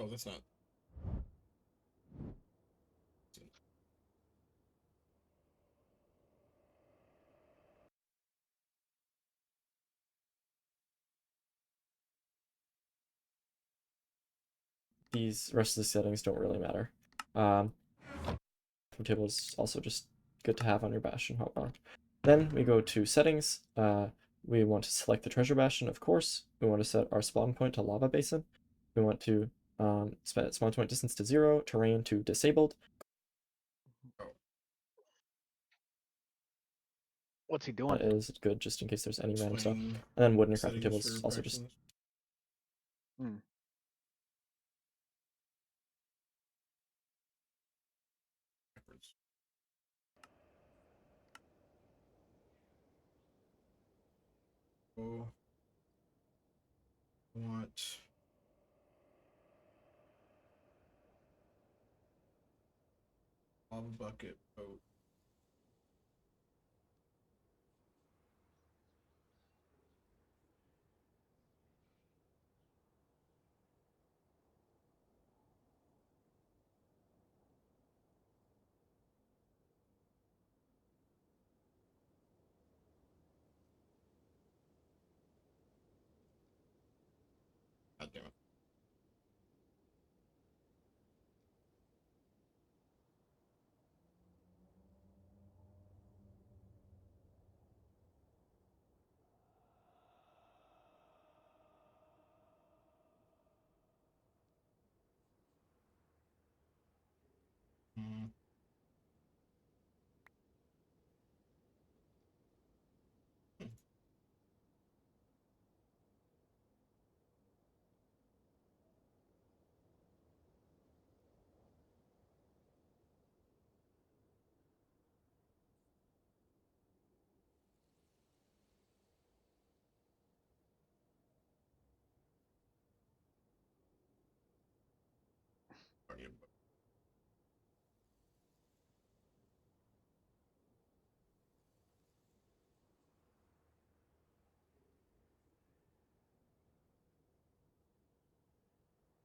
Oh, that's not. These rest of the settings don't really matter. Table is also just good to have on your bastion hotbar. Then we go to settings. We want to select the treasure bastion, of course. We want to set our spawn point to lava basin. We want to set spawn point distance to 0, terrain to disabled. What's he doing? That is good just in case there's any random stuff. Explain And then wood in your crafting settings table is for also just factions. Backwards. Oh, want lava bucket boat. God damn it.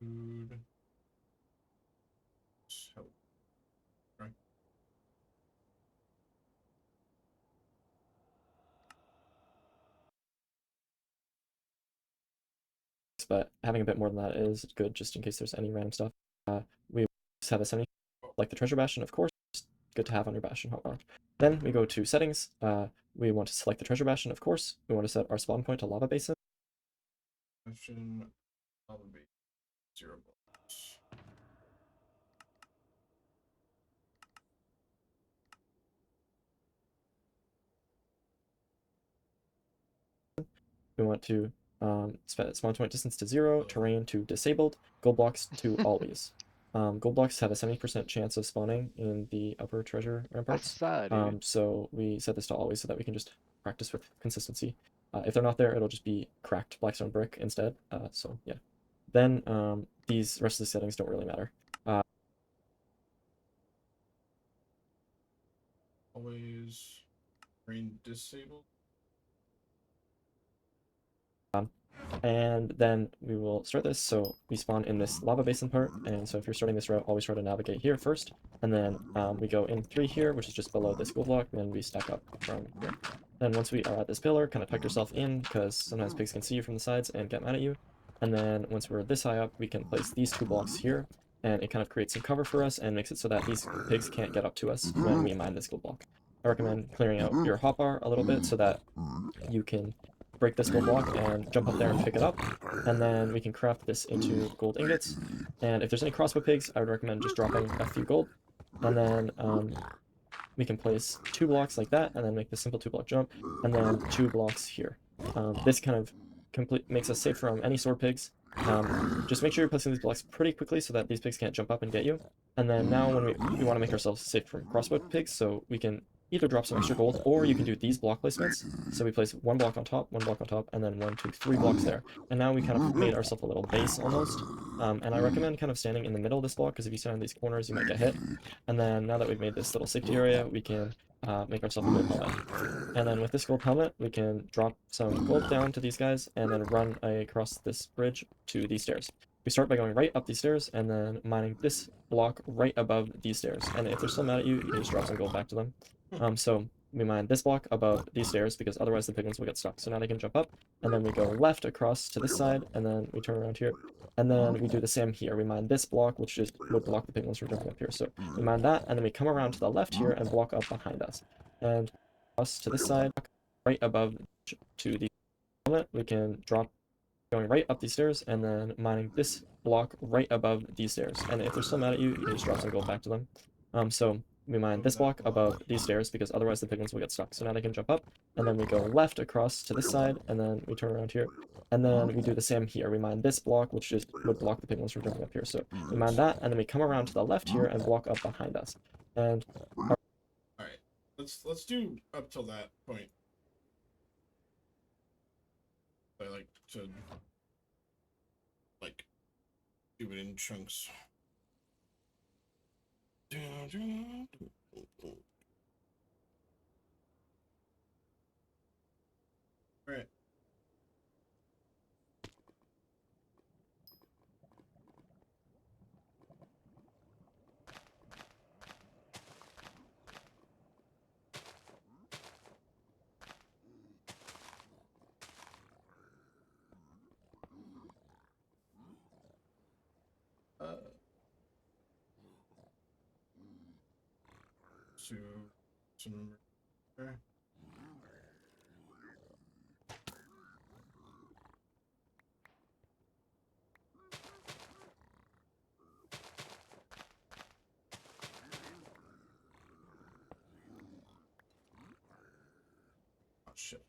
Food. So, right. but having a bit more than that is good just in case there's any random stuff. We just have a 70, like the treasure bastion, of course. Good to have on your bastion hotbar. Then we go to settings. We want to select the treasure bastion, of course. We want to set our spawn point to lava basin. Bastion, lava base, 0 blocks. We want to set spawn point distance to 0, terrain to disabled, gold blocks to always. Gold blocks have a 70% chance of spawning in the upper treasure ramparts. So we set this to always so that we can just practice with consistency. If they're not there, it'll just be cracked blackstone brick instead. So yeah. Then these rest of the settings don't really matter. Always rain disabled. And then we will start this. So we spawn in this lava basin part. And so if you're starting this route, always try to navigate here first. And then we go in 3 here, which is just below this gold block. And then we stack up from here. And once we are at this pillar, kind of tuck yourself in because sometimes pigs can see you from the sides and get mad at you. And then once we're this high up, we can place these 2 blocks here. And it kind of creates some cover for us and makes it so that these pigs can't get up to us when we mine this gold block. I recommend clearing out your hotbar a little bit so that you can break this gold block and jump up there and pick it up, and then we can craft this into gold ingots. And if there's any crossbow pigs, I would recommend just dropping a few gold, and then we can place 2 blocks like that, and then make the simple 2-block jump, and then 2 blocks here. This kind of makes us safe from any sword pigs. Just make sure you're placing these blocks pretty quickly so that these pigs can't jump up and get you. And then now when we want to make ourselves safe from crossbow pigs, so we can either drop some extra gold, or you can do these block placements. So we place 1 block on top, 1 block on top, and then 1, 2, 3 blocks there. And now we kind of made ourselves a little base almost. And I recommend kind of standing in the middle of this block, because if you stand in these corners, you might get hit. And then now that we've made this little safety area, we can make ourselves a gold helmet. And then with this gold helmet, we can drop some gold down to these guys, and then run across this bridge to these stairs. we start by going right up these stairs and then mining this block right above these stairs. And if they're still mad at you, you can just drop some gold back to them. So we mine this block above these stairs because otherwise the piglins will get stuck. So now they can jump up, and then we go left across to this side, and then we turn around here. And then we do the same here. We mine this block, which just would block the piglins from jumping up here. So we mine that, and then we come around to the left here and block up behind us. And across to this side, right above to the helmet, we can drop going right up these stairs and then mining this block right above these stairs. And if they're still mad at you, you can just drop some gold back to them. So we mine this block above these stairs because otherwise the piglins will get stuck. So now they can jump up, and then we go left across to this side, and then we turn around here. And then we do the same here. We mine this block, which just would block the piglins from jumping up here. So we mine that, and then we come around to the left here and block up behind us. And All right, let's do up till that point. I like to do it in chunks. All right. So some. Oh shit.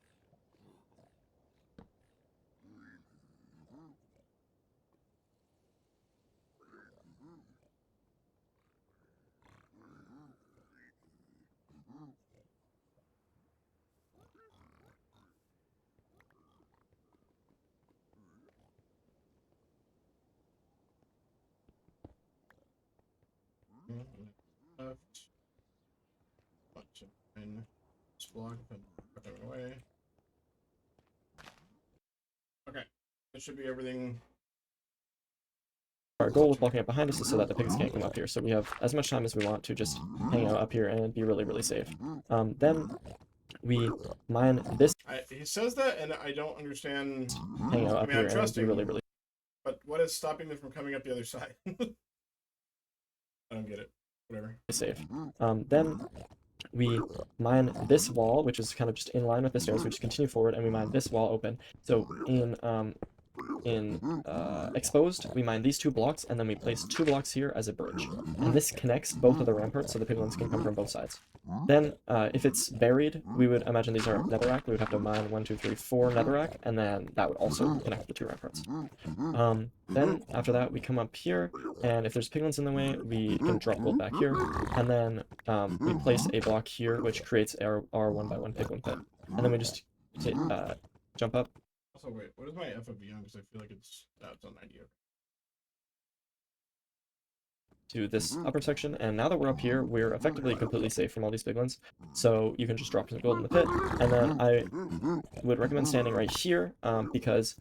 Left. Bunch of in this block and put them away. Okay, that should be everything. our goal with blocking up behind us is so that the pigs can't come up here. So we have as much time as we want to just hang out up here and be really, really safe. Then we mine this. He says that, and I don't understand. Hang out up here and be really, really. But what is stopping them from coming up the other side? I don't get it. Whatever. Safe. Then we mine this wall, which is kind of just in line with the stairs. We just continue forward, and we mine this wall open. So in exposed, we mine these two blocks, and then we place two blocks here as a bridge. And this connects both of the ramparts, so the piglins can come from both sides. Then, if it's buried, we would imagine these are netherrack. We would have to mine 1, 2, 3, 4 netherrack, and then that would also connect the two ramparts. Then, after that, we come up here, and if there's piglins in the way, we can drop gold back here. And then we place a block here, which creates our 1x1 piglin pit. And then we just jump up. Also, wait, what is my FOV on? Because I feel like it's on 90. To this upper section, and now that we're up here, we're effectively completely safe from all these piglins. So you can just drop some gold in the pit, and then I would recommend standing right here, because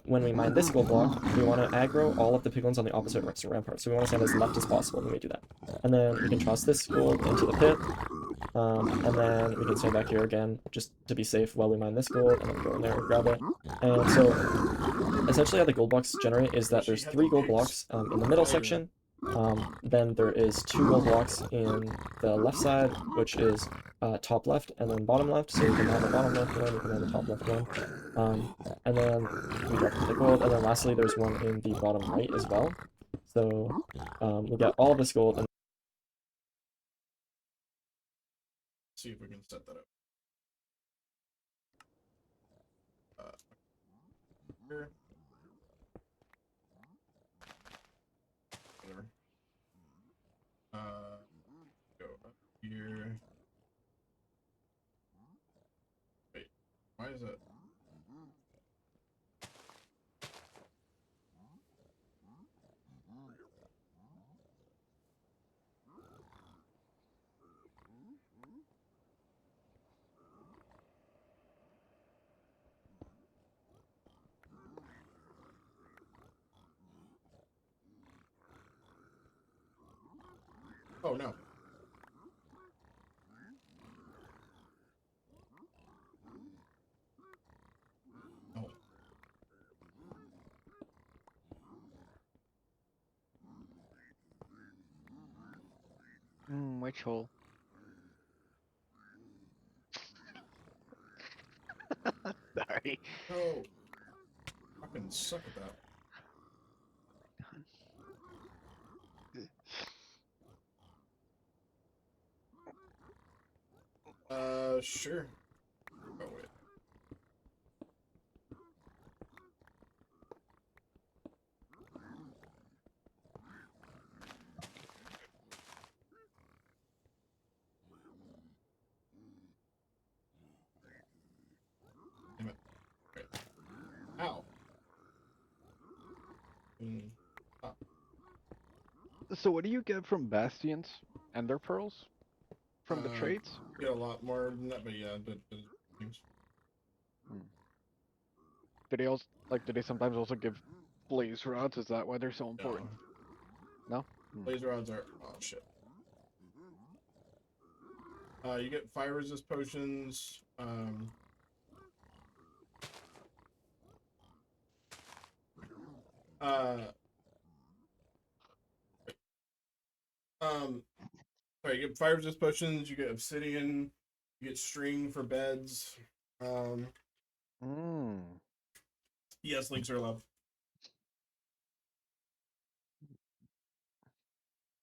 when we mine this gold block, we want to aggro all of the piglins on the opposite direction rampart. So we want to stand as left as possible when we do that. And then we can toss this gold into the pit, and then we can stand back here again just to be safe while we mine this gold, and then go in there and grab it. And so essentially how the gold blocks generate is that there's 3 gold blocks in the middle section. Then there is 2 gold blocks in the left side, which is top left and then bottom left. So we can have the bottom left one, we can have the top left one. And then we drop the gold, and then lastly there's one in the bottom right as well. So we get all of this gold. And see if we can set that up. Here. Whatever. Go up here. Wait, why is it? Oh no. Oh. Which hole? Sorry. No. Fucking suck at that. Sure. Oh wait. Damn it. Wait. Ow. Ah, So what do you get from bastions? Ender pearls? From the trades? get a lot more than that, but yeah, the things. Do they also do they sometimes also give blaze rods? Is that why they're so important? No? Laser rods are oh shit. You get fire resist potions. Uh, Sorry, you get fire resist potions. You get obsidian. You get string for beds. Yes, links are love.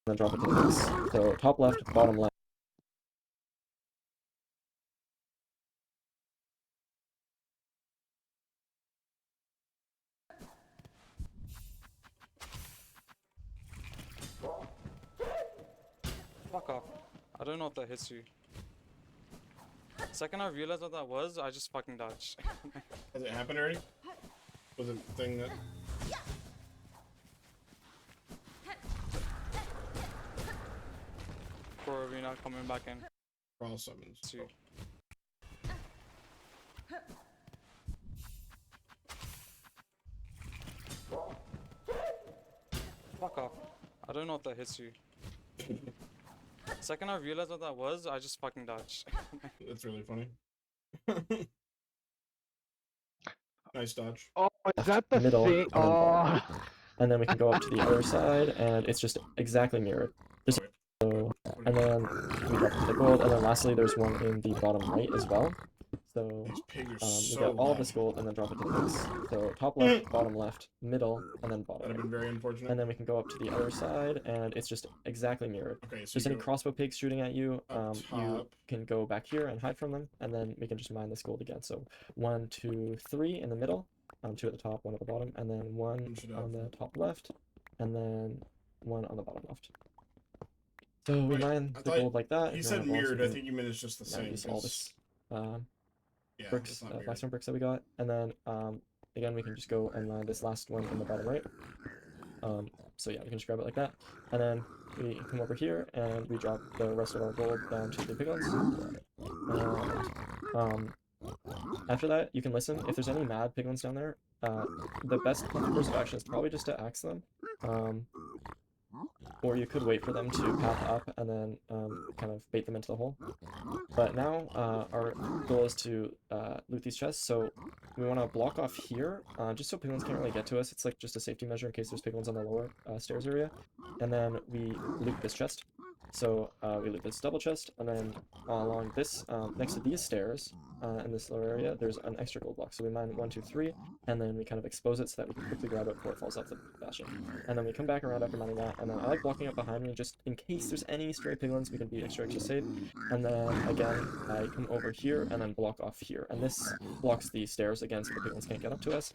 Then drop it to the base. So top left, bottom left. Fuck off. I don't know if that hits you. Second I realized what that was, I just fucking dodged. Has it happened already? Was it the thing that? For we not coming back in. Brawl summons. See. Fuck off. I don't know if that hits you. Second I realized what that was, I just fucking dodged. That's really funny. Nice dodge. Oh, is that the Middle, thing? and then bottom. Oh. And then we can go up to the other side, and it's just exactly mirrored. Just so, and then we drop to the gold, and then lastly there's one in the bottom right as well. So These pigs are we so get all loud. this gold and then drop it to the base. So top left, bottom left, middle, and then bottom That'd have right. been very unfortunate. And then we can go up to the other side, and it's just exactly mirrored. Okay, so Just you any go crossbow pigs shooting at you, up you top. can go back here and hide from them, and then we can just mine this gold again. So 1, 2, 3 in the middle, 2 at the top, 1 at the bottom, and then 1 should on have- the top left, and then 1 on the bottom left. So we Wait, mine I the thought gold like that. He If you said wanna box, we mirrored. I can think you meant it's just the same. use all 'cause- this Yeah, bricks, it's not mirrored. blackstone bricks that we got, and then again we can just go and mine this last one in the bottom right. So yeah, we can just grab it like that, and then we come over here and we drop the rest of our gold down to the piglins. And after that, you can listen. If there's any mad piglins down there, the best course of action is probably just to axe them. Or you could wait for them to path up and then kind of bait them into the hole. But now our goal is to loot these chests, so we want to block off here, just so piglins can't really get to us. It's like just a safety measure in case there's piglins on the lower stairs area. And then we loot this chest. So we loot this double chest, and then along this, next to these stairs, in this lower area, there's an extra gold block. So we mine 1, 2, 3, and then we kind of expose it so that we can quickly grab it before it falls off the bastion. And then we come back around after mining that, and then I like blocking up behind me just in case there's any stray piglins, we can be extra safe. And then again, I come over here and then block off here. And this blocks the stairs again so the piglins can't get up to us.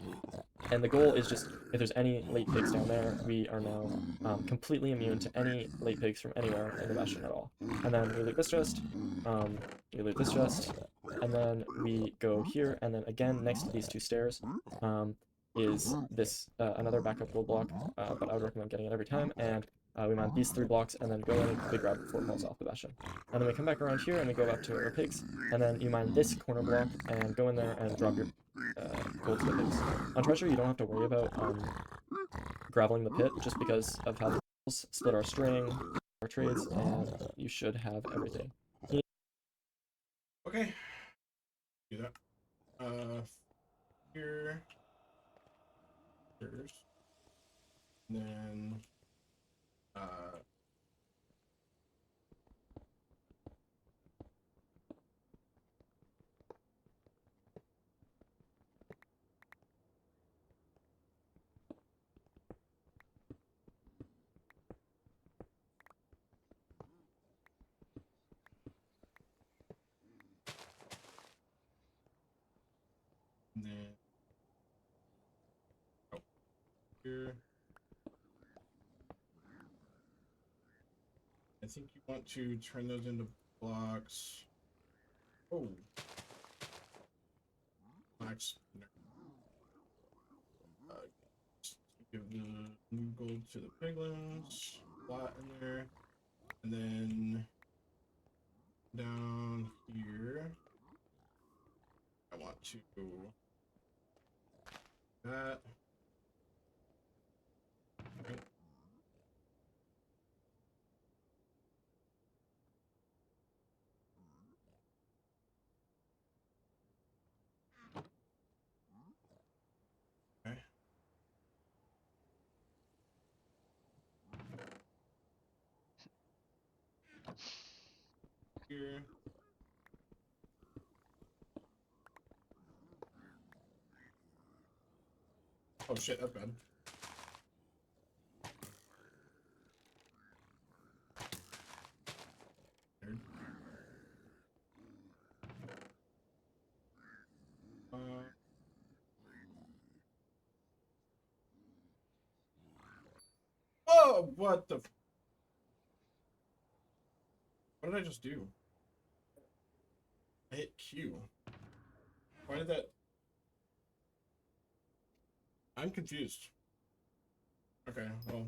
And the goal is just, if there's any late pigs down there, we are now completely immune to any late pigs from anywhere in the bastion at all. And then we loot this chest, we loot this chest, and then we go here, and then again, next to these 2 stairs, is this another backup gold block, but I would recommend getting it every time, and we mine these 3 blocks, and then go in and quickly grab it before it falls off the bastion. And then we come back around here, and we go back to our pigs, and then you mine this corner block, and go in there and drop your gold to the pigs. On treasure, you don't have to worry about graveling the pit, just because of how the split our string, trades, and you should have everything. Okay. Do that. Here. Here's. And then. And then. Oh. Here. I think you want to turn those into blocks. Oh. Blocks. Just give the new gold to the piglins. Flat in there. And then down here, I want to that. Okay. Okay. Here. Oh shit, that's bad. Nerd. Oh, what the? What did I just do? I hit Q. Why did that? I'm confused. Okay, well,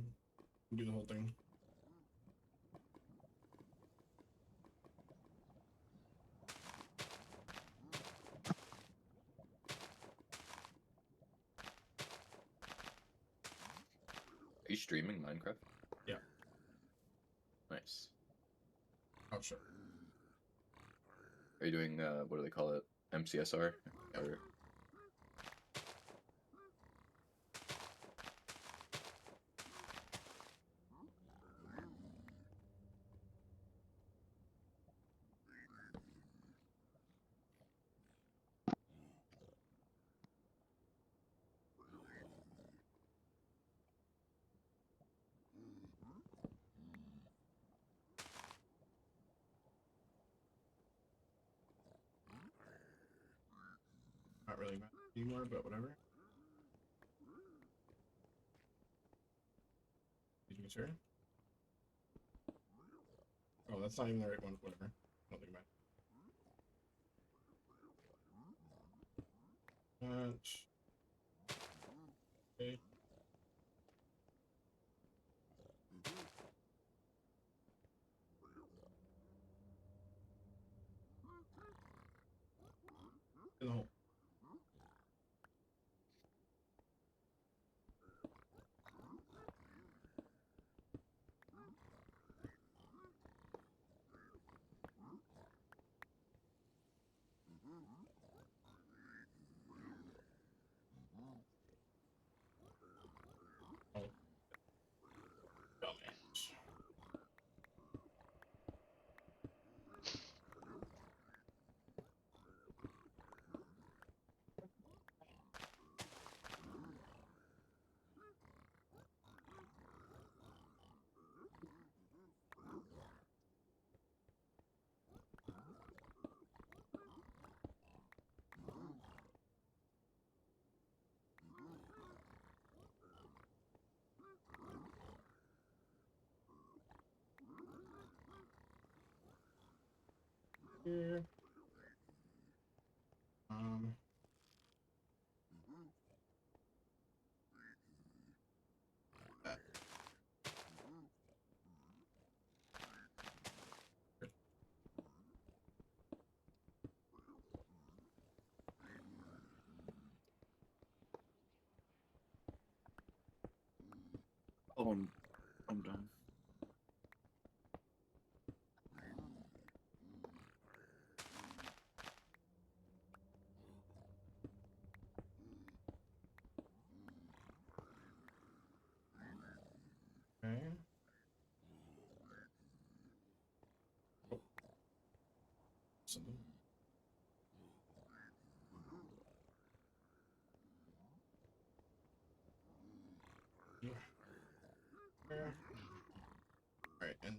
do the whole thing. Are you streaming Minecraft? Yeah. Nice. Oh sure. Are you doing what do they call it? MCSR? Or Not really mad anymore, but whatever. Did you sir? Oh, that's not even the right one. Whatever. Don't think about it. Okay. In the hole. Oh, dumbass. Here. That. oh, I'm done. something. Alright, and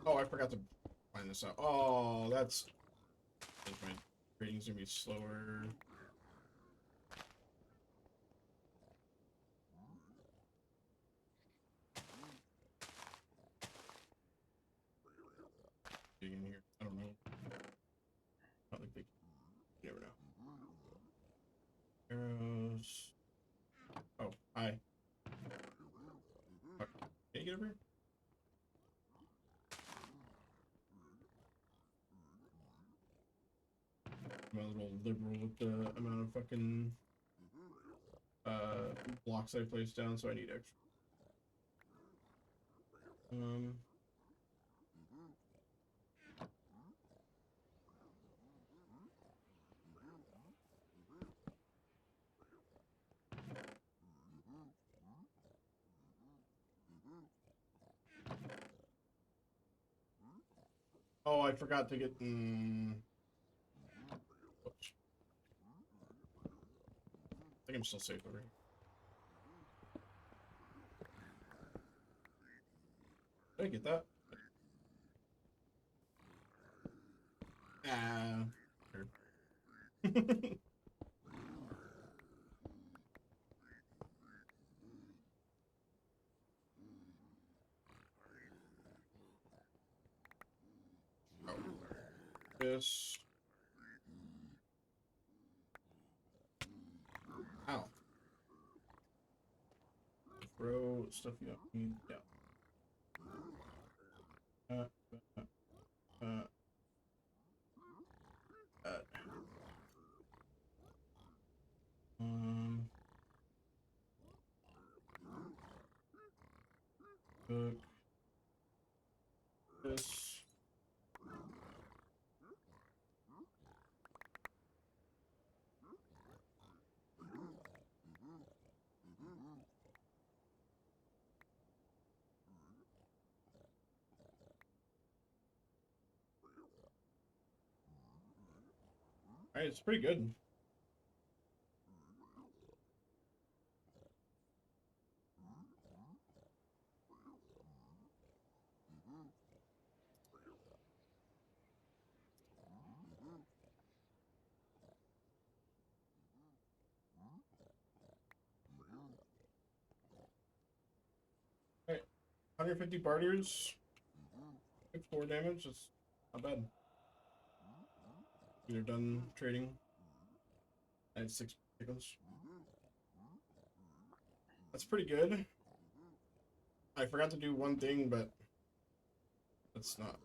oh, I forgot to find this out. Oh, that's my rating's gonna be slower. Dig in here. I don't know. Not like they. You never know. Arrows. Oh, hi. Fuck. Can you get over here? I'm a little liberal with the amount of fucking blocks I place down, so I need extra. Oh, I forgot to get. Oops. I think I'm still safe over here. Did I get that? Ah. Sure. Oh. This. Ow. Throw stuff you don't need down. Uh, uh, uh, um, cook this. Alright, it's pretty good. Alright, 150 barters. 4 damage. That's not bad. You're done trading. I had 6 pickles. That's pretty good. I forgot to do one thing, but that's not.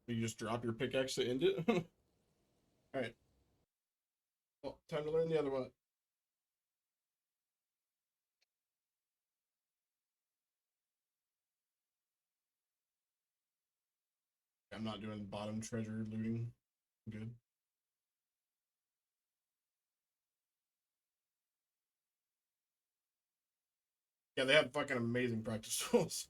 You just drop your pickaxe to end it? Alright. Well, time to learn the other one. I'm not doing bottom treasure looting. Good. Yeah, they have fucking amazing practice tools.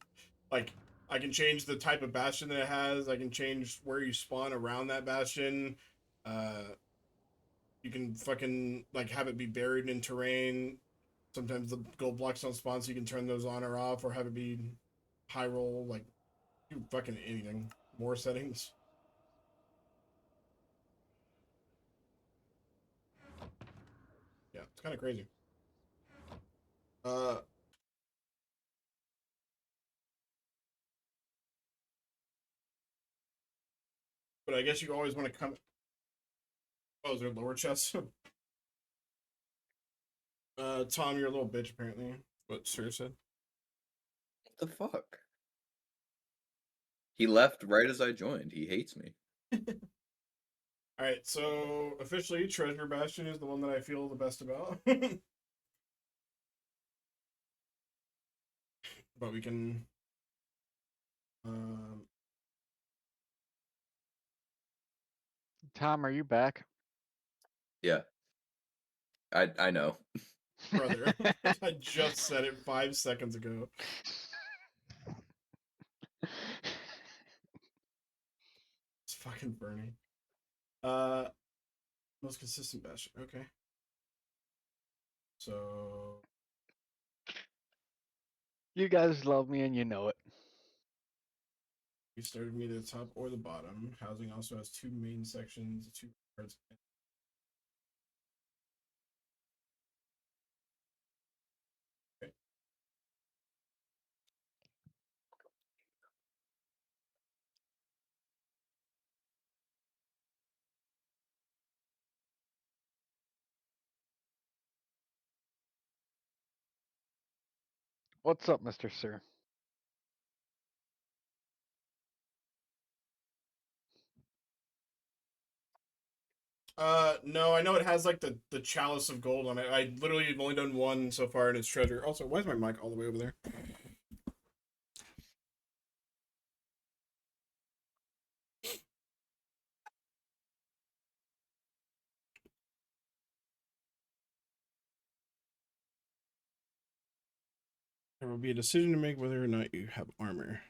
Like, I can change the type of bastion that it has. I can change where you spawn around that bastion. You can fucking like have it be buried in terrain. Sometimes the gold blocks don't spawn, so you can turn those on or off, or have it be high roll. Like, do fucking anything. More settings. Yeah, it's kind of crazy. Uh, but I guess you always want to come. Oh, is there lower chests? Tom, you're a little bitch, apparently. What Sir said. What the fuck? He left right as I joined. He hates me. Alright, so officially, Treasure Bastion is the one that I feel the best about. But we can. Tom, are you back? Yeah. I know. Brother, I just said it 5 seconds ago. It's fucking burning. Most consistent bastion. Okay. So You guys love me and you know it. you started me to the top or the bottom. Housing also has 2 main sections, 2 parts. Okay. What's up, Mr. Sir? No, I know it has like the chalice of gold on it. I literally have only done one so far, and it's treasure. Also, why is my mic all the way over there? There will be a decision to make whether or not you have armor.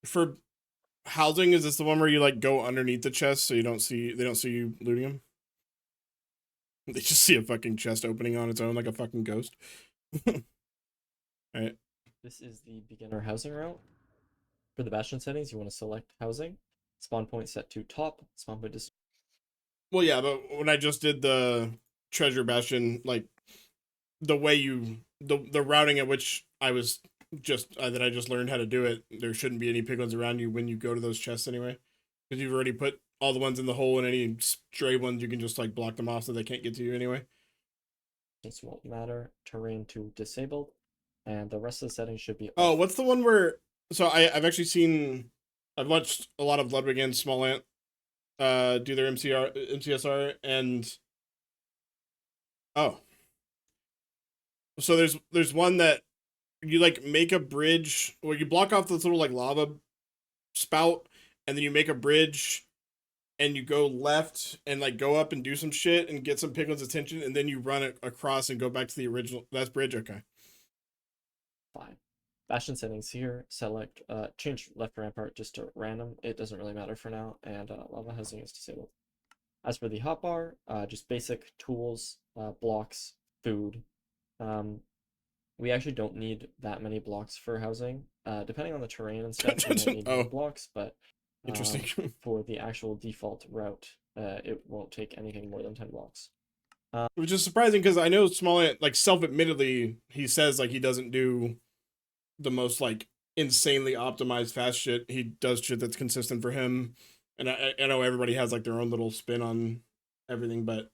For housing, is this the one where you like go underneath the chest so they don't see you looting them? They just see a fucking chest opening on its own like a fucking ghost. Alright. This is the beginner housing route. For the bastion settings, you want to select housing, spawn point set to top, spawn point to. Well, yeah, but when I just did the treasure bastion, like the way you the routing at which I was just that I just learned how to do it, there shouldn't be any piglins around you when you go to those chests anyway, because you've already put all the ones in the hole, and any stray ones you can just like block them off so they can't get to you anyway. This won't matter. Terrain to disabled, and the rest of the settings should be. Oh, what's the one where? So I've actually seen, I've watched a lot of Ludwig and Small Ant, do their MCSR, and oh, so there's one that you like make a bridge where you block off this little like lava spout, and then you make a bridge and you go left and like go up and do some shit and get some piglins attention, and then you run it across and go back to the original. That's bridge. Okay. Fine. Bastion settings here, select change left rampart just to random. It doesn't really matter for now, and lava housing is disabled. As for the hotbar, just basic tools, blocks, food. We actually don't need that many blocks for housing. Depending on the terrain and stuff, we might need more blocks, but Interesting. for the actual default route, it won't take anything more than 10 blocks. Which is surprising because I know Small Ant, like self-admittedly, he says like he doesn't do the most like insanely optimized fast shit. He does shit that's consistent for him, and I know everybody has like their own little spin on everything, but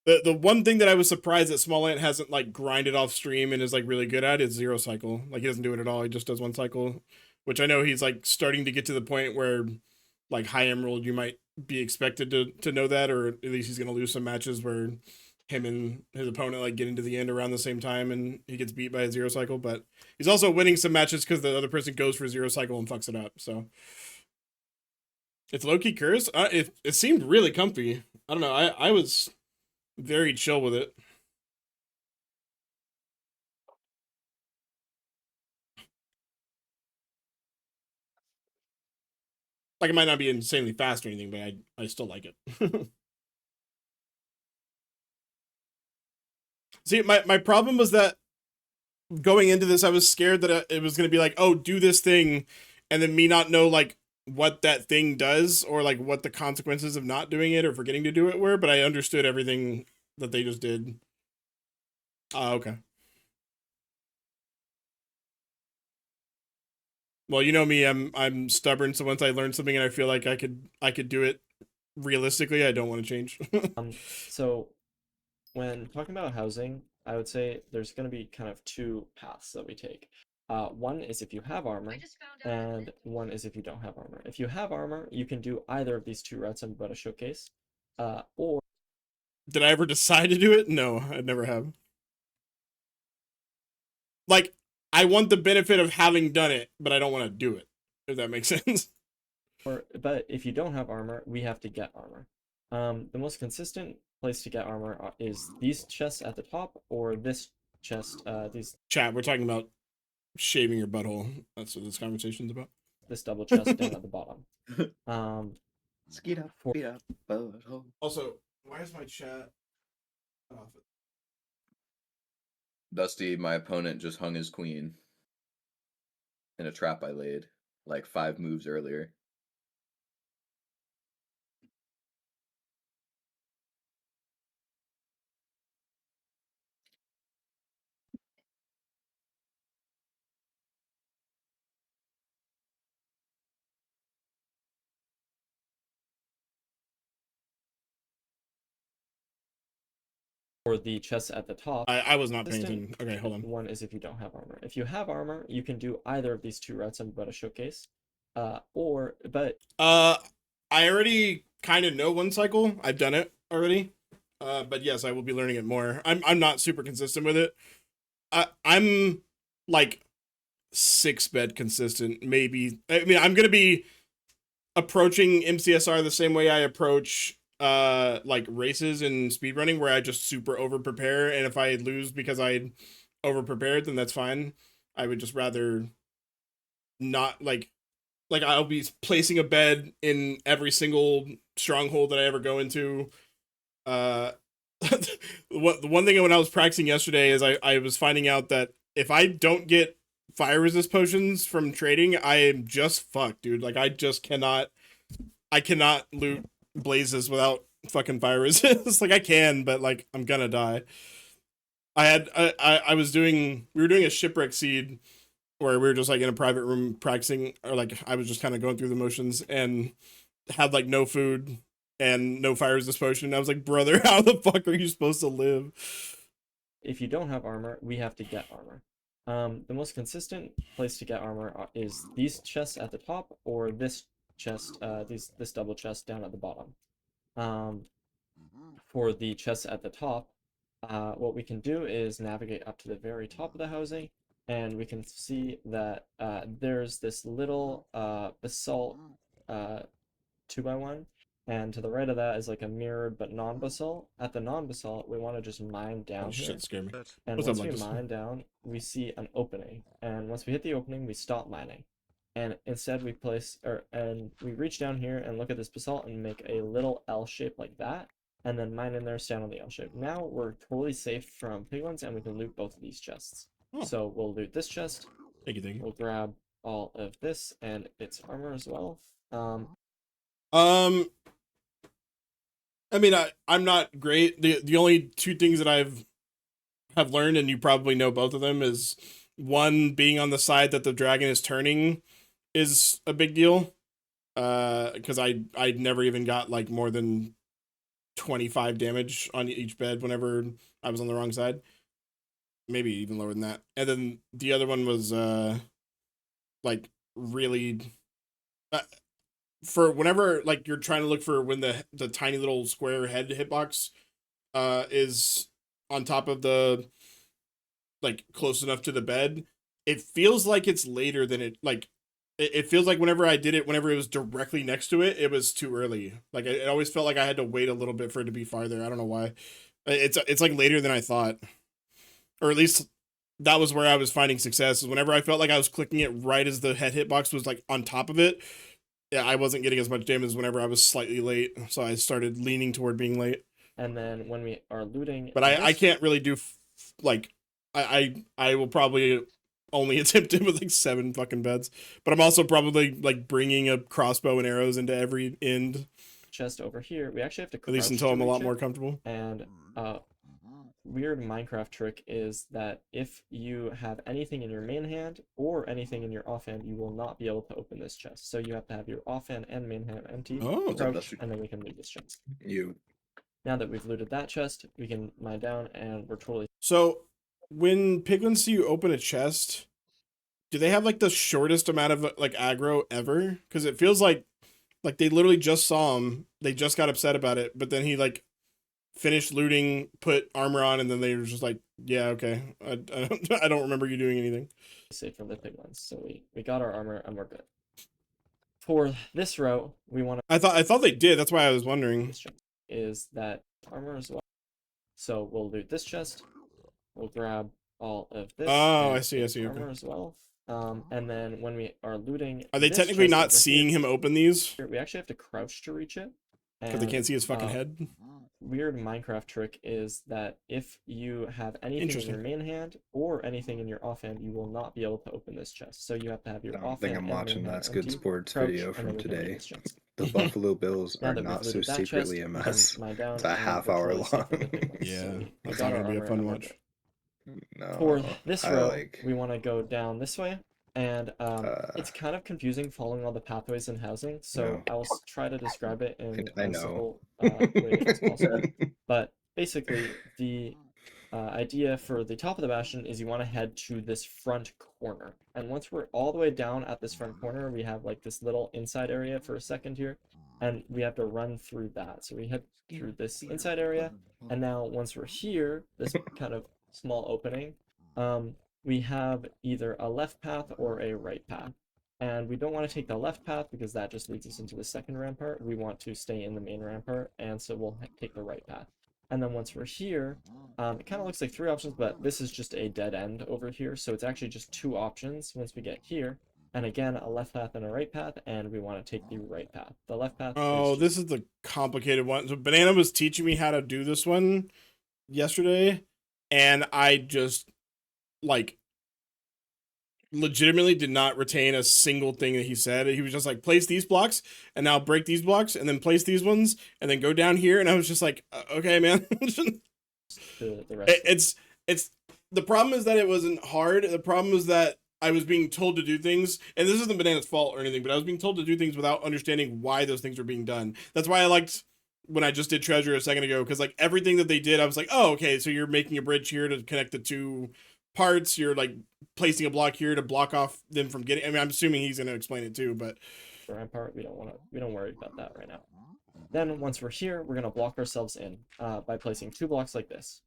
the one thing that I was surprised that Small Ant hasn't like grinded off stream and is like really good at is 0 cycle. Like he doesn't do it at all. He just does 1 cycle, which I know he's like starting to get to the point where like high emerald you might be expected to know that, or at least he's gonna lose some matches where him and his opponent like get into the end around the same time and he gets beat by a 0 cycle. But he's also winning some matches because the other person goes for 0 cycle and fucks it up. So it's low-key cursed. It seemed really comfy. I don't know. I was very chill with it. Like it might not be insanely fast or anything, but I still like it. See, my problem was that going into this, I was scared that it was going to be like, oh, do this thing, and then me not know like what that thing does or like what the consequences of not doing it or forgetting to do it were. But I understood everything that they just did. Oh, okay. Well, you know me, I'm stubborn, so once I learn something and I feel like I could do it realistically, I don't want to change. So when talking about housing, I would say there's going to be kind of 2 paths that we take. One is if you have armor, and one is if you don't have armor. If you have armor, you can do either of these 2 routes I'm about to showcase. Or Did I ever decide to do it? No, I never have. Like, I want the benefit of having done it, but I don't want to do it. If that makes sense. But if you don't have armor, we have to get armor. The most consistent place to get armor is these chests at the top or this chest. These Chat, we're talking about shaving your butthole. That's what this conversation's about. this double chest down at the bottom. Skeet up, For- beat up, butthole. Also, why is my chat off? Dusty, my opponent just hung his queen in a trap I laid like 5 moves earlier. For the chests at the top, I was not paying Consistent. attention. Okay, hold on. one is if you don't have armor. If you have armor, you can do either of these 2 routes I'm about to showcase. But I already kind of know one cycle. I've done it already. But yes, I will be learning it more. I'm not super consistent with it. I'm like 6 bed consistent, maybe. I mean, I'm gonna be approaching MCSR the same way I approach like races and speedrunning, where I just super over prepare, and if I lose because I over prepared, then that's fine. I would just rather not like I'll be placing a bed in every single stronghold that I ever go into. The one thing when I was practicing yesterday is I was finding out that if I don't get fire resist potions from trading, I am just fucked, dude. Like I cannot loot blazes without fucking fire resist. Like I can, but like I'm gonna die. We were doing a shipwreck seed where we were just like in a private room practicing, or like I was just kind of going through the motions and had like no food and no fire resist potion. I was like, brother, how the fuck are you supposed to live? if you don't have armor, we have to get armor. The most consistent place to get armor is these chests at the top or this chest, this double chest down at the bottom. For the chests at the top, what we can do is navigate up to the very top of the housing, and we can see that there's this little basalt 2x1, and to the right of that is like a mirrored but non-basalt. At the non-basalt, we want to just mine down Oh here. shit, scared me. And What's up, once we Lucas? mine down, we see an opening. And once we hit the opening, we stop mining. And instead we we reach down here and look at this basalt and make a little L shape like that. And then mine in there, stand on the L shape. Now we're totally safe from piglins and we can loot both of these chests. Oh. So we'll loot this chest. Thank you. We'll grab all of this and its armor as well. I mean, I'm not great. The only 2 things that have learned, and you probably know both of them, is one, being on the side that the dragon is turning is a big deal. Because I never even got like more than 25 damage on each bed whenever I was on the wrong side. Maybe even lower than that. And then the other one was like really for whenever like you're trying to look for when the tiny little square head hitbox is on top of the like close enough to the bed, it feels like it's later than it feels like whenever I did it, whenever it was directly next to it, it was too early. Like it always felt like I had to wait a little bit for it to be farther. I don't know why. It's like later than I thought, or at least that was where I was finding success. Is whenever I felt like I was clicking it right as the head hitbox was like on top of it, yeah, I wasn't getting as much damage as whenever I was slightly late. So I started leaning toward being late. And then when we are looting, But I can't really do like I will probably only attempt it with like 7 fucking beds. But I'm also probably like bringing a crossbow and arrows into every end. chest over here, we actually have to At least crouch until to I'm a lot reach it. more comfortable. And weird Minecraft trick is that if you have anything in your main hand or anything in your offhand, you will not be able to open this chest. So you have to have your offhand and main hand empty, Oh, crouch, and then we can loot this chest. Now that we've looted that chest, we can mine down and we're totally... So when piglins see you open a chest, do they have like the shortest amount of like aggro ever? Because it feels like they literally just saw him, they just got upset about it, but then he like finished looting, put armor on, and then they were just like Yeah, okay. I don't remember you doing anything. Safe from the piglins. So we got our armor and we're good. For this route, we want to I thought they did. That's why I was wondering. this chest is that armor as well. So we'll loot this chest. We'll grab all of this. Oh, and I see. get Okay. armor as well. And then when we are looting, Are they this technically chest not over seeing him open these here, we actually have to crouch to reach it. because they And, can't see his fucking head? Weird Minecraft trick is that if you have anything in your Interesting. main hand or anything in your offhand, you will not be able to open this chest. So you have to have your I don't offhand think I'm and main watching hand That's Good empty, Sports crouch, video and from then we can loot today. this chest. The Buffalo Bills Now are that we've not so looted that secretly chest, a we can mess. lie down It's a and half we're hour totally safe from the long. piglins. Yeah, So we that's got not our gonna be a armor fun and we're watch. good. No, For this I route, like. we want to go down this way, and it's kind of confusing following all the pathways in housing, so No. I will try to describe it in I as know. simple way as possible. But basically, the idea for the top of the bastion is you want to head to this front corner, and once we're all the way down at this front corner, we have like this little inside area for a second here, and we have to run through that. So we head through this inside area, and now once we're here, this kind of small opening, we have either a left path or a right path. And we don't want to take the left path because that just leads us into the second rampart. We want to stay in the main rampart, and so we'll take the right path. And then once we're here, it kind of looks like 3 options, but this is just a dead end over here. So it's actually just 2 options once we get here. And again, a left path and a right path, and we want to take the right path. The left path Oh, this is the complicated one. So Banana was teaching me how to do this one yesterday, and I just like legitimately did not retain a single thing that he said. He was just like, place these blocks and now break these blocks and then place these ones and then go down here. And I was just like, okay, man. the rest. It's the problem is that it wasn't hard. The problem is that I was being told to do things, and this isn't Banana's fault or anything, but I was being told to do things without understanding why those things were being done. That's why I liked when I just did treasure a second ago, because like everything that they did, I was like, oh, okay, so you're making a bridge here to connect the 2 parts. You're like placing a block here to block off them from getting. I mean, I'm assuming he's going to explain it too, but rampart, we don't worry about that right now. Then once we're here, we're gonna block ourselves in by placing 2 blocks like this.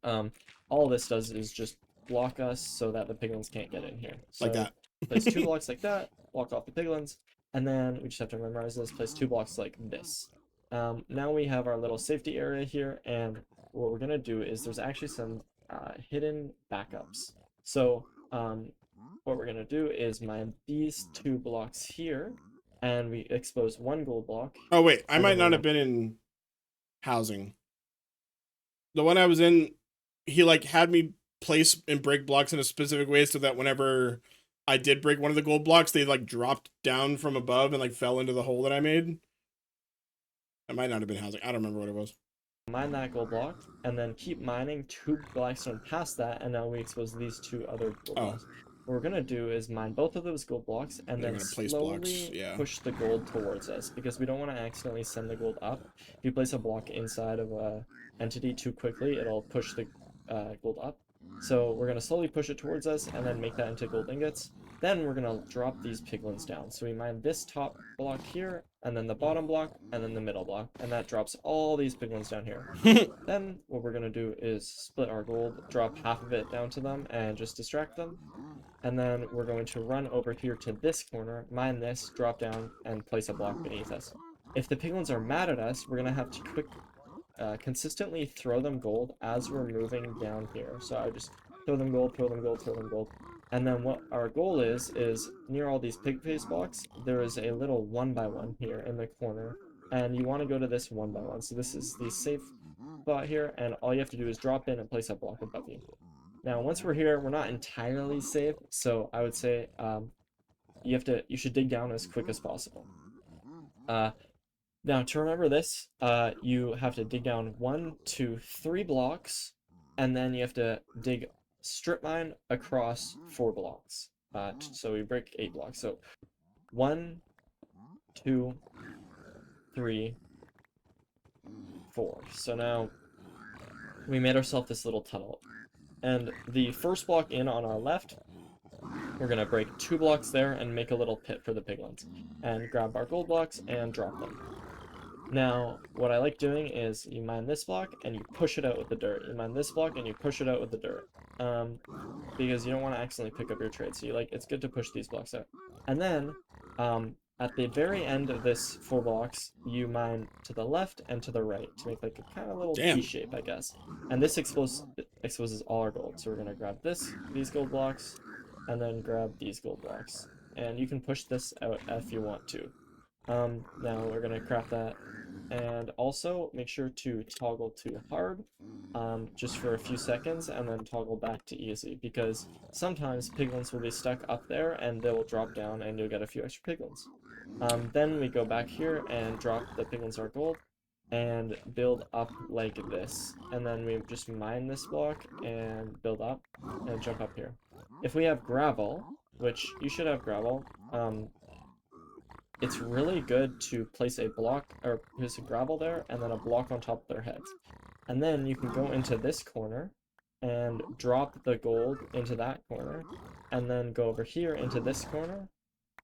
All this does is just block us so that the piglins can't get in here. So like that. place 2 blocks like that, block off the piglins, and then we just have to memorize this. Place 2 blocks like this. Now we have our little safety area here, and what we're gonna do is there's actually some hidden backups. So what we're gonna do is mine these 2 blocks here, and we expose 1 gold block. Oh wait, I And might then not we're have been in housing. The one I was in, he like had me place and break blocks in a specific way so that whenever I did break one of the gold blocks, they like dropped down from above and like fell into the hole that I made. It might not have been housing. I don't remember what it was. Mine that gold block, and then keep mining 2 blackstone past that, and now we expose these 2 other gold blocks. What we're gonna do is mine both of those gold blocks and They're then gonna place slowly blocks, yeah. push the gold towards us, because we don't want to accidentally send the gold up. If you place a block inside of a entity too quickly, it'll push the gold up. So we're gonna slowly push it towards us and then make that into gold ingots. Then we're gonna drop these piglins down. So we mine this top block here, and then the bottom block, and then the middle block, and that drops all these piglins down here. Then what we're gonna do is split our gold, drop half of it down to them, and just distract them. And then we're going to run over here to this corner, mine this, drop down, and place a block beneath us. If the piglins are mad at us, we're gonna have to consistently throw them gold as we're moving down here. So I just throw them gold, throw them gold, throw them gold. And then what our goal is near all these pig face blocks, there is a little 1x1 here in the corner, and you want to go to this 1x1. So this is the safe spot here, and all you have to do is drop in and place a block above you. Now, once we're here, we're not entirely safe, so I would say you should dig down as quick as possible. Now, to remember this, you have to dig down 1, 2, 3 blocks, and then you have to dig strip mine across 4 blocks. So we break 8 blocks. So 1, 2, 3, 4. So now we made ourselves this little tunnel. And the first block in on our left, we're going to break 2 blocks there and make a little pit for the piglins. And grab our gold blocks and drop them. Now, what I like doing is you mine this block and you push it out with the dirt. You mine this block and you push it out with the dirt. Because you don't want to accidentally pick up your trade. So it's good to push these blocks out. And then, at the very end of this 4 blocks, you mine to the left and to the right to make like a kind of little Damn. T shape, I guess. And this exposes all our gold. So we're gonna grab these gold blocks, and then grab these gold blocks. And you can push this out if you want to. Now we're gonna craft that, and also make sure to toggle to hard, just for a few seconds, and then toggle back to easy, because sometimes piglins will be stuck up there and they will drop down and you'll get a few extra piglins. Then we go back here and drop the piglins our gold and build up like this, and then we just mine this block and build up and jump up here. If we have gravel, which you should have gravel, it's really good to place a block or place a gravel there and then a block on top of their heads. And then you can go into this corner and drop the gold into that corner, and then go over here into this corner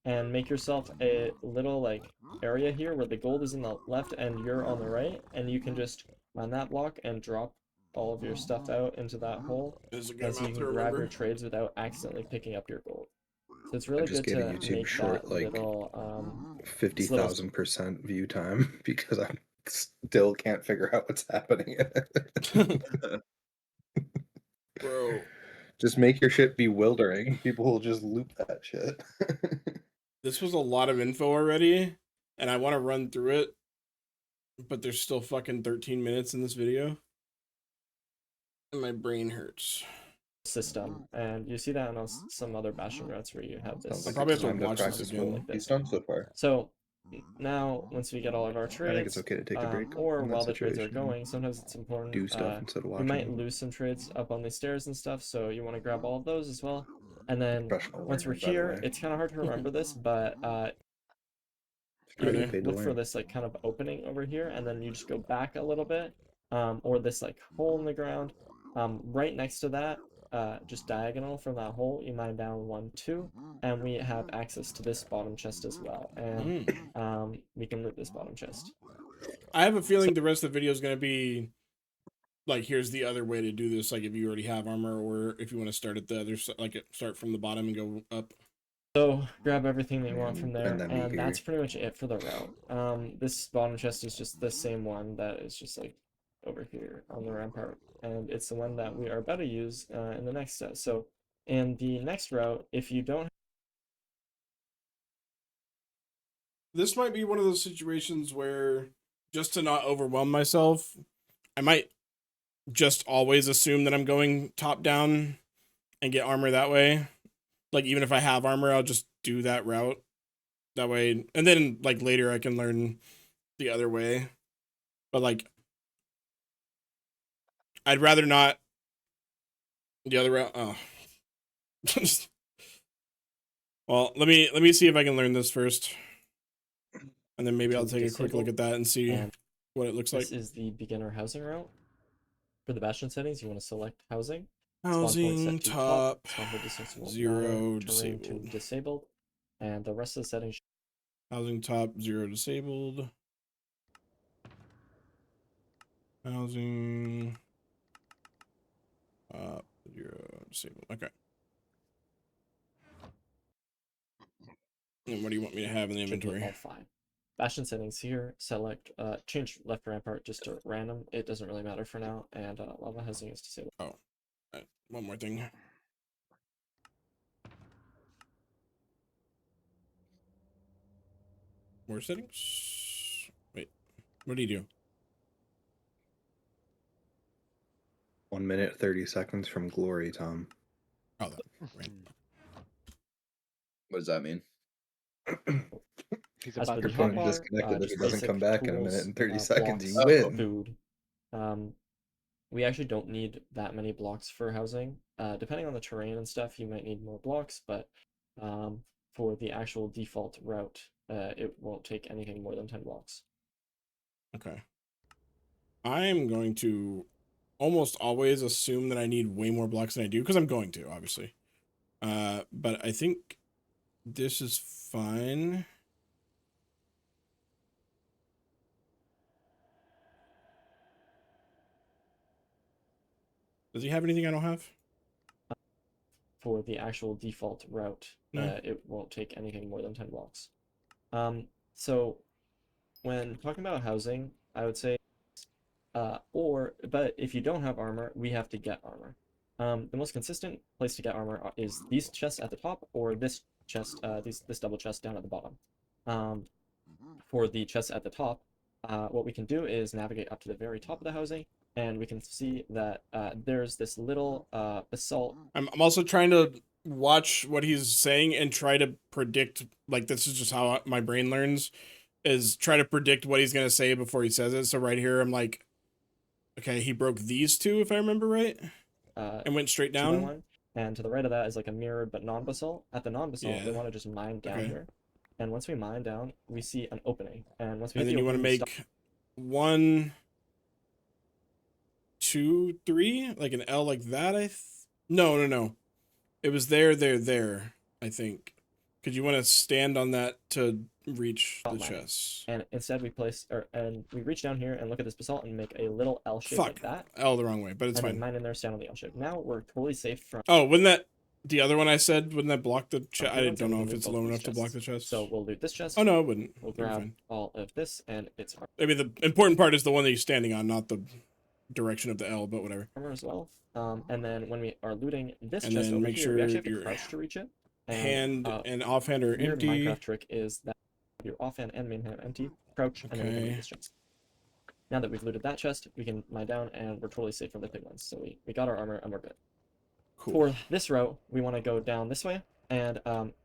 and make yourself a little like area here where the gold is in the left and you're on the right, and you can just mine that block and drop all of your stuff out into that hole, This is a good and so you amount can to grab your remember. trades without accidentally picking up your gold. So it's I really just good gave a to YouTube make short that like little 50,000% view time because I still can't figure out what's happening. Bro, Just make your shit bewildering. People will just loop that shit. this was a lot of info already, and I want to run through it, but there's still fucking 13 minutes in this video. And my brain hurts. system, and you see that in some other Bastion routes where you have this. Sounds like probably a have to time to watch this practice again. what Like he's this. done so far. So now, once we get all of our I trades, think it's okay to take a break or in that while the trades are situation. going, sometimes it's important. Do stuff instead of You watching. might lose some trades up on the stairs and stuff, so you want to grab all of those as well. And then Professional once we're learner, by the here, way. it's kind of hard to remember this, but You're Are getting they? paid to look for learn. this like kind of opening over here, and then you just go back a little bit, or this like hole in the ground. Right next to that, just diagonal from that hole, you mine down 1, 2, and we have access to this bottom chest as well, and we can loot this bottom chest. I have a feeling the rest of the video is going to be like, here's the other way to do this, like if you already have armor, or if you want to start at the other like start from the bottom and go up. So grab everything that you want from there, And then be and that's here. pretty much it for the route. This bottom chest is just the same one that is just like over here on the rampart, and it's the one that we are about to use in the next set. So in the next route, if you don't, This might be one of those situations where, just to not overwhelm myself, I might just always assume that I'm going top down and get armor that way. Like, even if I have armor, I'll just do that route that way, and then like later I can learn the other way. But like, I'd rather not the other route. Oh. Well, let me see if I can learn this first, and then maybe I'll take a quick look at that and see and what it looks like. this is the beginner housing route. For the Bastion settings, you want to select housing. Housing top spawn point distance won't 0 matter, terrain disabled. to disabled, and the rest of the settings. Housing top 0 disabled. Housing 0 disabled. Okay. And what do you want me to have in the should be inventory? all 5. Bastion settings here, select change left rampart just to random. It doesn't really matter for now, and lava housing is disabled. Oh, one more thing. More settings. Wait, what do you do? 1 minute 30 seconds from glory, Tom. Oh, that right. What does that mean? He's As about for to the Your phone finish. hotbar, disconnected. If just it doesn't basic come back in a tools, minute and 30 blocks, seconds, you Oh. win. food. We actually don't need that many blocks for housing. Depending on the terrain and stuff, you might need more blocks, but for the actual default route, it won't take anything more than 10 blocks. Okay. I'm going to almost always assume that I need way more blocks than I do, because I'm going to, obviously. But I think this is fine. Does he have anything I don't have? For the actual default route, No. it won't take anything more than 10 blocks. So when talking about housing, I would say, but if you don't have armor, we have to get armor. The most consistent place to get armor is these chests at the top or this chest, this double chest down at the bottom. For the chests at the top, what we can do is navigate up to the very top of the housing, and we can see that there's this little basalt. I'm also trying to watch what he's saying and try to predict, like, this is just how my brain learns, is try to predict what he's going to say before he says it. So right here, I'm like, okay, he broke these two, if I remember right, and went straight 2 by down. 1, and to the right of that is like a mirrored but non-basalt. At the non-basalt, we Yeah. want to just mine down Okay. here. And once we mine down, we see an opening. And once we And hit then the you want to opening, we make 1, 2, 3, like an L like that. No. It was there, I think. Because you want to stand on that to reach the Stop mining. chest. And instead and we reach down here and look at this basalt and make a little L shape Fuck. like that. L the wrong way, but it's and fine. then mine in there, stand on the L shape. Now we're totally safe from. Oh, wouldn't that the other one I said? Wouldn't that block the chest? I Everyone's don't know gonna if loot it's both low these enough to block the chests. chest. So we'll loot this chest. Oh no, it wouldn't. We'll It'd be grab fine. all of this, and it's I mean, the important part is the one that he's standing on, not the direction of the L, but whatever. armor as well. And then when we are looting this And chest then over make here, sure we actually have to your crouch to reach it. Hand and offhand are weird empty. Minecraft trick is that your offhand and main hand empty, crouch, and then we can loot Okay. this chest. Now that we've looted that chest, we can mine down, and we're totally safe from the piglins. So we got our armor, and we're good. Cool. For this route, we want to go down this way, and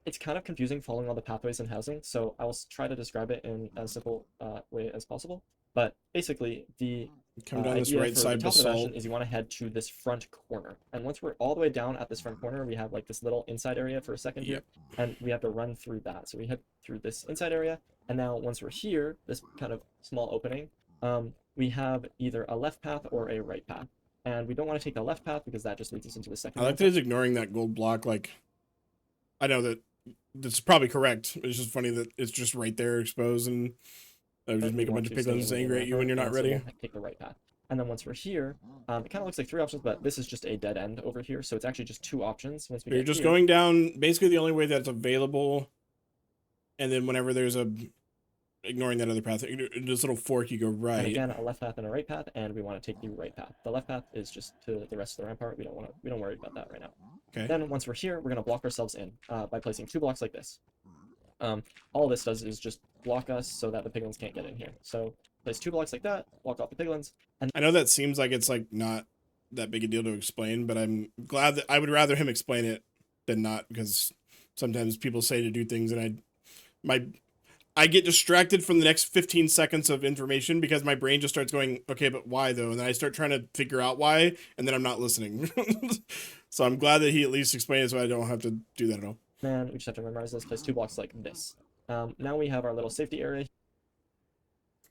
it's kind of confusing following all the pathways in housing, so I will try to describe it in as simple way as possible. But basically, the Come down this idea right for side the top of the bastion basalt. is you want to head to this front corner, and once we're all the way down at this front corner, we have like this little inside area for a second here, and we have to run through that. So we head through this inside area, and now once we're here, this kind of small opening, we have either a left path or a right path. And we don't want to take the left path because that just leads us into the second I like path. that he's ignoring that gold block. Like, I know that that's probably correct. It's just funny that it's just right there exposed, and I would just We make a want bunch of to stay piglins within angry that at you when part, you're not and so ready. we'll take the right path. And then once we're here, it kind of looks like 3 options, but this is just a dead end over here. So it's actually just 2 options. Once we You're get just here, going down basically the only way that's available, and then whenever there's a ignoring that other path, this little fork, you go and right. again, a left path and a right path, and we want to take the right path. The left path is just to the rest of the rampart. We don't worry about that right now. Okay. Then once we're here, we're gonna block ourselves in by placing 2 blocks like this. All this does is just block us so that the piglins can't get in here. So place 2 blocks like that, block off the piglins, and I know that seems like it's like not that big a deal to explain, but I'm glad that I would rather him explain it than not, because sometimes people say to do things and I get distracted from the next 15 seconds of information because my brain just starts going, okay, but why though? And then I start trying to figure out why, and then I'm not listening. So I'm glad that he at least explained it so I don't have to do that at all. then we just have to memorize this, place 2 blocks like this. Now we have our little safety area,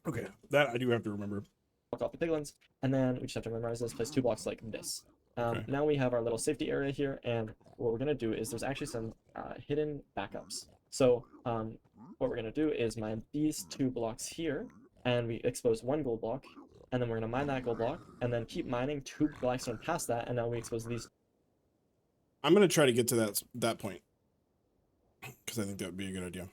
Okay, that I do have to remember. block off the piglins, and then we just have to memorize this, place 2 blocks like this. Okay. Now we have our little safety area here, and what we're gonna do is there's actually some hidden backups. So what we're gonna do is mine these 2 blocks here, and we expose 1 gold block, and then we're gonna mine that gold block, and then keep mining 2 blackstone past that, and now we expose these. I'm gonna try to get to that point because I think that would be a good idea.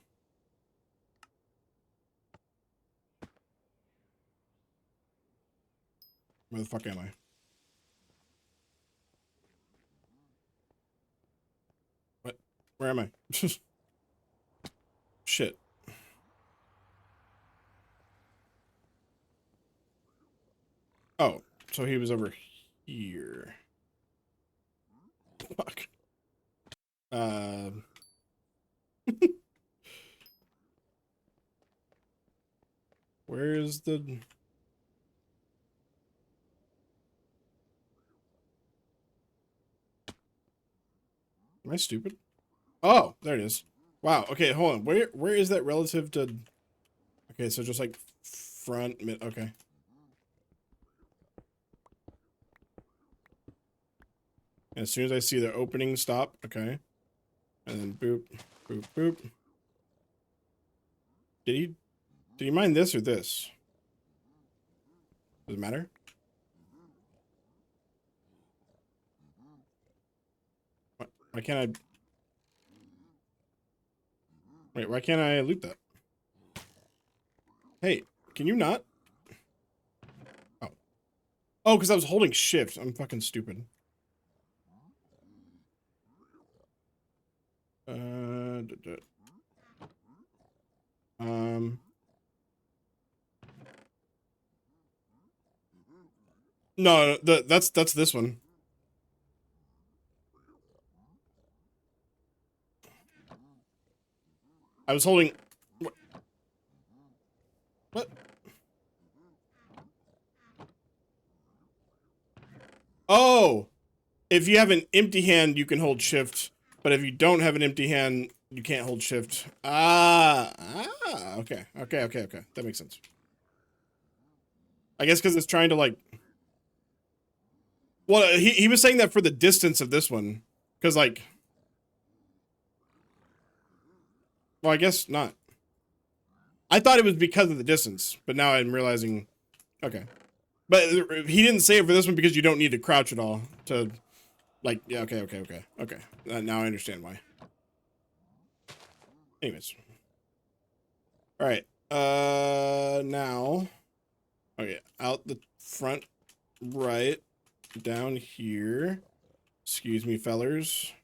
Where the fuck am I? What? Where am I? Shit. Oh, so he was over here. Fuck. Where's the... Am I stupid? Oh, there it is. Wow. Okay, hold on. Where is that relative to... Okay, so just like front, mid... Okay. As soon as I see the opening, stop. Okay. And then boop, boop, boop. Did he mine this or this? Does it matter? Why can't I? Wait, why can't I loot that? Hey, can you not? Oh. Oh, because I was holding shift. I'm fucking stupid. Um. No, that's this one. I was holding. What? Oh, if you have an empty hand, you can hold shift. But if you don't have an empty hand, you can't hold shift. Okay. That makes sense. I guess because it's trying to like. Well, he was saying that for the distance of this one, because like. Well, I guess not. I thought it was because of the distance, but now I'm realizing. Okay, but he didn't say it for this one because you don't need to crouch at all to. Like, yeah, okay. Now I understand why. Anyways. Alright. Now. Okay, out the front right. Down here. Excuse me, fellers.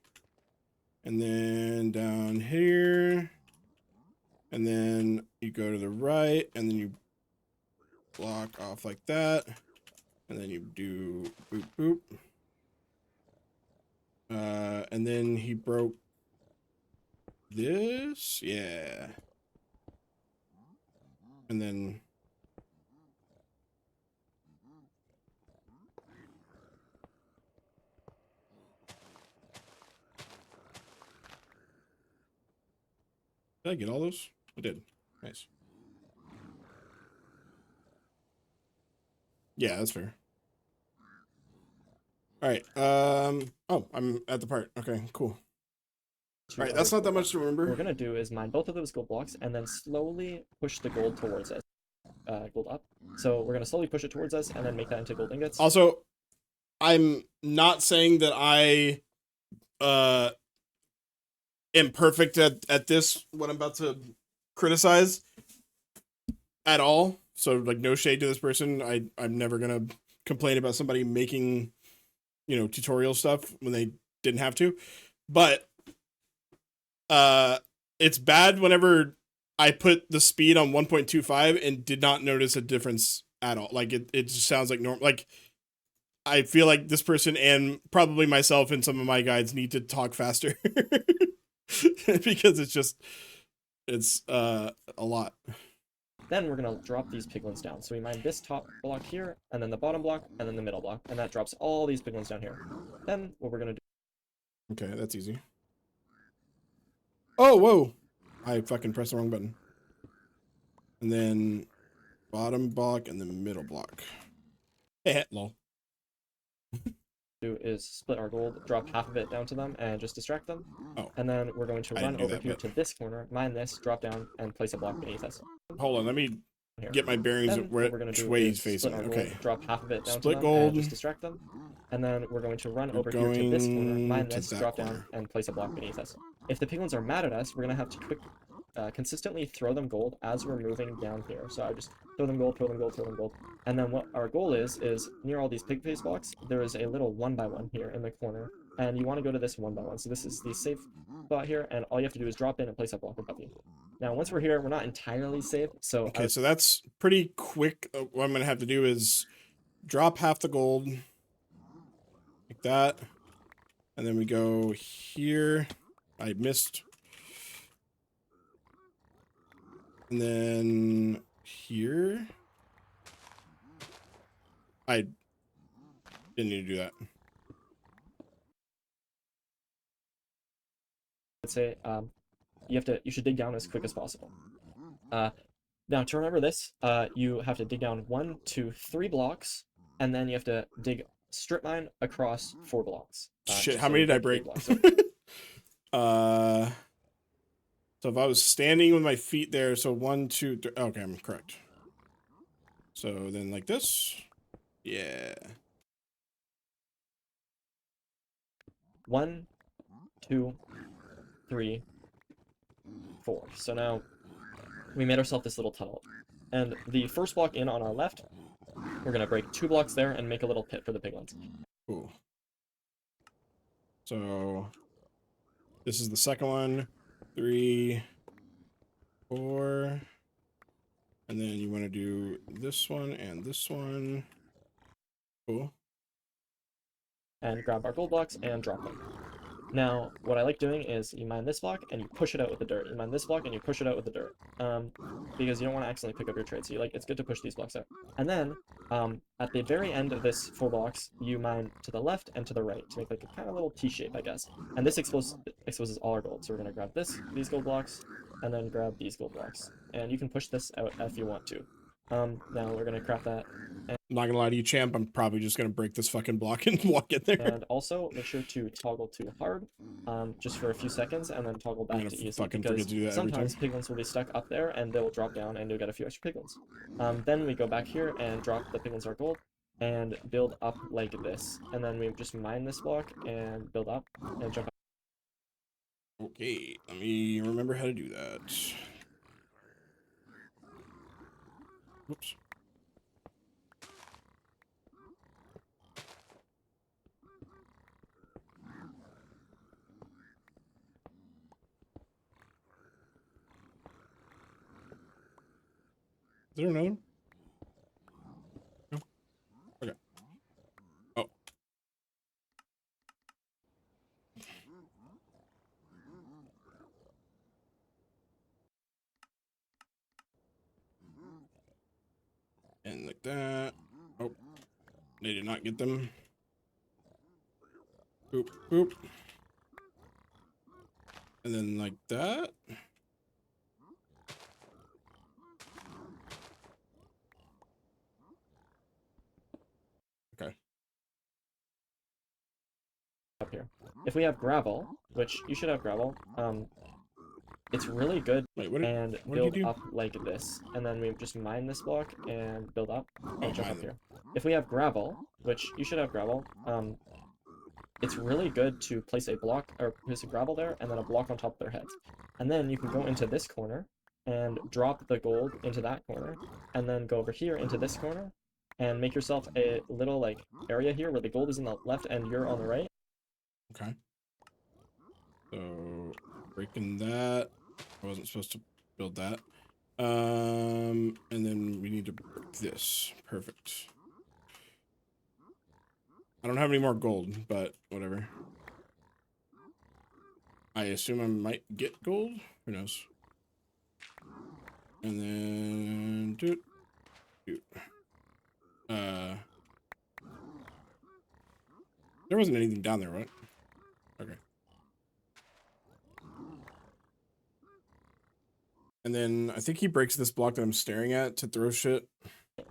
And then down here. And then you go to the right. And then you block off like that. And then you do boop boop. And then he broke this. Yeah. And then did I get all those? I did. Nice. Yeah, that's fair. All right. Oh, I'm at the part. Okay, cool. All right, that's not that much to What we're remember. gonna do is mine both of those gold blocks and then slowly push the gold towards us. Gold up. So we're gonna slowly push it towards us and then make that into gold ingots. Also, I'm not saying that I am perfect at this, what I'm about to criticize at all. So like no shade to this person. I'm never gonna complain about somebody making, you know, tutorial stuff when they didn't have to. But it's bad whenever I put the speed on 1.25 and did not notice a difference at all. Like it just sounds like normal. Like I feel like this person and probably myself and some of my guides need to talk faster because it's a lot. Then we're gonna drop these piglins down. So we mine this top block here, and then the bottom block, and then the middle block, and that drops all these piglins down here. Then what we're gonna do. Okay, that's easy. Oh, whoa! I fucking pressed the wrong button. And then bottom block and the middle block. Lol. Do is split our gold, drop half of it down to them, and just distract them. Oh. And then we're going to I run didn't do over that, here but- to this corner, mine this, drop down, and place a block beneath us. Hold on, let me Here. get my bearings Then of what where we're gonna do way is he's facing. split our Okay. gold, drop half of it down Split to them, gold. and just distract them. And then we're going to run We're over here to this corner, going mine to this, that drop corner. down, and place a block beneath us. If the piglins are mad at us, we're gonna have to consistently throw them gold as we're moving down here. So I just throw them gold, throw them gold, throw them gold. And then what our goal is near all these pig face blocks, there is a little 1x1 here in the corner. And you want to go to this 1x1. So this is the safe spot here, and all you have to do is drop in and place that block above you. Now, once we're here, we're not entirely safe. So Okay, so that's pretty quick. What I'm gonna have to do is drop half the gold like that, and then we go here. I missed, and then here. I didn't need to do that. I'd say you should dig down as quick as possible. Now to remember this, you have to dig down 1, 2, 3 blocks, and then you have to dig strip mine across 4 blocks. Shit, so how many you did I have 8 break? blocks. So if I was standing with my feet there, so 1, 2, 3. Okay, I'm correct. So then like this. Yeah. 1, 2, 3, 4. So now we made ourselves this little tunnel. And the first block in on our left, we're going to break 2 blocks there and make a little pit for the piglins. Cool. So this is the second one. 3, 4. And then you want to do this one and this one. Cool. And grab our gold blocks and drop them. Now, what I like doing is you mine this block and you push it out with the dirt. You mine this block and you push it out with the dirt. Because you don't want to accidentally pick up your trade. So it's good to push these blocks out. And then, at the very end of this 4 blocks, you mine to the left and to the right to make like a kind of little T shape, I guess. And this exposes all our gold. So we're gonna grab these gold blocks, and then grab these gold blocks. And you can push this out if you want to. Now we're gonna craft that. Not gonna lie to you, champ. I'm probably just gonna break this fucking block and walk in there. And also make sure to toggle to hard, just for a few seconds, and then toggle back to easy, fucking because forget to do that every sometimes time. piglins will be stuck up there and they'll drop down and you'll get a few extra piglins. Then we go back here and drop the piglins our gold and build up like this, and then we just mine this block and build up and jump up. Okay, let me remember how to do that. Whoops. Is there another one? No? Okay. Oh. And like that. Oh. They did not get them. Boop, boop. And then like that. Okay. Up here. If we have gravel, which you should have gravel, it's really good Wait, what and did you build do? up like this, and then we just mine this block and build up and jump mine up them. here. If we have gravel, which you should have gravel, it's really good to place a block or place a gravel there and then a block on top of their heads, and then you can go into this corner and drop the gold into that corner, and then go over here into this corner and make yourself a little like area here where the gold is in the left and you're on the right. Okay. So breaking that. I wasn't supposed to build that. And then we need to break this. Perfect. I don't have any more gold, but whatever. I assume I might get gold. Who knows? And then doot. There wasn't anything down there, right? Okay. And then I think he breaks this block that I'm staring at to throw shit.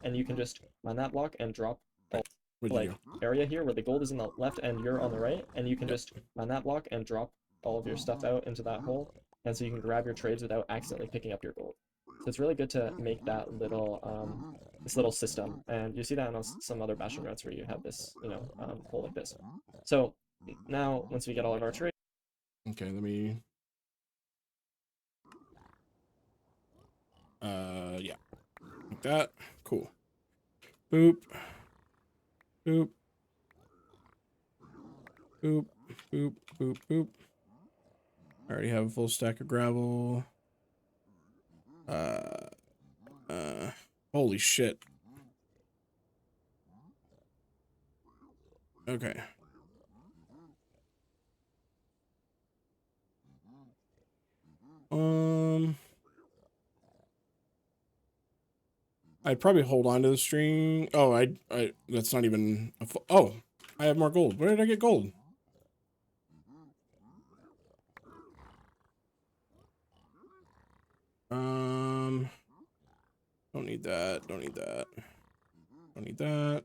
And you can just mine that block and drop What'd you like do? area here where the gold is in the left and you're on the right, and you can just mine that block and drop all of your stuff out into that hole, and so you can grab your trades without accidentally picking up your gold. So it's really good to make that little this little system, and you see that on some other bashing routes where you have this hole like this. So now once we get all of our trades, Okay, let me. Yeah, like that. Cool. Boop. Boop. Boop. Boop. Boop. Boop. I already have a full stack of gravel. Holy shit. Okay. I'd probably hold on to the string. Oh, that's not even a oh, I have more gold. Where did I get gold? Don't need that. Don't need that. Don't need that.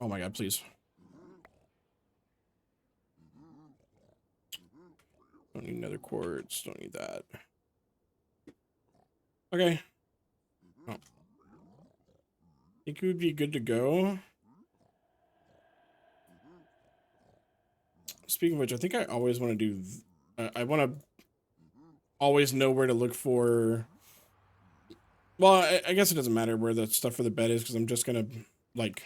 Oh my god, please. Don't need another quartz. Don't need that. Okay. Oh. I think it would be good to go. speaking of which, I think I always want to do. I want to always know where to look for. Well, I guess it doesn't matter where the stuff for the bed is because I'm just gonna like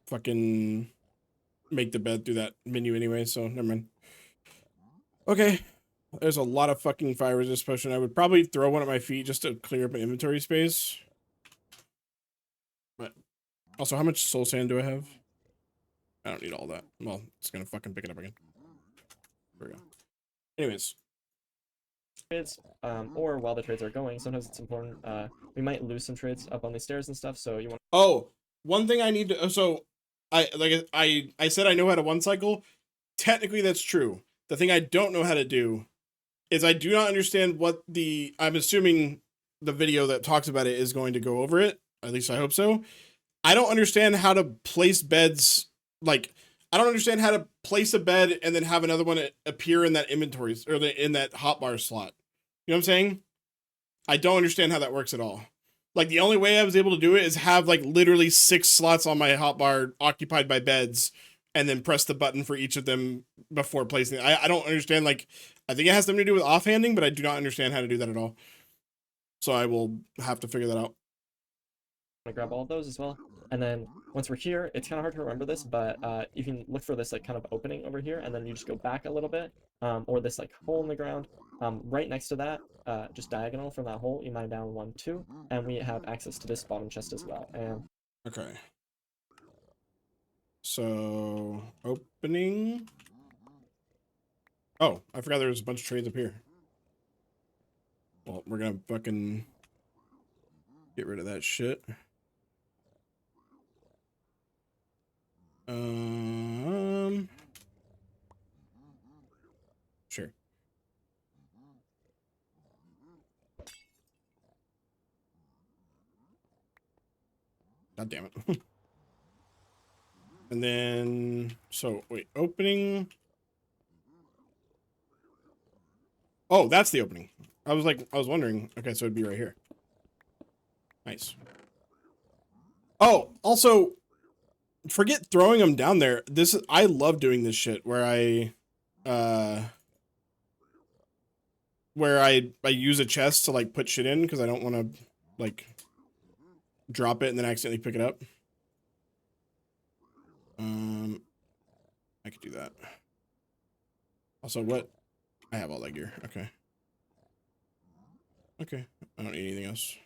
fucking make the bed through that menu anyway. So never mind. Okay, there's a lot of fucking fire resist potion. I would probably throw one at my feet just to clear up an inventory space. But also, how much soul sand do I have? I don't need all that. Well, it's gonna fucking pick it up again. There we go. Anyways, trades, or while the trades are going, sometimes it's important. We might lose some trades up on these stairs and stuff, so you want. oh, one thing I need to. So, I said I know how to one cycle. Technically, that's true. The thing I don't know how to do is I do not understand what the. I'm assuming the video that talks about it is going to go over it. At least I hope so. I don't understand how to place beds. Like, I don't understand how to place a bed and then have another one appear in that inventory or in that hotbar slot. You know what I'm saying? I don't understand how that works at all. Like, the only way I was able to do it is have like literally 6 slots on my hotbar occupied by beds, and then press the button for each of them before placing it. I don't understand. Like, I think it has something to do with offhanding, but I do not understand how to do that at all. So I will have to figure that out. To grab all of those as well. And then once we're here, it's kind of hard to remember this, but you can look for this like kind of opening over here, and then you just go back a little bit, or this like hole in the ground. Right next to that, just diagonal from that hole, you mine down 1, 2, and we have access to this bottom chest as well. And Okay. So, opening. Oh, I forgot there was a bunch of trades up here. Well, we're gonna fucking get rid of that shit. Sure. God damn it. And then, so wait, opening. Oh, that's the opening. I was wondering. Okay, so it'd be right here. Nice. Oh, also, forget throwing them down there. I love doing this shit where I use a chest to like put shit in because I don't want to like drop it and then accidentally pick it up. I could do that. Also, what? I have all that gear. Okay. Okay. I don't need anything else.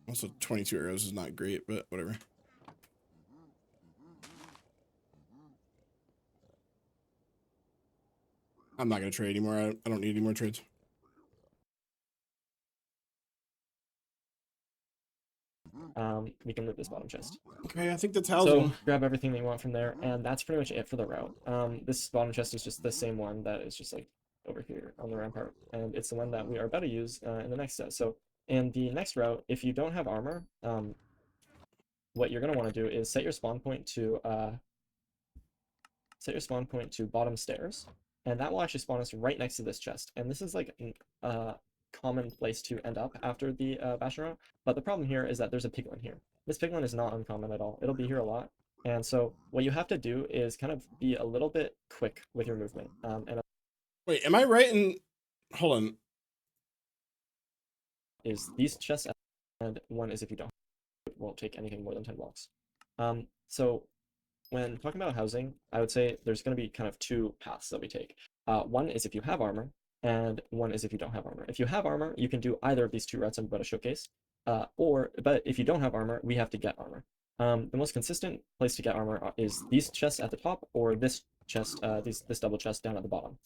Also, 22 arrows is not great, but whatever. I'm not going to trade anymore. I don't need any more trades. we can loot this bottom chest. Okay, I think that's housing. So grab everything that you want from there, and that's pretty much it for the route. This bottom chest is just the same one that is just like over here on the rampart, and it's the one that we are about to use in the next set. So in the next route, if you don't have armor, what you're gonna want to do is set your spawn point to bottom stairs, and that will actually spawn us right next to this chest. And this is like a common place to end up after the Bastion route. But the problem here is that there's a piglin here. This piglin is not uncommon at all. It'll be here a lot. And so what you have to do is kind of be a little bit quick with your movement. Wait, am I right in... Hold on. Is these chests, and one is if you don't. It won't take anything more than 10 blocks. So when talking about housing, I would say there's going to be kind of 2 paths that we take. One is if you have armor, and one is if you don't have armor. If you have armor, you can do either of these 2 routes I'm about to showcase. But if you don't have armor, we have to get armor. The most consistent place to get armor is these chests at the top, or this chest, this double chest down at the bottom.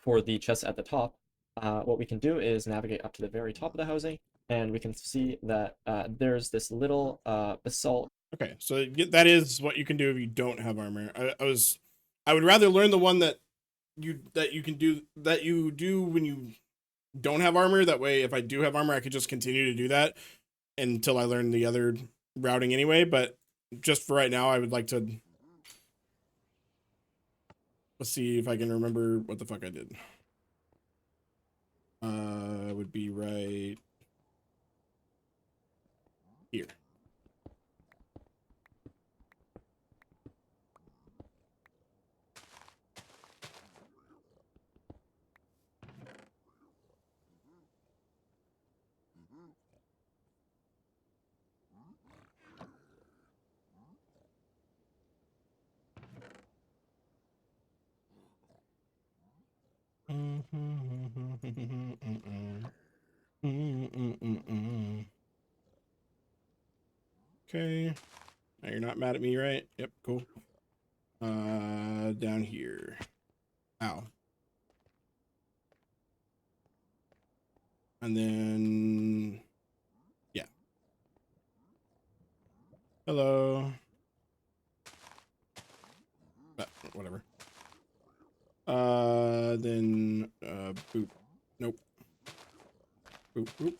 For the chests at the top, what we can do is navigate up to the very top of the housing, and we can see that there's this little basalt. Okay, so that is what you can do if you don't have armor. I would rather learn the one that you do when you don't have armor. That way, if I do have armor, I could just continue to do that until I learn the other routing anyway. But just for right now, I would like to. Let's see if I can remember what the fuck I did. Would be right here. Okay. Now you're not mad at me, right? Yep, cool. Down here. Ow. And then, yeah. Hello. Whatever. Then, boop. Nope. Boop, boop.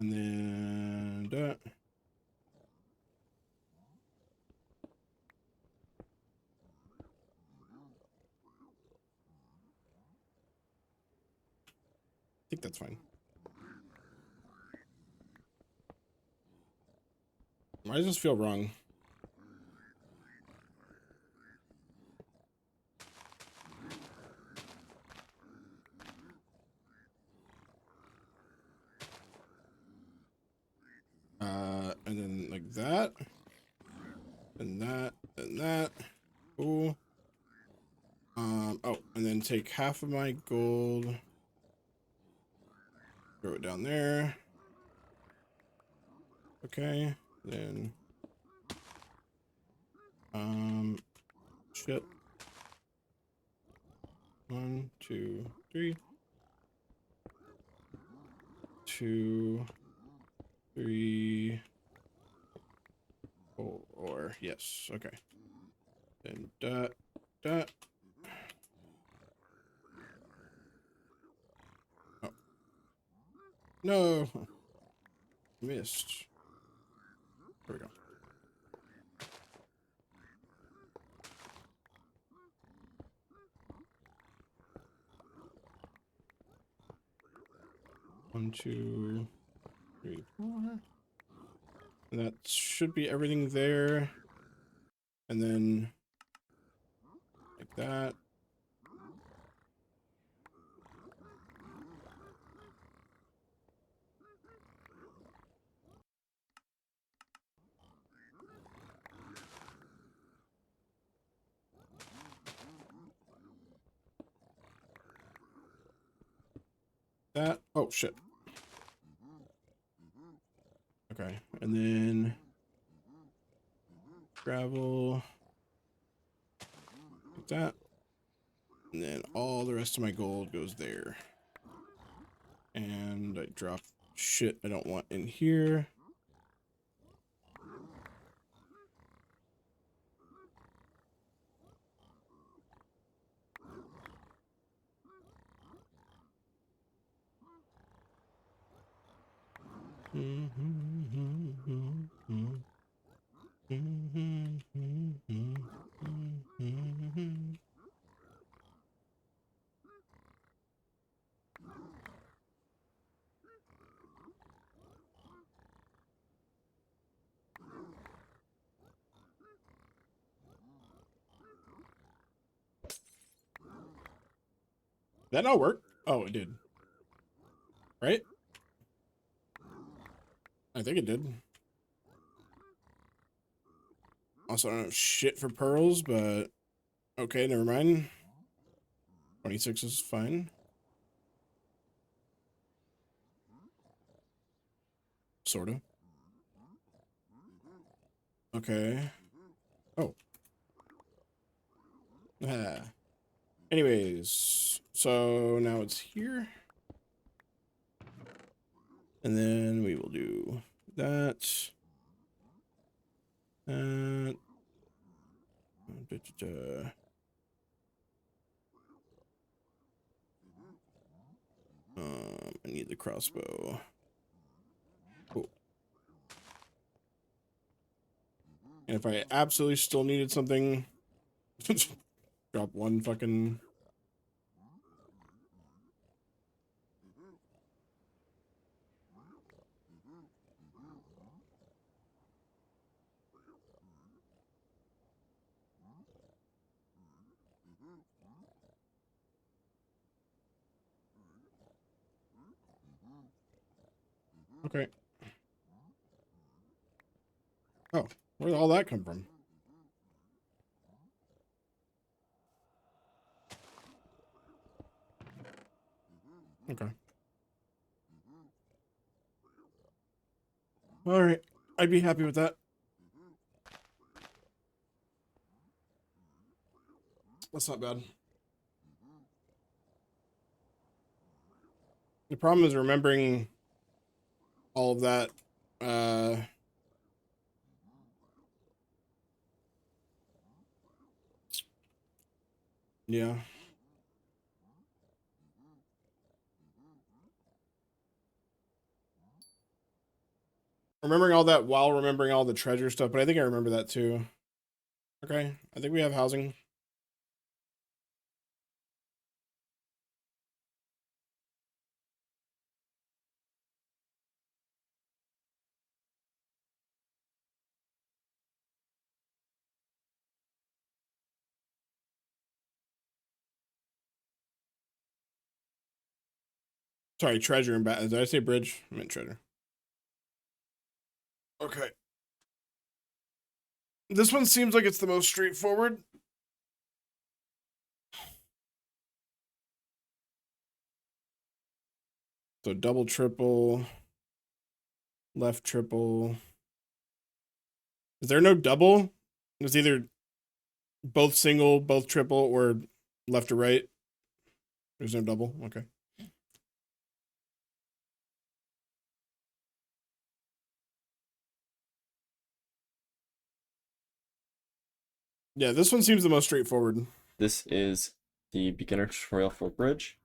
And then that. I think that's fine. Why does this feel wrong? And then like that. And that. And that. Cool. Oh, and then take half of my gold. Throw it down there. Okay. Then. Shit. 1, 2, 3. 2, 3. Or yes. Okay. Then dot. Oh. No. Missed. There we go. One, 2, 3, 4. And that should be everything there. And then like that. That. Oh, shit. Okay. And then gravel. Like that. And then all the rest of my gold goes there. And I drop shit I don't want in here. That not work? Oh, it did. Right? I think it did. Also, I don't have shit for pearls, but okay, never mind. 26 is fine. Sort of. Okay. Oh. Ah. Anyways, so now it's here. And then we will do that. That. I need the crossbow. Cool. And if I absolutely still needed something, drop one fucking. Okay. Oh, where did all that come from? Okay. All right. I'd be happy with that. That's not bad. The problem is remembering all of that. Yeah. Remembering all that while remembering all the treasure stuff, but I think I remember that too. Okay. I think we have housing. Sorry, treasure and bat. Did I say bridge? I meant treasure. Okay. This one seems like it's the most straightforward. So double, triple, left, triple. Is there no double? It's either both single, both triple, or left or right. There's no double. Okay. Yeah, this one seems the most straightforward. This is the beginner tutorial for bridge.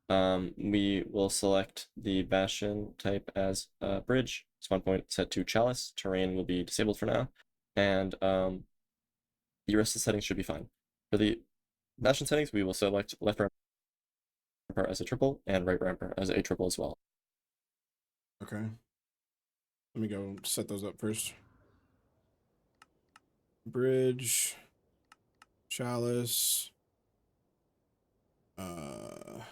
We will select the bastion type as bridge. Spawn point set to chalice. Terrain will be disabled for now. And the rest of the settings should be fine. For the bastion settings, we will select left ramper as a triple and right ramper as a triple as well. Okay. Let me go set those up first. Bridge. Chalice. Okay.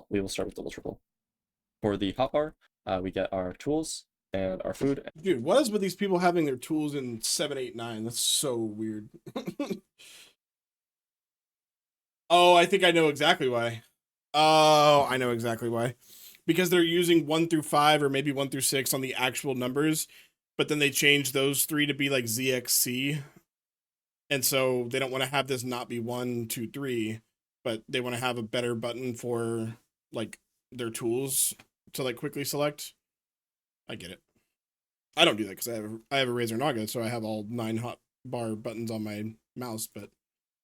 We will start with double triple. For the hotbar, we get our tools and our food. Dude, what is with these people having their tools in 7, 8, 9? That's so weird. Oh, I think I know exactly why. Oh, I know exactly why. Because they're using 1 through 5 or maybe 1 through 6 on the actual numbers, but then they change those 3 to be like ZXC. And so they don't want to have this not be 1, 2, 3, but they want to have a better button for like their tools to like quickly select. I get it. I don't do that because I have a Razer Naga, so I have all 9 hot bar buttons on my mouse. But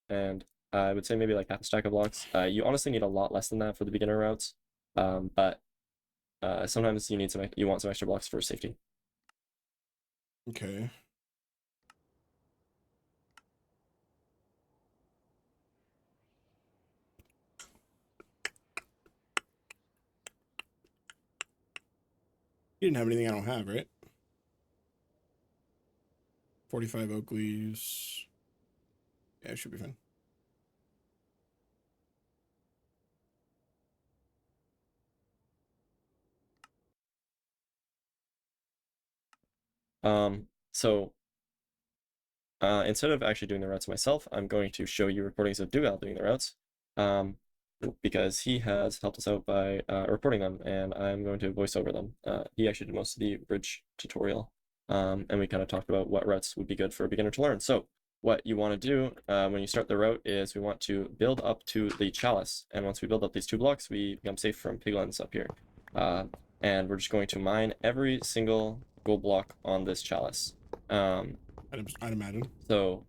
and I would say maybe like half a stack of blocks. You honestly need a lot less than that for the beginner routes, but sometimes you want some extra blocks for safety. okay. You didn't have anything I don't have, right? 45 oak leaves. Yeah, it should be fine. So instead of actually doing the routes myself, I'm going to show you recordings of Dugal doing the routes, because he has helped us out by recording them, and I'm going to voice over them. He actually did most of the bridge tutorial, and we kind of talked about what routes would be good for a beginner to learn. So what you want to do when you start the route is we want to build up to the chalice, and once we build up these 2 blocks, we become safe from piglins up here. And we're just going to mine every single gold block on this chalice. I'd imagine. So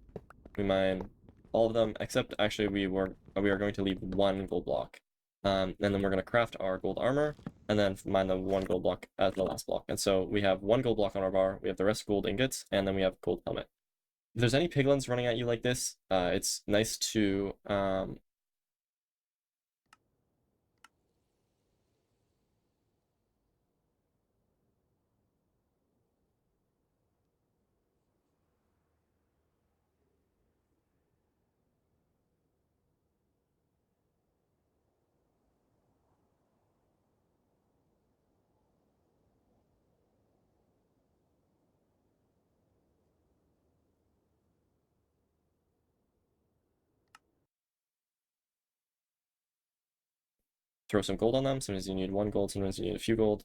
we mine all of them except actually we are going to leave 1 gold block. And then we're going to craft our gold armor and then mine the 1 gold block as the last block. And so we have 1 gold block on our bar, we have the rest gold ingots, and then we have gold helmet. If there's any piglins running at you like this, it's nice to throw some gold on them. Sometimes you need 1 gold, sometimes you need a few gold,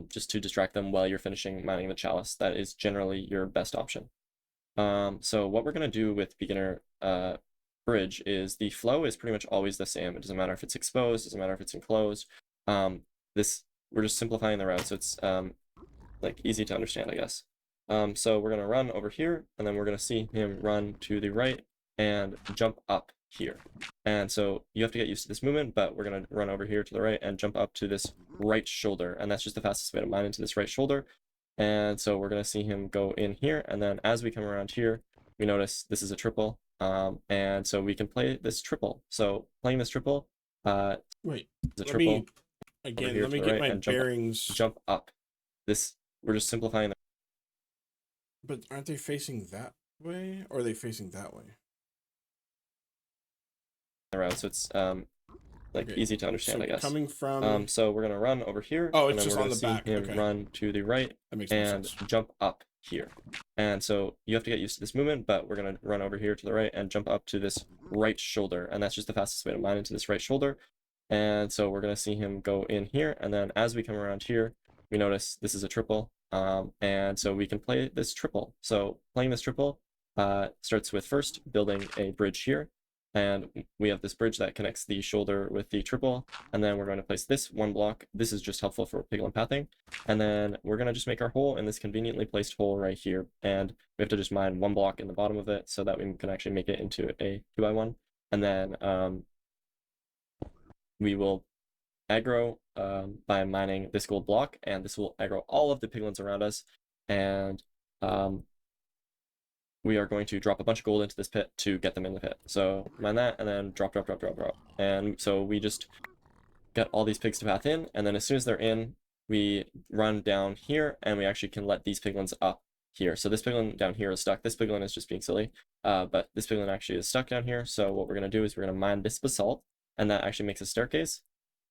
just to distract them while you're finishing mining the chalice. That is generally your best option. So what we're going to do with beginner bridge is the flow is pretty much always the same. It doesn't matter if it's exposed, doesn't matter if it's enclosed. We're just simplifying the route, so it's like easy to understand, I guess. So we're gonna run over here, and then we're gonna see him run to the right and jump up here. And so you have to get used to this movement, but we're gonna run over here to the right and jump up to this right shoulder, and that's just the fastest way to mine into this right shoulder. And so we're gonna see him go in here, and then as we come around here, we notice this is a triple, and so we can play this triple. So playing this triple, Wait, is a let triple. me again. here Let to me the get right my and jump up. bearings. Jump up. This we're just simplifying the But aren't they facing that way, or are they facing that way? route, so it's like Okay, easy to understand, So I guess. coming from. So we're gonna run over here, Oh, and it's then just we're on gonna the see back, him okay. run to the right That makes more and sense. jump up here. And so you have to get used to this movement, but we're gonna run over here to the right and jump up to this right shoulder, and that's just the fastest way to mine into this right shoulder. And so we're gonna see him go in here, and then as we come around here, we notice this is a triple, and so we can play this triple. So playing this triple starts with first building a bridge here, and we have this bridge that connects the shoulder with the triple, and then we're going to place this 1 block. This is just helpful for piglin pathing, and then we're going to just make our hole in this conveniently placed hole right here, and we have to just mine 1 block in the bottom of it so that we can actually make it into a 2x1, and then we will aggro by mining this gold block, and this will aggro all of the piglins around us, and we are going to drop a bunch of gold into this pit to get them in the pit. So mine that, and then drop. And so we just get all these pigs to path in, and then as soon as they're in, we run down here, and we actually can let these piglins up here. So this piglin down here is stuck. This piglin is just being silly, but this piglin actually is stuck down here. So what we're going to do is we're going to mine this basalt, and that actually makes a staircase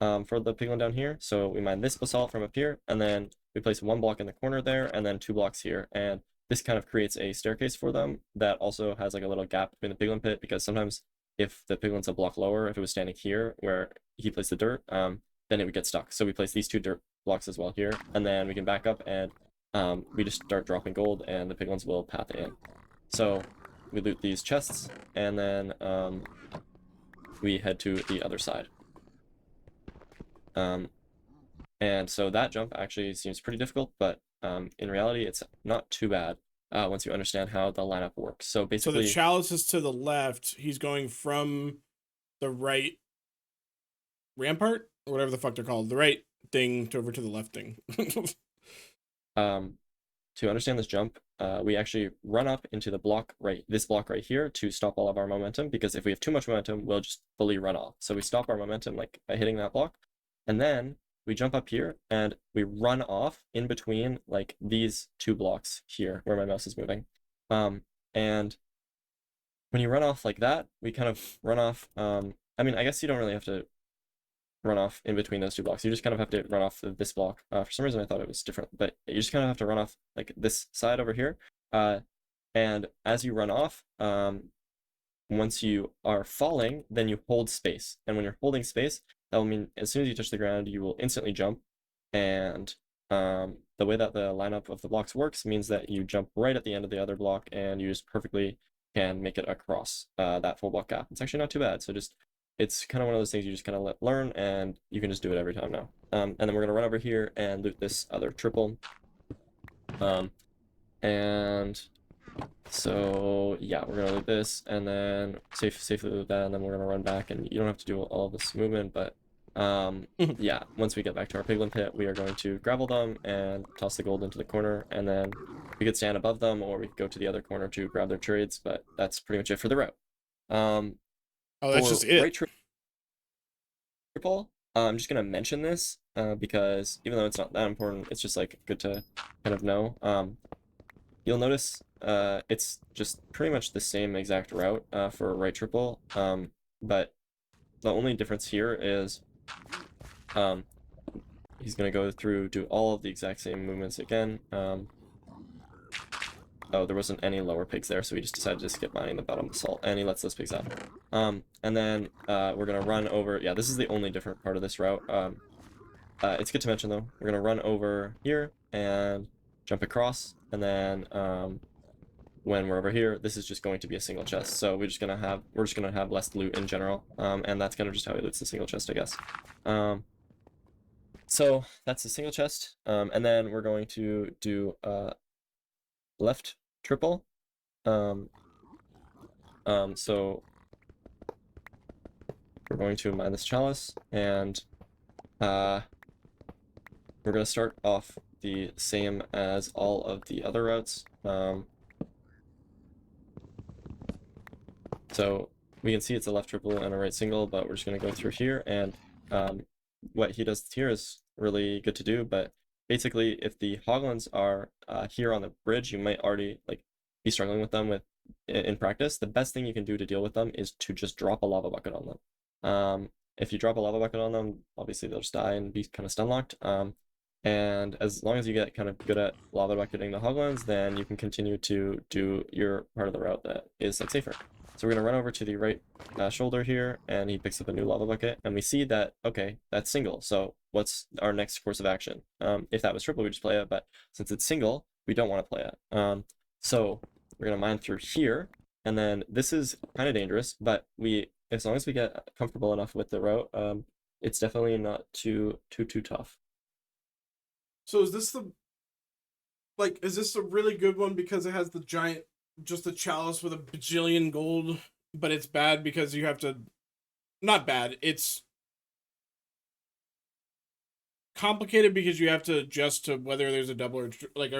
for the piglin down here. So we mine this basalt from up here, and then we place 1 block in the corner there, and then 2 blocks here, and this kind of creates a staircase for them that also has like a little gap between the piglin pit, because sometimes if the piglin's a block lower, if it was standing here where he placed the dirt, then it would get stuck. So we place these 2 dirt blocks as well here, and then we can back up and we just start dropping gold, and the piglins will path in. So we loot these chests, and then we head to the other side. And so that jump actually seems pretty difficult, but in reality, it's not too bad once you understand how the lineup works. So So basically, the chalice is to the left. He's going from the right rampart, or whatever the fuck they're called, the right thing over to the left thing. to understand this jump, we actually run up into the block this block right here to stop all of our momentum, because if we have too much momentum, we'll just fully run off. So we stop our momentum like by hitting that block, and then we jump up here and we run off in between like these 2 blocks here where my mouse is moving. And when you run off like that, we kind of run off. I mean, I guess you don't really have to run off in between those 2 blocks. You just kind of have to run off this block. For some reason, I thought it was different, but you just kind of have to run off like this side over here. And as you run off, once you are falling, then you hold space. And when you're holding space, that will mean as soon as you touch the ground, you will instantly jump. And the way that the lineup of the blocks works means that you jump right at the end of the other block, and you just perfectly can make it across that 4 block gap. It's actually not too bad. So just, it's kind of one of those things you just kind of learn, and you can just do it every time now. And then we're going to run over here and loot this other triple. And so yeah, we're gonna loot this, and then safely loot that, and then we're gonna run back, and you don't have to do all this movement, but yeah, once we get back to our piglin pit, we are going to gravel them and toss the gold into the corner, and then we could stand above them, or we could go to the other corner to grab their trades, but that's pretty much it for the route. Oh, that's For just it. right triple, I'm just gonna mention this because even though it's not that important, it's just like good to kind of know. You'll notice it's just pretty much the same exact route for right triple, but the only difference here is he's going to go through, do all of the exact same movements again. oh, there wasn't any lower pigs there, so we just decided to skip mining the bottom basalt, and he lets those pigs out. And then we're gonna run over. Yeah, this is the only different part of this route. It's good to mention though. We're gonna run over here and jump across, and then when we're over here, this is just going to be a single chest. So we're just gonna have less loot in general. And that's kind of just how he loots the single chest, I guess. So that's the single chest. And then we're going to do left triple. So we're going to mine this chalice, and we're gonna start off the same as all of the other routes. So we can see it's a left triple and a right single, but we're just going to go through here, and what he does here is really good to do, but basically if the hoglins are here on the bridge, you might already be struggling with them in practice. The best thing you can do to deal with them is to just drop a lava bucket on them. If you drop a lava bucket on them, obviously they'll just die and be kind of stun locked. And as long as you get kind of good at lava bucketing the hoglins, then you can continue to do your part of the route that is safer. So we're going to run over to the right shoulder here, and he picks up a new lava bucket, and we see that, okay, that's single. So what's our next course of action? If that was triple, we just play it, but since it's single, we don't want to play it. So we're going to mine through here, and then this is kind of dangerous, but as long as we get comfortable enough with the route, it's definitely not too tough. So is this a really good one because it has the giant, just a chalice with a bajillion gold, but it's bad because you have to, not bad, it's complicated because you have to adjust to whether there's a double or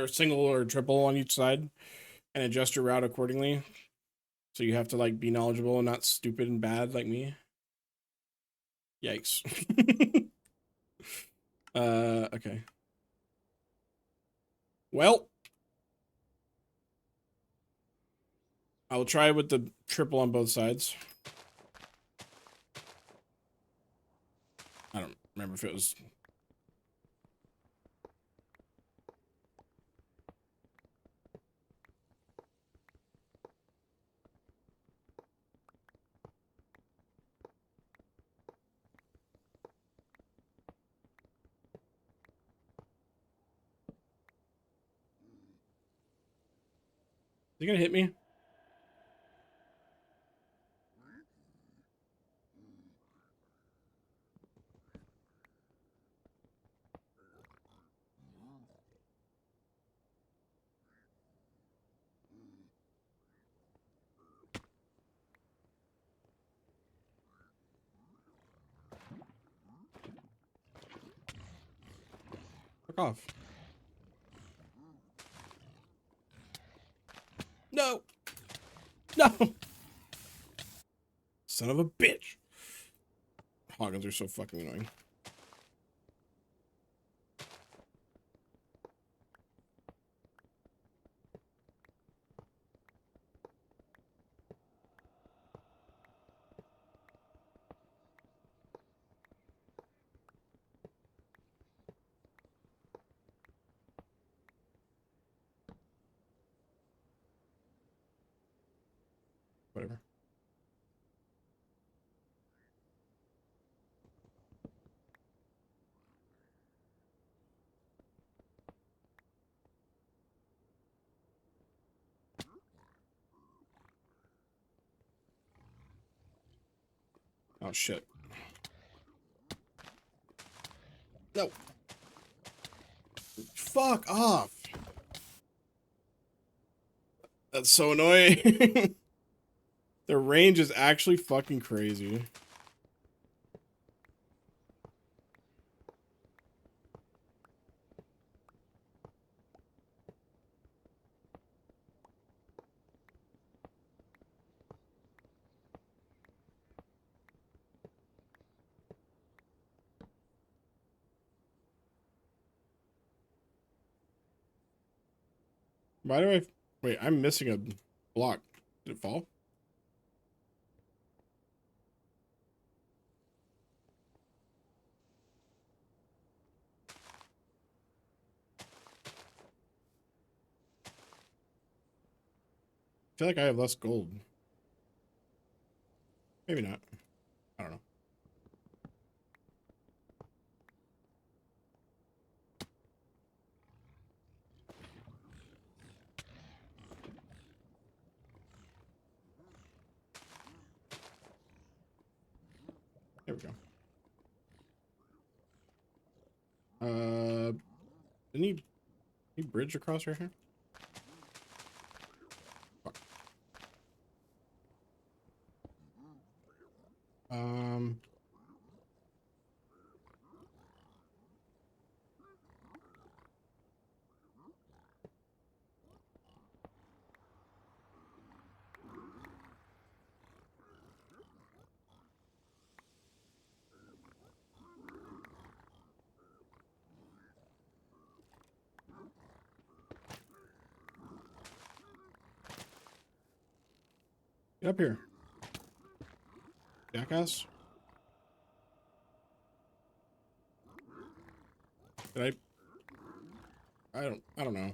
a single or a triple on each side and adjust your route accordingly. So you have to be knowledgeable and not stupid and bad like me. Yikes. Okay. Well, I will try with the triple on both sides. I don't remember if it was... Is he gonna hit me? Fuck off. No! No! Son of a bitch! Hoggins are so fucking annoying. Whatever. Oh shit. No. Fuck off. That's so annoying. Their range is actually fucking crazy. Why do I... Wait, I'm missing a block. Did it fall? feel like I have less gold. Maybe not. I don't know. There we go. Didn't he bridge across right here? Fuck. Get up here. Jackass. Did I don't know.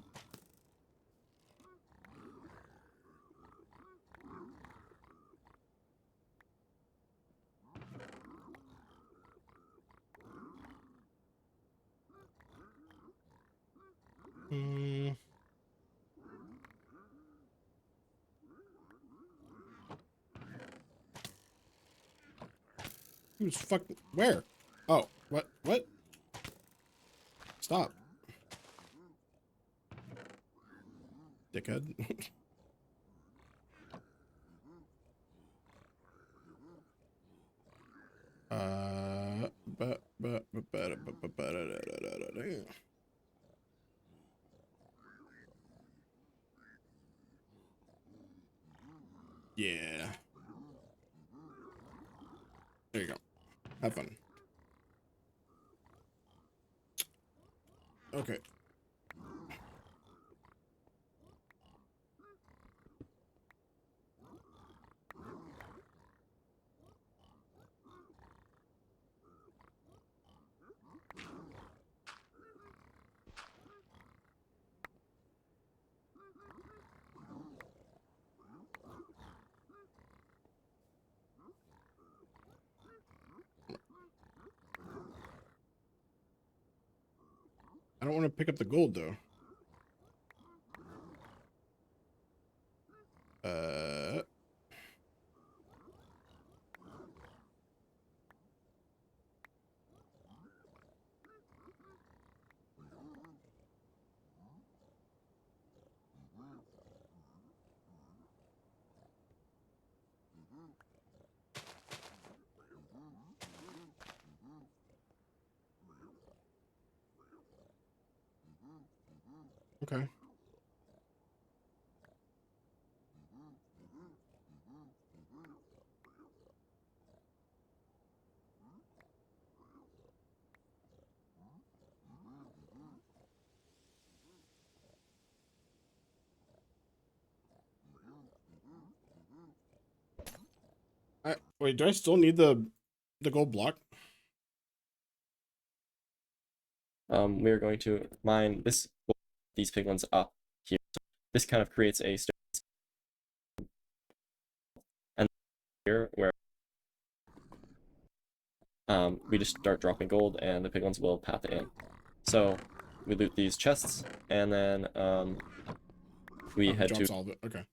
Hmm. Who's fucking where? Oh, what? What? Stop. Dickhead. Yeah. There you go. Have fun. Okay. I don't want to pick up the gold though. Okay. Wait, do I still need the gold block? We're going to mine these pig ones up here. So this kind of creates a and here where we just start dropping gold and the pig ones will path it in. So we loot these chests and then we head drops to all of it. Okay.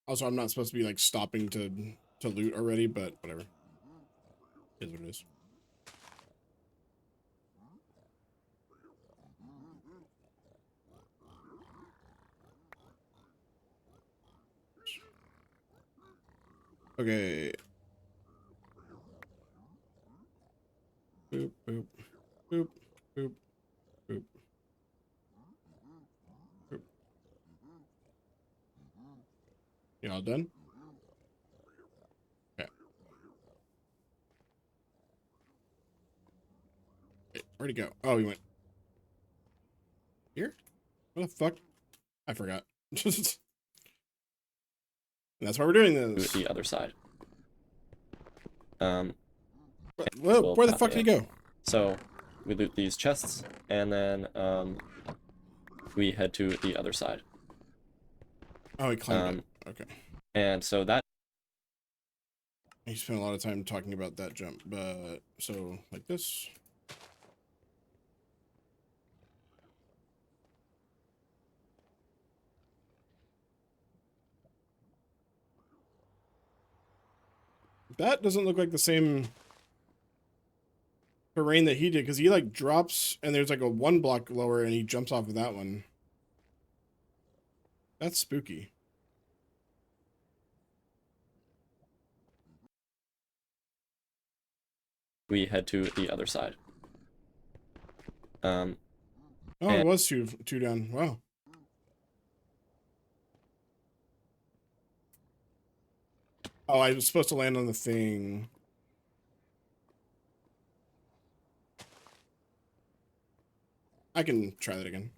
Also, I'm not supposed to be like stopping to loot already, but whatever. It is what it is. Okay. Boop, boop, boop, boop, boop, boop. You all done? Okay. Wait, where'd he go? Oh, he went here? What the fuck? I forgot. And that's why we're doing this. the other side. Where the fuck did he go? So we loot these chests and then we head to the other side. Oh, he climbed it. Okay. And so that He spent a lot of time talking about that jump, but so like this. That doesn't look like the same terrain that he did, because he like drops and there's like a 1 block lower and he jumps off of that one. That's spooky. we head to the other side. Oh, And- it was two down. Wow. Oh, I was supposed to land on the thing. I can try that again.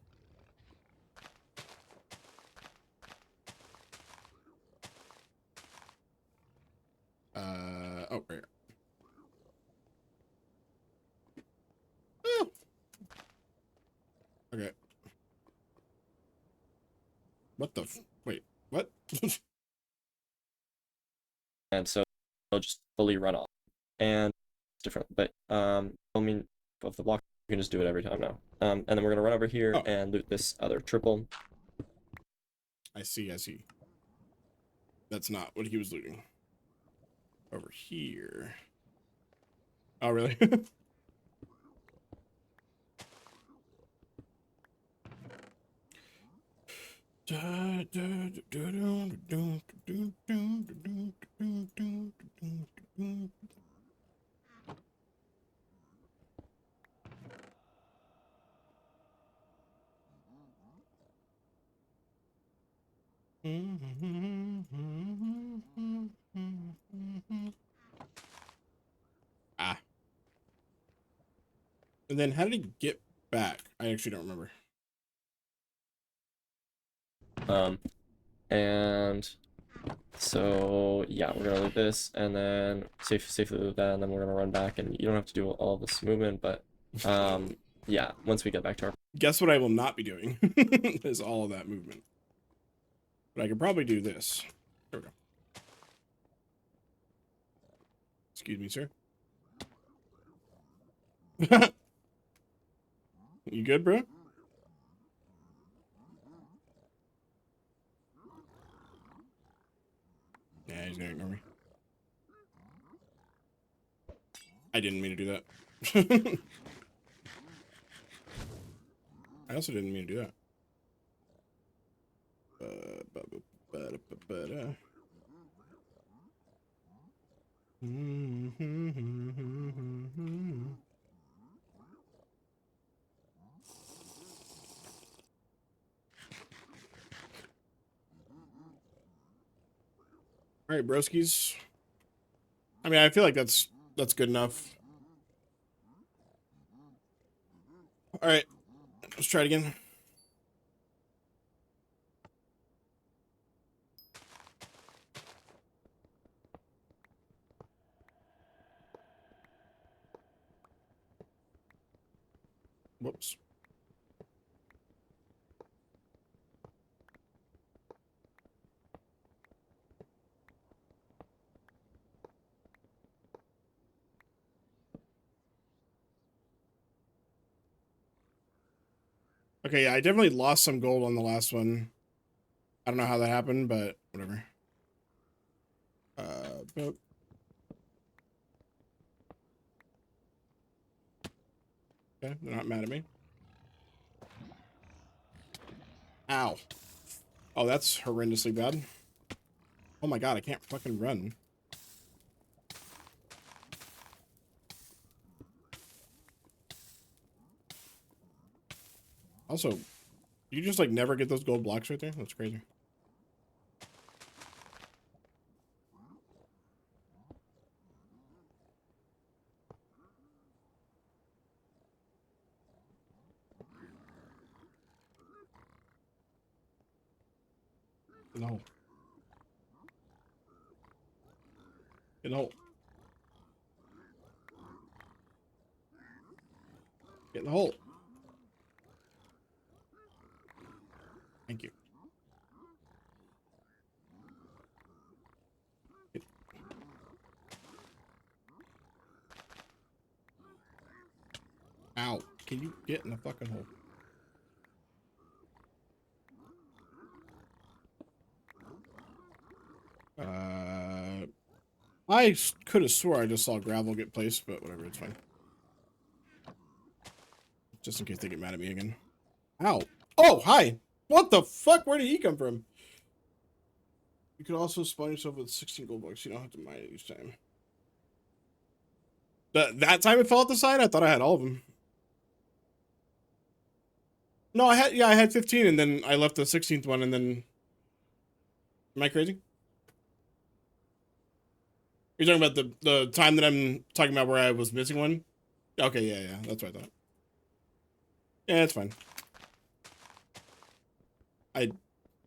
Oh, right. Oh. Okay. What the wait, what? and so they'll just fully run off. And it's different, but I mean, of the block, you can just do it every time now. And then we're gonna run over here Oh. and loot this other triple. I see. That's not what he was looting. Over here. Oh, really? Ah. And then how did he get back? I actually don't remember. And so yeah, we're gonna loot this and then safely loot that, and then we're gonna run back. And you don't have to do all this movement, but yeah, once we get back to our Guess what I will not be doing is all of that movement. But I could probably do this. There we go. Excuse me, sir. You good, bro? Yeah, he's gonna ignore me. I didn't mean to do that. I also didn't mean to do that. All right, broskies. I mean, I feel like that's good enough. All right, let's try it again. Whoops. Okay, yeah, I definitely lost some gold on the last one. I don't know how that happened, but whatever. But okay, they're not mad at me. Ow. Oh, that's horrendously bad. Oh my god, I can't fucking run. Also, you just like never get those gold blocks right there? That's crazy. No. No. Get in the hole. Thank you. Ow. Can you get in the fucking hole? I could have swore I just saw gravel get placed, but whatever, it's fine. Just in case they get mad at me again. Ow. Oh, hi. What the fuck? Where did he come from? You could also spawn yourself with 16 gold blocks. You don't have to mine it each time. That time it fell at the side? I thought I had all of them. No, I had 15 and then I left the 16th one and then... Am I crazy? You're talking about the time that I'm talking about where I was missing one? Okay, yeah, that's what I thought. Yeah, it's fine.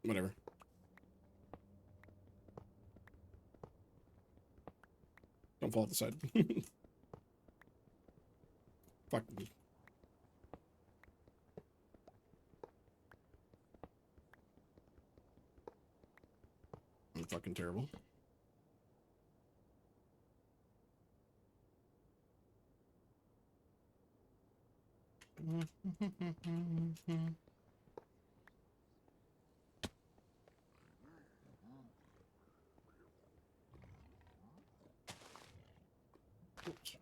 Whatever. Don't fall off the side. Fuck me. I'm fucking terrible. Oops.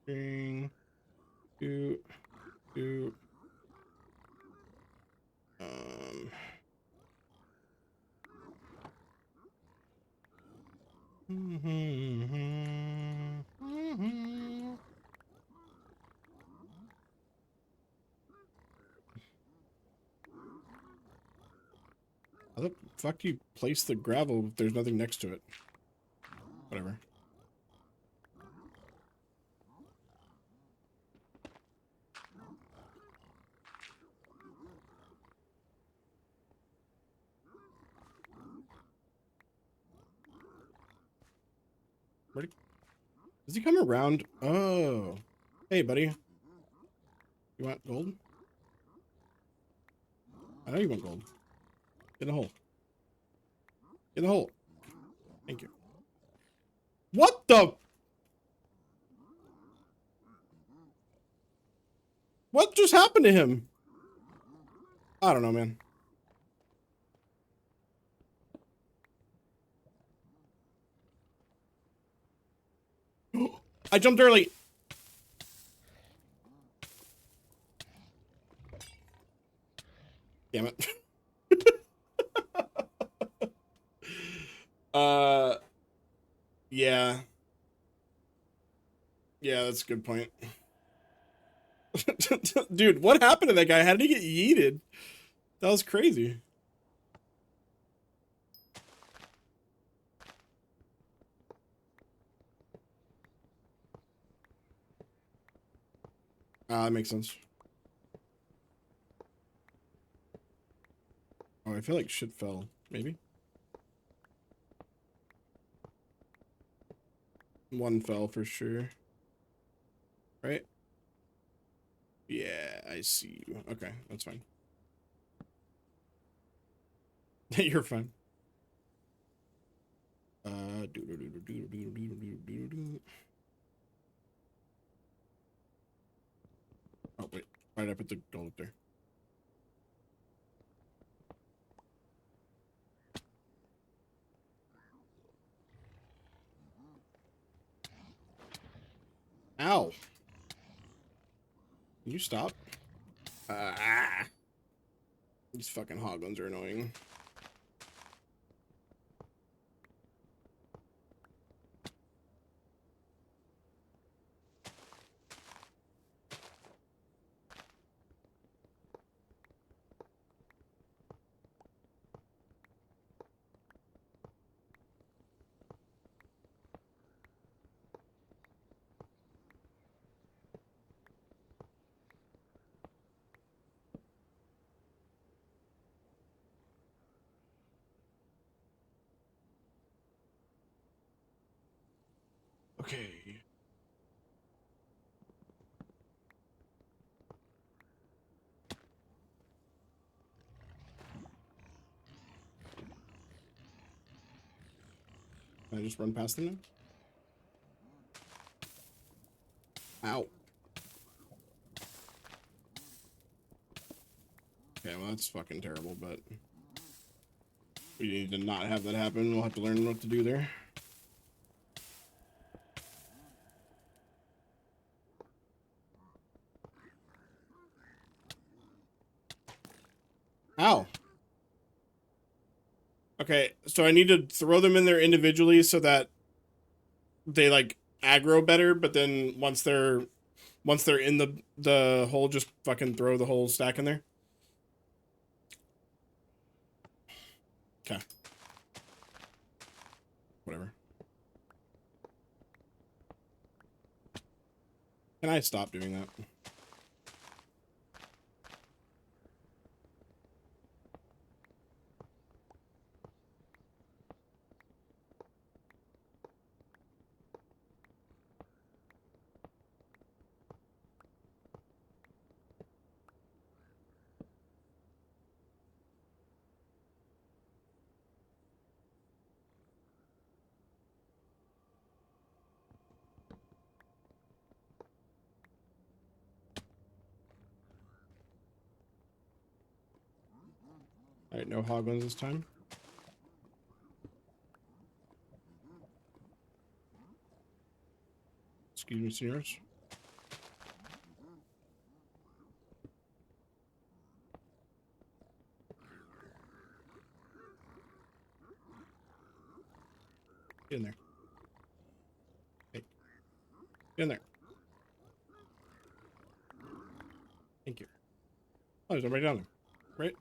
Ding. Do. Um. How the fuck do you place the gravel if there's nothing next to it? Whatever. Does he come around? Oh. Hey, buddy. You want gold? I know you want gold. Get in the hole. Get in the hole. Thank you. What the? What just happened to him? I don't know, man. I jumped early. Damn it. Yeah. Yeah, that's a good point. Dude, what happened to that guy? How did he get yeeted? That was crazy. That makes sense. Oh, I feel like shit fell. Maybe? One fell for sure. Right? Yeah, I see you. Okay, that's fine. You're fine. Oh, wait. Why did I put the gold up there? Ow. Can you stop? These fucking hoglins are annoying. Okay. Can I just run past them now? Ow. Okay, well that's fucking terrible, but we need to not have that happen. We'll have to learn what to do there. Ow. Okay, so I need to throw them in there individually so that they like aggro better, but then once they're in the hole, just fucking throw the whole stack in there. Okay. Whatever. Can I stop doing that? All right, no hoglins this time. Excuse me, senors. Get in there. Hey. Get in there. Thank you. Oh, there's nobody down there. Right?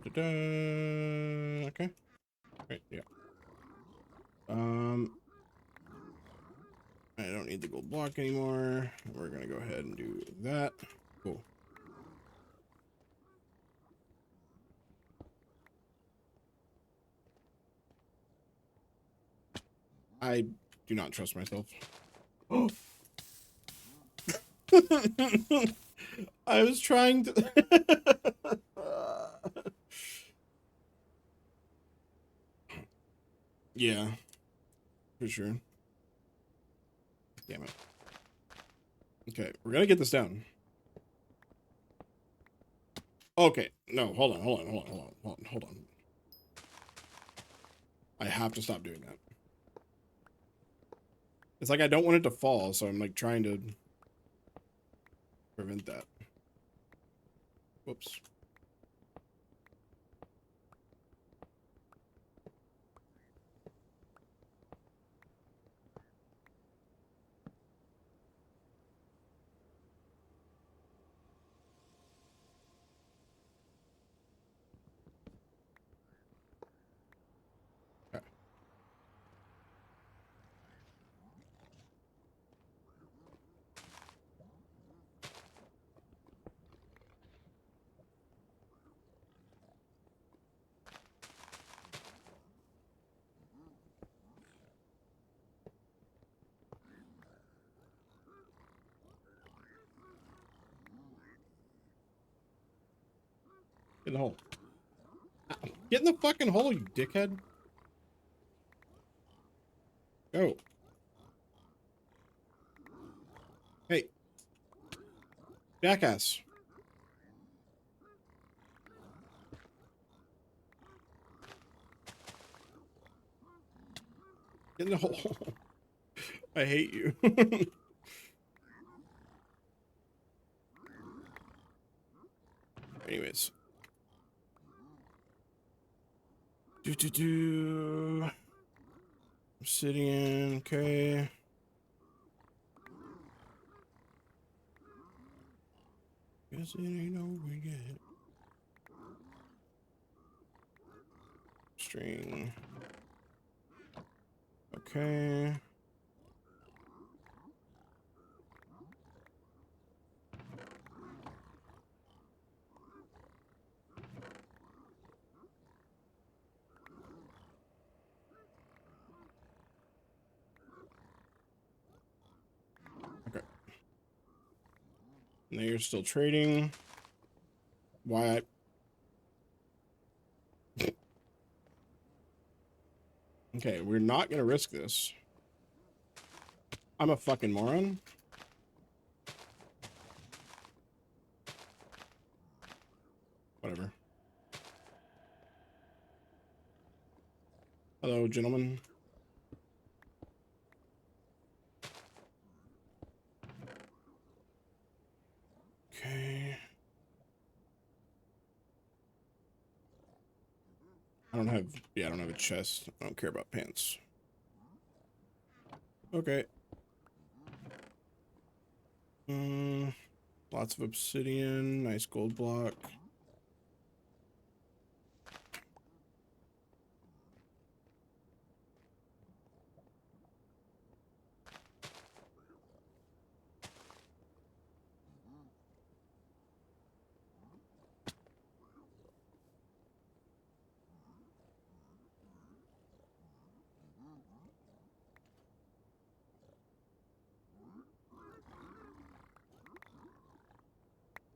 Okay. Okay. Right, yeah. I don't need the gold block anymore. We're gonna go ahead and do that. Cool. I do not trust myself. I was trying to. Yeah, for sure. Damn it. Okay, we're gonna get this down. Okay, no, hold on. I have to stop doing that. It's like I don't want it to fall, so I'm like trying to prevent that. Whoops. Okay. Get in the hole. Get in the fucking hole, you dickhead. Go. Hey. Jackass. Get in the hole. I hate you. Anyways. I'm sitting in, okay. Guess it ain't over yet. string. Okay. Okay. Now you're still trading. Why? Okay, we're not gonna risk this. I'm a fucking moron. Whatever. Hello, gentlemen. Okay. I don't have a chest. I don't care about pants. Okay. Lots of obsidian, nice gold block.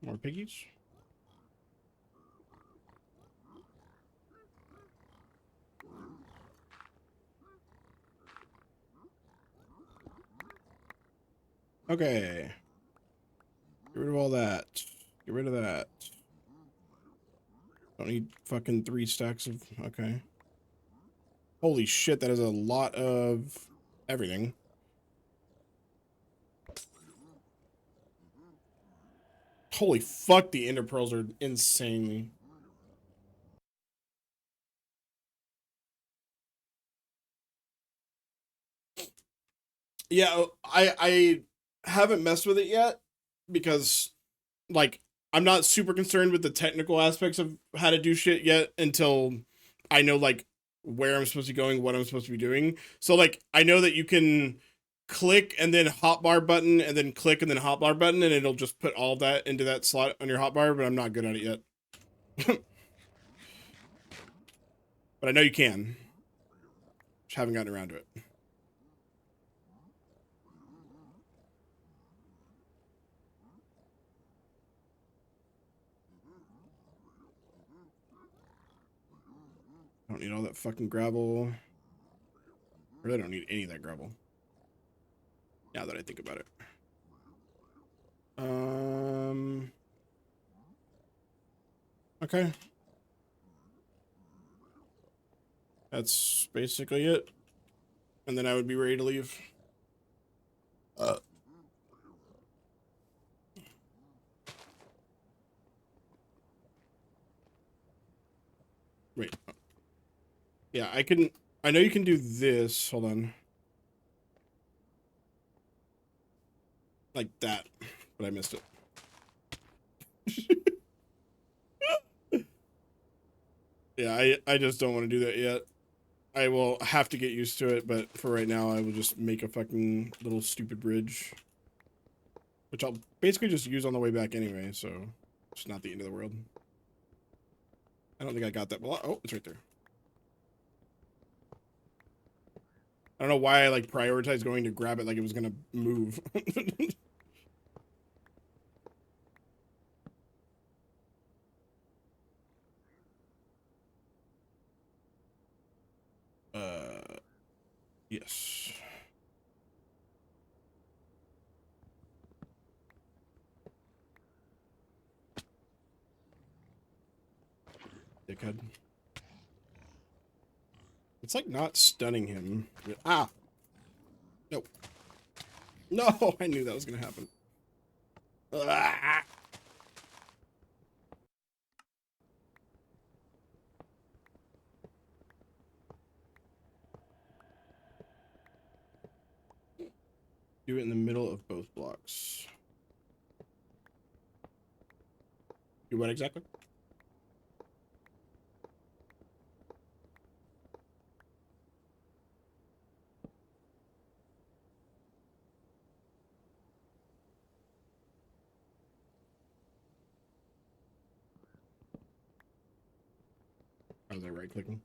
More piggies. Okay. Get rid of all that. Get rid of that. Don't need fucking 3 stacks of... Okay. Holy shit, that is a lot of everything. Holy fuck, the ender pearls are insanely... Yeah, I haven't messed with it yet because, like, I'm not super concerned with the technical aspects of how to do shit yet until I know, like, where I'm supposed to be going, what I'm supposed to be doing. So, like, I know that you can click and then hotbar button and then click and then hotbar button and it'll just put all that into that slot on your hotbar, but I'm not good at it yet. But I know you can. Just haven't gotten around to it. I don't need all that fucking gravel. I really don't need any of that gravel. Now that I think about it. Okay. That's basically it. And then I would be ready to leave. Wait. Yeah, I know you can do this. Hold on. Like that. But I missed it. Yeah, I just don't want to do that yet. I will have to get used to it, but for right now, I will just make a fucking little stupid bridge. Which I'll basically just use on the way back anyway, so it's not the end of the world. I don't think I got that. Well, oh, it's right there. I don't know why I, like, prioritized going to grab it like it was gonna move. Yes. Dickhead. It's like not stunning him. Ah! Nope. No, I knew that was gonna happen. Ah! Do it in the middle of both blocks. Do what exactly? was I right clicking?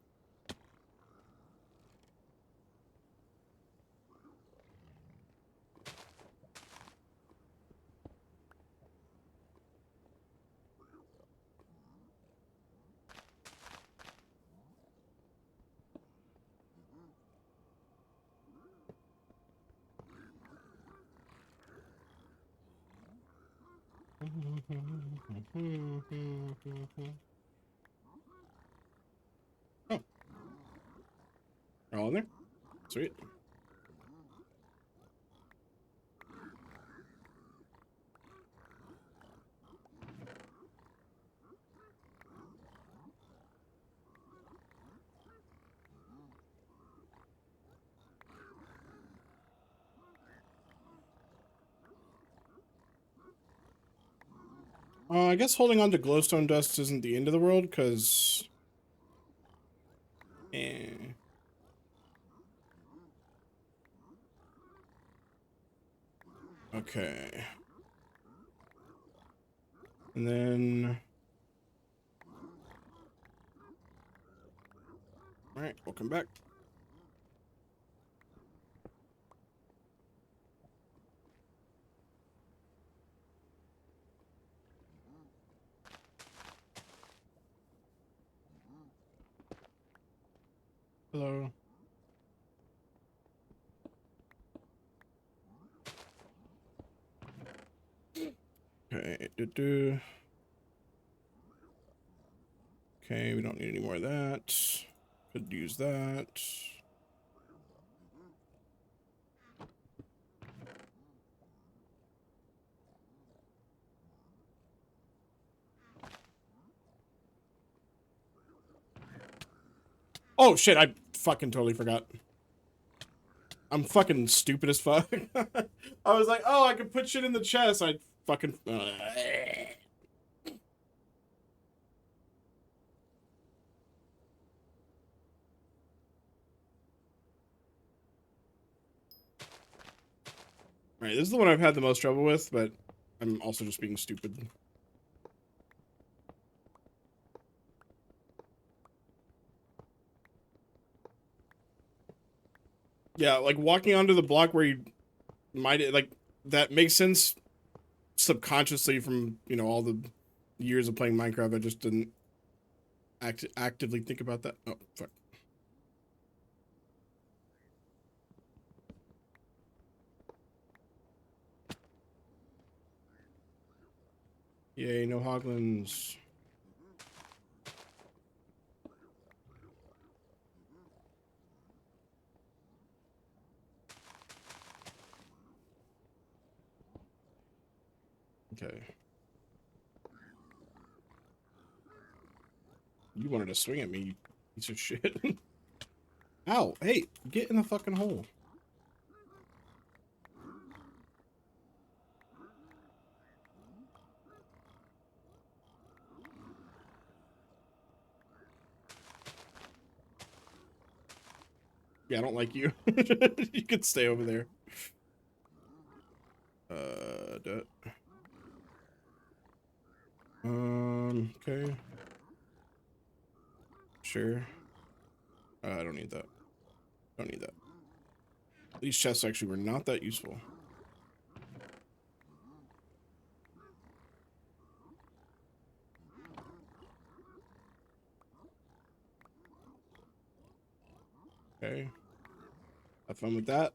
Oh. They're all in there? Sweet. I guess holding on to glowstone dust isn't the end of the world, because... Okay. And then... Alright, welcome back. Hello. Okay, Okay, we don't need any more of that. Could use that. Oh shit, I fucking totally forgot. I'm fucking stupid as fuck. I was like, oh, I could put shit in the chest. I fucking... Alright, this is the one I've had the most trouble with, but I'm also just being stupid. Yeah, like walking onto the block where you might, like, that makes sense subconsciously from, you know, all the years of playing Minecraft. I just didn't actively think about that. Oh, fuck. Yay, no hoglins. Okay. You wanted to swing at me, you piece of shit. Ow, hey, get in the fucking hole. Yeah, I don't like you. You could stay over there. Okay. Sure. I don't need that. Don't need that. These chests actually were not that useful. Okay. Have fun with that.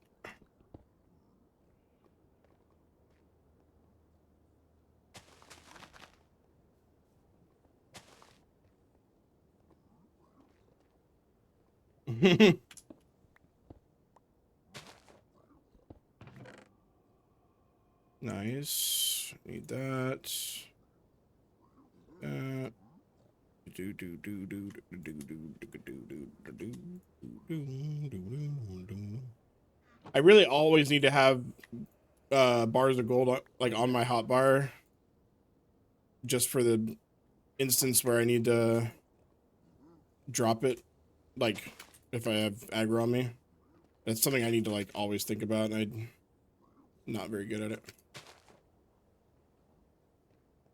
Nice. Need that. I really always need to have bars of gold like on my hotbar, just for the instance where I need to drop it, like if I have aggro on me. That's something I need to like always think about, and I'm not very good at it.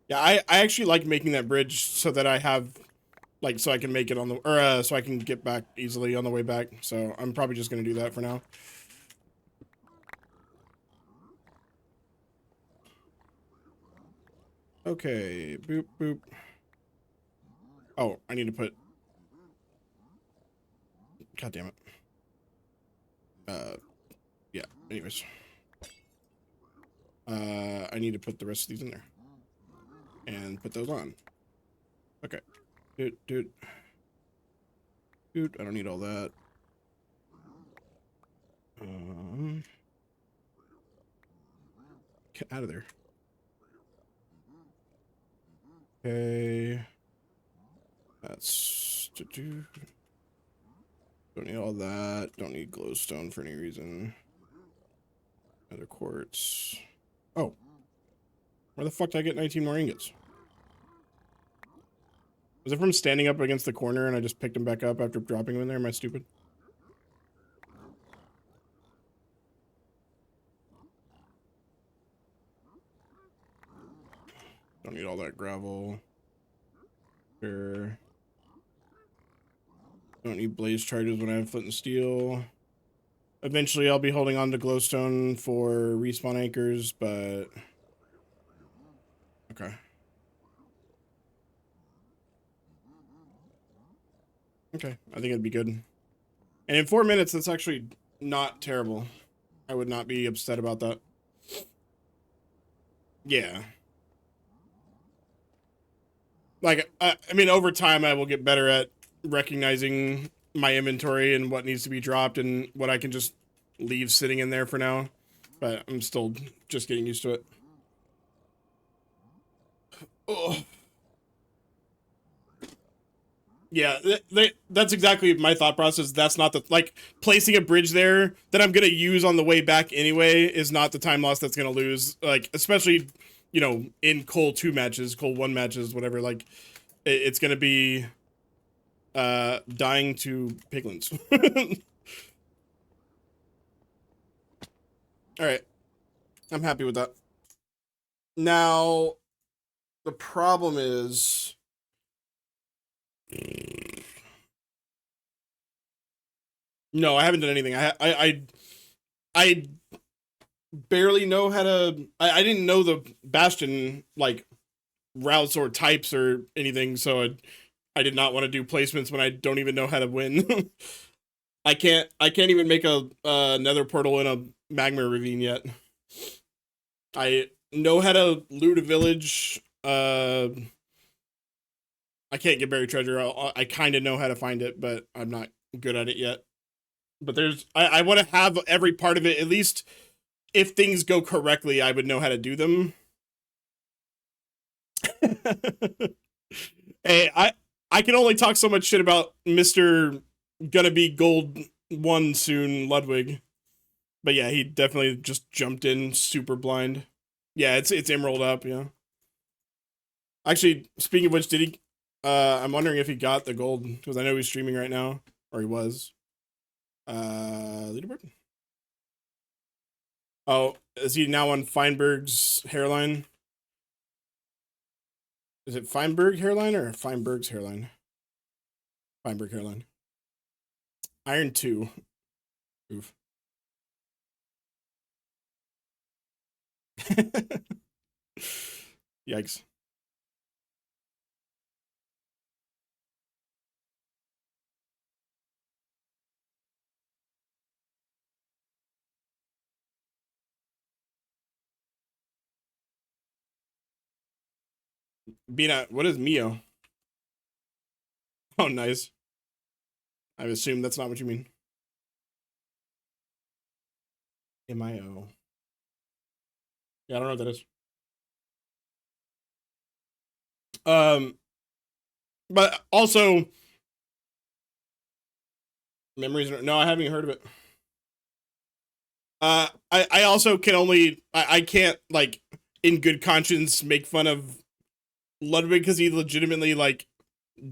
Yeah, I actually like making that bridge so that I have like so I can make it on the so I can get back easily on the way back. So I'm probably just gonna do that for now. Okay, boop boop. Oh, I need to put. God damn it. Yeah. Anyways, I need to put the rest of these in there and put those on. Okay, dude. I don't need all that. Get out of there. Okay. That's to do. Don't need all that. Don't need glowstone for any reason. Other quartz. Oh. Where the fuck did I get 19 more ingots? Was it from standing up against the corner and I just picked them back up after dropping them in there? Am I stupid? Don't need all that gravel. Sure. Don't need blaze charges when I have flint and steel. Eventually I'll be holding on to glowstone for respawn anchors, but... Okay. Okay, I think it'd be good. And in 4 minutes, that's actually not terrible. I would not be upset about that. Yeah. Like, I mean, over time, I will get better at recognizing my inventory and what needs to be dropped and what I can just leave sitting in there for now. But I'm still just getting used to it. Oh. Yeah, that's exactly my thought process. That's not the, like, placing a bridge there that I'm going to use on the way back anyway is not the time loss that's going to lose. Like, especially, you know, in Cole 2 matches, Cole 1 matches, whatever, like, it's going to be dying to piglins. All right. I'm happy with that. Now, the problem is... No, I haven't done anything. I barely know how to... I didn't know the Bastion, like, routes or types or anything, so I did not want to do placements when I don't even know how to win. I can't even make a nether portal in a magma ravine yet. I know how to loot a village. I can't get buried treasure. I kind of know how to find it, but I'm not good at it yet. But there's, I want to have every part of it, at least if things go correctly, I would know how to do them. Hey, I can only talk so much shit about Mr. Gonna be gold 1 soon, Ludwig. But yeah, he definitely just jumped in super blind. Yeah, it's emerald up, yeah. Actually, speaking of which, did he I'm wondering if he got the gold, because I know he's streaming right now, or he was. Leaderboard? Oh, is he now on Feinberg's hairline? Is it Feinberg hairline or Feinberg's hairline? Feinberg hairline. Iron 2. Oof. Yikes. Bina, what is Mio? Oh, nice. I assume that's not what you mean. M-I-O. Yeah, I don't know what that is. But also, memories. No, I haven't even heard of it. I also can only, I can't, like, in good conscience, make fun of Ludwig because he legitimately, like,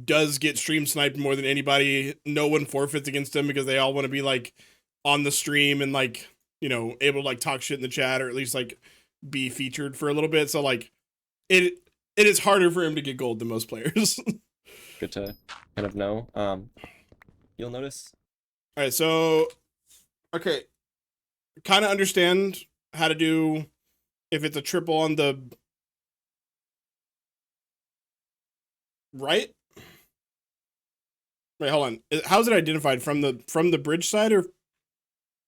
does get stream sniped more than anybody. No one forfeits against him because they all want to be, like, on the stream and, like, you know, able to, like, talk shit in the chat or at least, like, be featured for a little bit. So, like, it is harder for him to get gold than most players. good to kind of know. You'll notice. All right, so okay, kind of understand how to do if it's a triple on the right. Wait, hold on. How's it identified from the bridge side or?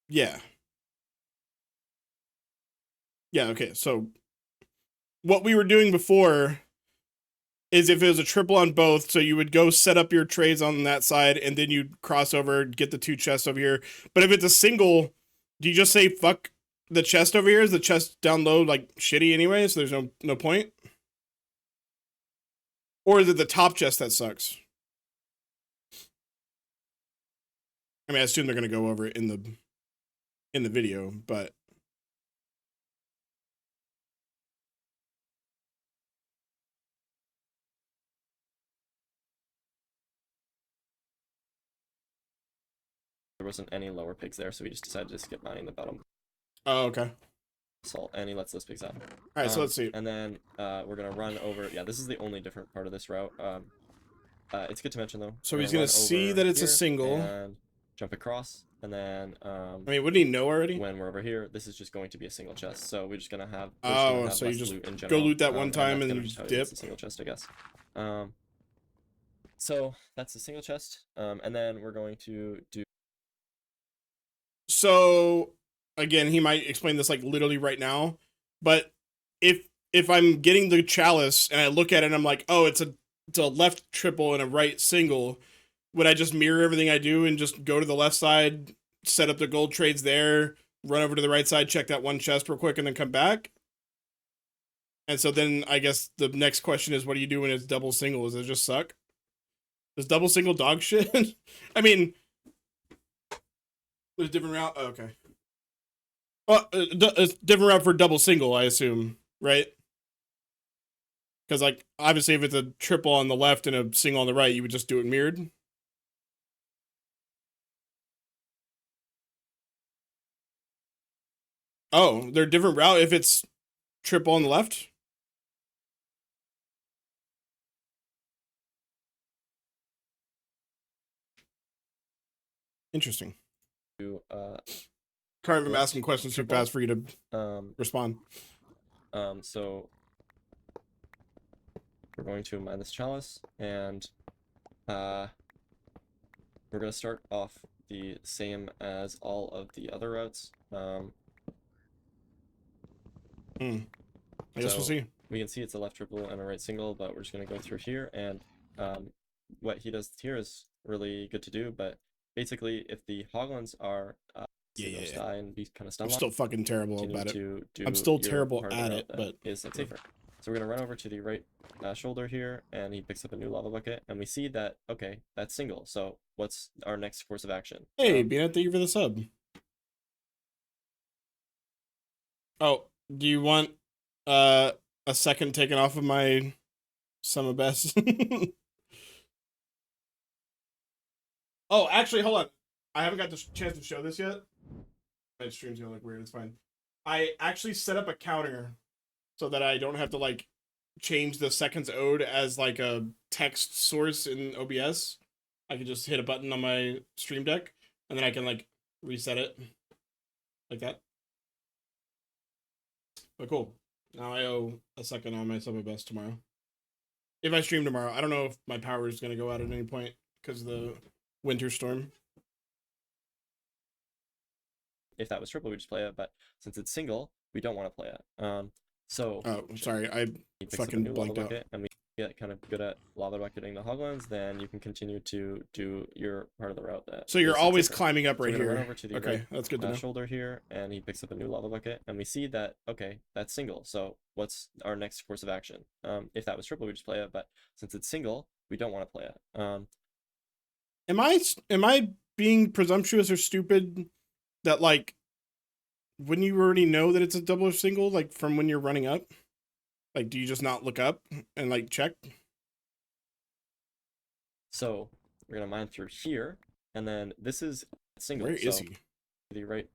Yeah. Yeah. Okay. So what we were doing before is if it was a triple on both, so you would go set up your trays on that side, and then you'd cross over, get the 2 chests over here. But if it's a single, do you just say fuck the chest over here? Is the chest down low like shitty anyway? So there's no point. Or is it the top chest that sucks? I mean, I assume they're gonna go over it in the video, but There wasn't any lower pigs there, so we just decided to skip mining the bottom oh, okay. salt, and he lets those pigs out. All right, so let's see. And then we're gonna run over. Yeah, this is the only different part of this route. It's good to mention though. So we're he's gonna run see over that it's a here single. and jump across, and then I mean, wouldn't he know already? when we're over here, this is just going to be a single chest. So we're just gonna have. Oh, so you less just loot in go general, loot that one time that's and gonna then just just tell you it's dip? a single chest, I guess. So that's the single chest. And then we're going to do. So again, he might explain this like literally right now, but if I'm getting the chalice and I look at it and I'm like, oh, it's a left triple and a right single, would I just mirror everything I do and just go to the left side, set up the gold trades there, run over to the right side, check that one chest real quick, and then come back? And so then I guess the next question is, what do you do when it's double single? Does it just suck? Does double single dog shit? I mean, there's a different route. Oh, okay. Well, it's different route for double single, I assume, right? Because, like, obviously, if it's a triple on the left and a single on the right, you would just do it mirrored. Oh, they're different route if it's triple on the left? Interesting. Carve, I'm asking questions too triple. fast for you to respond. So we're going to mine this chalice, and we're gonna start off the same as all of the other routes. I guess we'll see. We can see it's a left triple and a right single, but we're just gonna go through here, and what he does here is really good to do. But basically, if the hoglins are die and be kind of I'm stun still fucking terrible continue about it. to do I'm still your terrible part of the at route it, that but is like safer. So we're gonna run over to the right shoulder here, and he picks up a new lava bucket, and we see that okay, that's single. So what's our next course of action? hey, Beanut, thank you for the sub. Oh, do you want a second taken off of my summer best? Oh, actually, hold on. I haven't got the chance to show this yet. My stream's gonna look weird. It's fine. I actually set up a counter so that I don't have to like change the seconds owed as like a text source in OBS. I can just hit a button on my stream deck and then I can like reset it like that. But cool. Now I owe a second on my summer best tomorrow. If I stream tomorrow, I don't know if my power is gonna go out at any point because of the winter storm. If that was triple, we just play it. But since it's single, we don't want to play it. So Oh, sorry, I he picks up a fucking new lava blanked out. bucket, and we get kind of good at lava bucketing the hoglins. Then you can continue to do your part of the route. That So you're is always safer. climbing up So right we're gonna here. run over to the Okay, right that's good to know. shoulder here, and he picks up a new lava bucket, and we see that okay, that's single. So what's our next course of action? If that was triple, we just play it. But since it's single, we don't want to play it. Am I being presumptuous or stupid that like wouldn't you already know that it's a double or single like from when you're running up? Like, do you just not look up and like check? So we're gonna mine through here, and then this is single. Where is so he? the right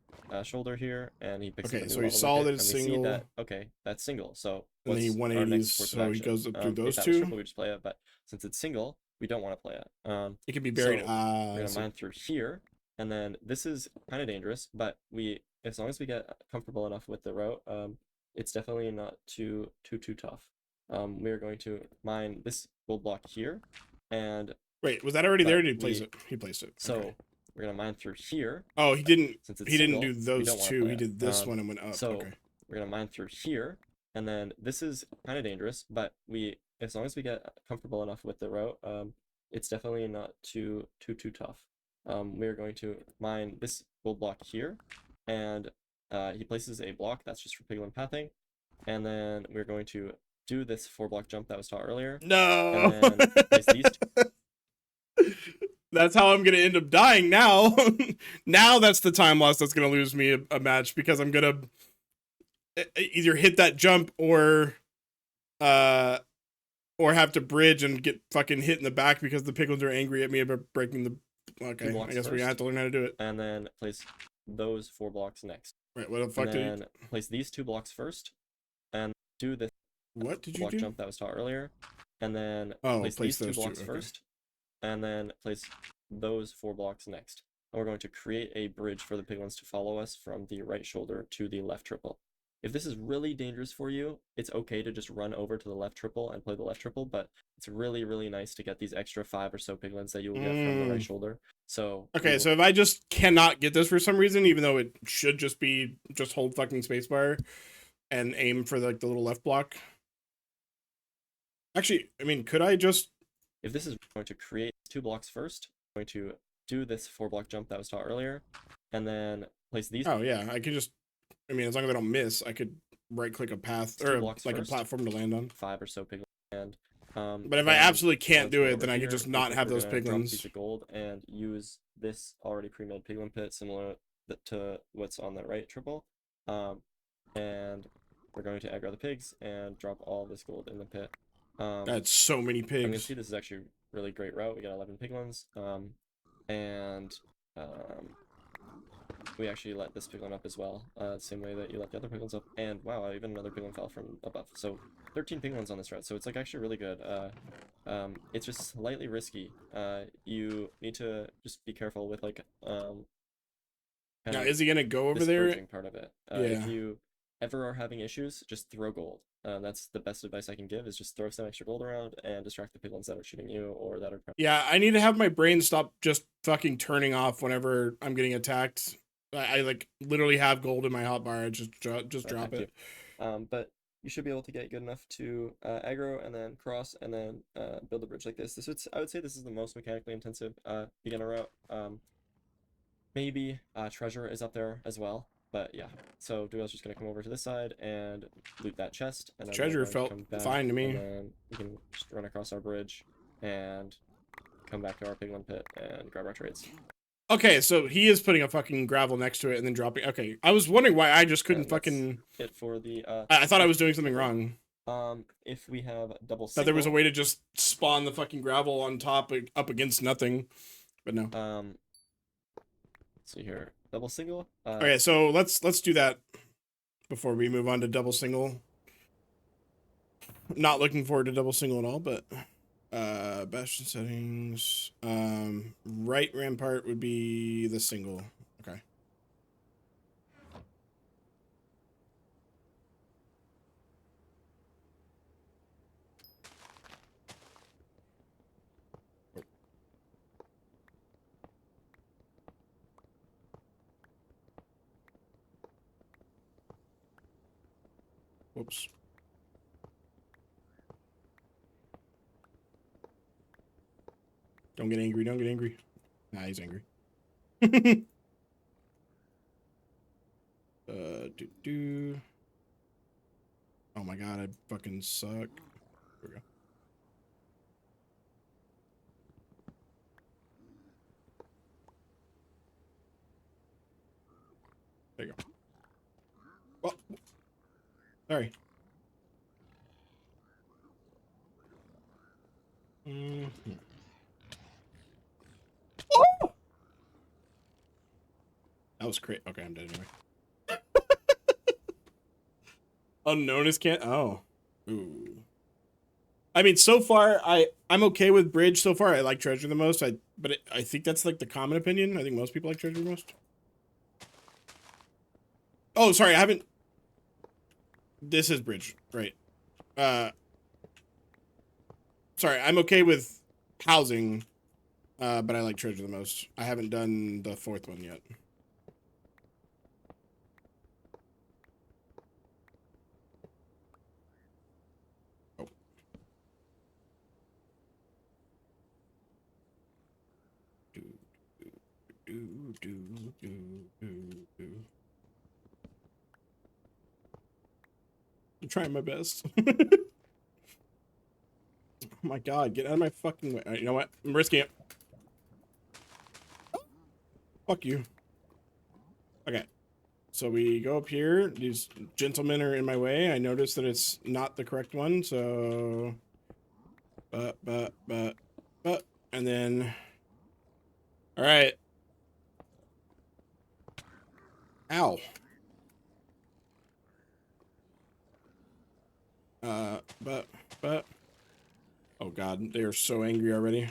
shoulder here, and he picks up Okay, a new so he lava saw bucket, that it's and we see single. that okay, that's single. So And then he what's our next 180s, course of so he action? goes up through If those that was two. triple, we just play it. But since it's single, we don't want to play it. It could be buried. So I we're gonna see. mine through here, and then this is kind of dangerous, but as long as we get comfortable enough with the route, it's definitely not too tough. We are going to mine this gold block here, and Wait, was that already there? Or but did he place we- it? He placed it. so Okay. we're gonna mine through here. Oh, he didn't. Since it's He didn't single, do we those don't wanna two. play He it. did this one and went up. So Okay. we're gonna mine through here, and then this is kind of dangerous, but as long as we get comfortable enough with the route, it's definitely not too tough. We are going to mine this gold block here, and he places a block that's just for piglin pathing, and then we're going to do this 4-block jump that was taught earlier. No. And then place these That's how I'm gonna end up dying now. Now that's the time loss that's gonna lose me a match, because I'm gonna either hit that jump or have to bridge and get fucking hit in the back because the piglins are angry at me about breaking the. Okay, I blocks guess we're gonna have to learn how to do it. and then place those 4 blocks next. Right, what the fuck And did then place these 2 blocks first, and do this what did you block do? jump that was taught earlier, and then Oh, place place these 2 those two, blocks okay. first, and then place those 4 blocks next. And we're going to create a bridge for the piglins to follow us from the right shoulder to the left triple. If this is really dangerous for you, it's okay to just run over to the left triple and play the left triple, but it's really nice to get these extra 5 or so piglins that you will get from the right shoulder. So Okay, so if I just cannot get this for some reason, even though it should just be just hold fucking spacebar and aim for the little left block. Actually, I mean, could I just? if this is going to create 2 blocks first, I'm going to do this 4-block jump that was taught earlier, and then place these Oh yeah, I could just. I mean, as long as I don't miss, I could right click a path 2 or blocks like first. a platform to land on. 5 or so piglins, and But if I then absolutely can't once do we're it, over then I could here, just looks not like have we're those gonna drop a piece piglins. of gold and use this already pre-made piglin pit similar to what's on the right triple, and we're going to aggro the pigs and drop all this gold in the pit. That's so many I'm gonna pigs. see this is actually a really great route. We got 11 piglins, and we actually let this piglin up as well, same way that you let the other piglins up. And wow, even another piglin fell from above. So 13 piglins on this route. So it's like actually really good. It's just slightly risky. You need to just be careful with like kind Now, of is he gonna go over this there? bridging part of it. Yeah. If you ever are having issues, just throw gold. That's the best advice I can give, is just throw some extra gold around and distract the piglins that are shooting you or that are trying. Yeah, I need to have my brain stop just fucking turning off whenever I'm getting attacked. I like literally have gold in my hotbar. I just drop it. But you should be able to get good enough to aggro and then cross and then build a bridge like this. I would say this is the most mechanically intensive beginner route. Maybe treasure is up there as well, but yeah. So Duel's just gonna come over to this side and loot that chest, and then we're Treasure going to felt come back, fine to me. And then we can just run across our bridge and come back to our piglin pit and grab our trades. Okay, so he is putting a fucking gravel next to it and then dropping. Okay, I was wondering why I just couldn't And that's fucking. it for the I thought I was doing something wrong. if we have double Thought there was a single, way to just spawn the fucking gravel on top up against nothing, but no. let's see here, double single. Okay, so let's do that before we move on to double single. Not looking forward to double single at all, but bastion settings. Right rampart would be the single. Okay. Whoops. Don't get angry, don't get angry. Nah, he's angry. Oh my god, I fucking suck. Here we go. There you go. Well, sorry. Mm-hmm. Oh! That was crazy. Okay, I'm dead anyway. Unknown as can't. Oh. Ooh. I mean, so far I'm okay with bridge. So far, I like treasure the most. I think that's like the common opinion. I think most people like treasure the most. Oh, sorry, I haven't. This is bridge, right? Sorry, I'm okay with housing, but I like treasure the most. I haven't done the fourth one yet. Oh. Do. I'm trying my best. Oh my god, get out of my fucking way. You know what? I'm risking it. Fuck you. Okay. So we go up here. These gentlemen are in my way. I noticed that it's not the correct one, so... But... And then... Alright. Ow. But... Oh god, they are so angry already.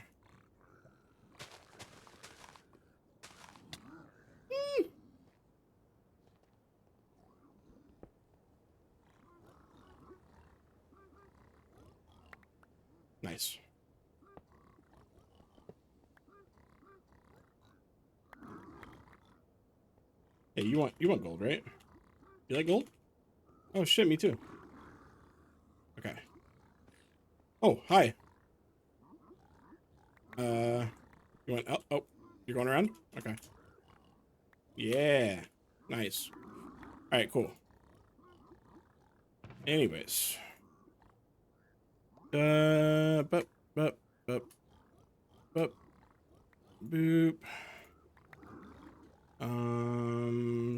Nice. Hey, you want gold, right? You like gold? Oh shit, me too. Okay. Oh, hi. You want... Oh, you're going around? Okay. Yeah. Nice. Alright, cool. Anyways. But, boop.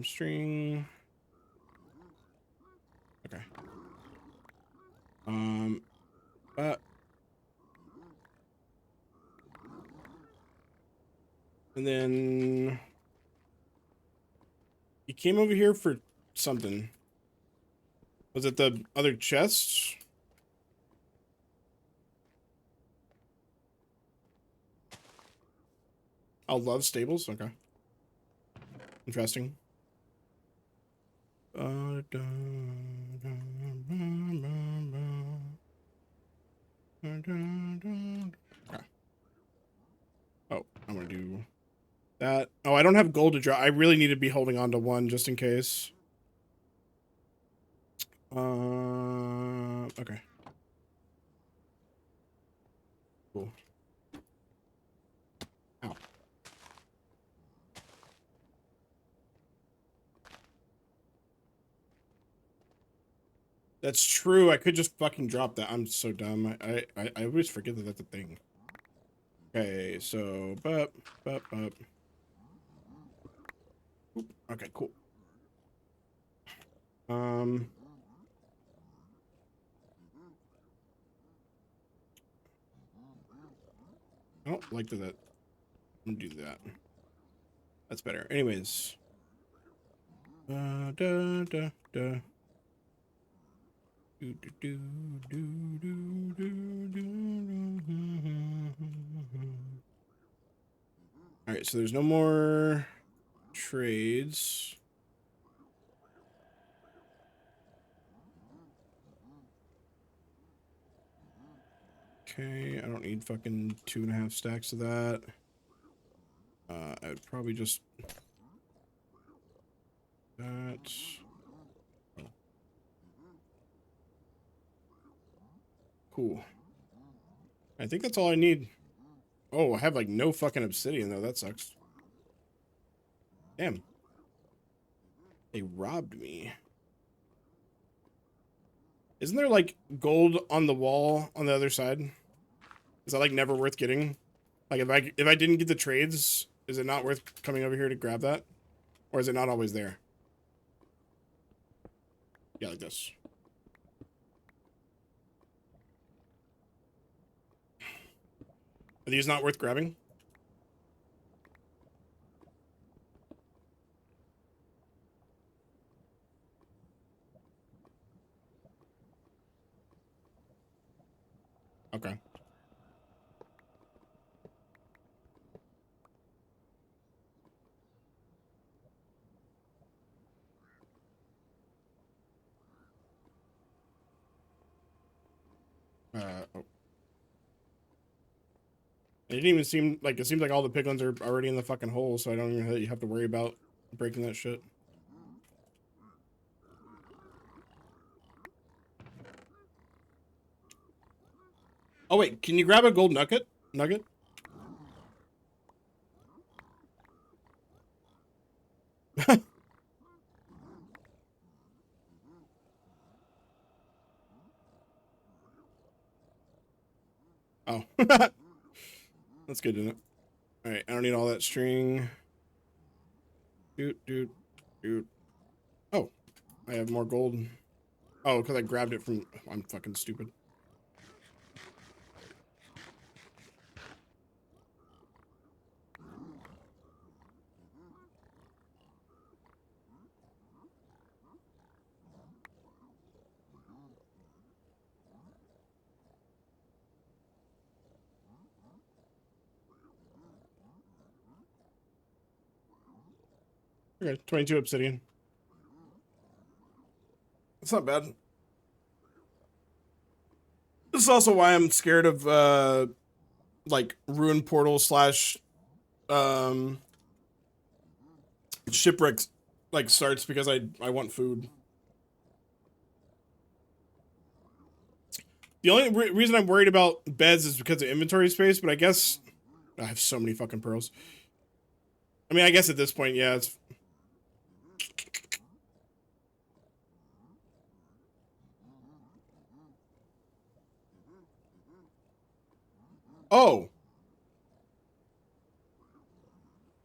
String. Okay. But. And then. You came over here for something. Was it the other chests? Oh, love stables? Okay. Interesting. Okay. Oh, I'm gonna do that. Oh, I don't have gold to draw. I really need to be holding on to one just in case. Okay. Cool. Ow. That's true. I could just fucking drop that. I'm so dumb. I always forget that that's a thing. Okay, so Oop, okay, cool. I don't like that. I'm gonna do that. That's better. Anyways. Da da da. Do, do, do, do, do, do, do. All right, so there's no more trades. Okay, I don't need fucking 2.5 stacks of that. I would probably just that. Oh. Cool. I think that's all I need. Oh, I have like no fucking obsidian though. That sucks. Damn. They robbed me. Isn't there like gold on the wall on the other side? Is that like never worth getting? Like if I didn't get the trades, is it not worth coming over here to grab that? Or is it not always there? Yeah, like this. Are these not worth grabbing? Okay. Oh. It didn't even seem like it seems like all the piglins are already in the fucking hole, so I don't even really have to worry about breaking that shit. Oh wait, can you grab a gold nugget? Nugget? Oh. That's good, isn't it? Alright, I don't need all that string. Doot. Oh, I have more gold. Oh, because I grabbed it from... I'm fucking stupid. Okay, 22 obsidian. It's not bad. This is also why I'm scared of, like, ruin portal slash, shipwrecks, like, starts because I want food. The only reason I'm worried about beds is because of inventory space, but I guess I have so many fucking pearls. I mean, I guess at this point, yeah, it's... Oh!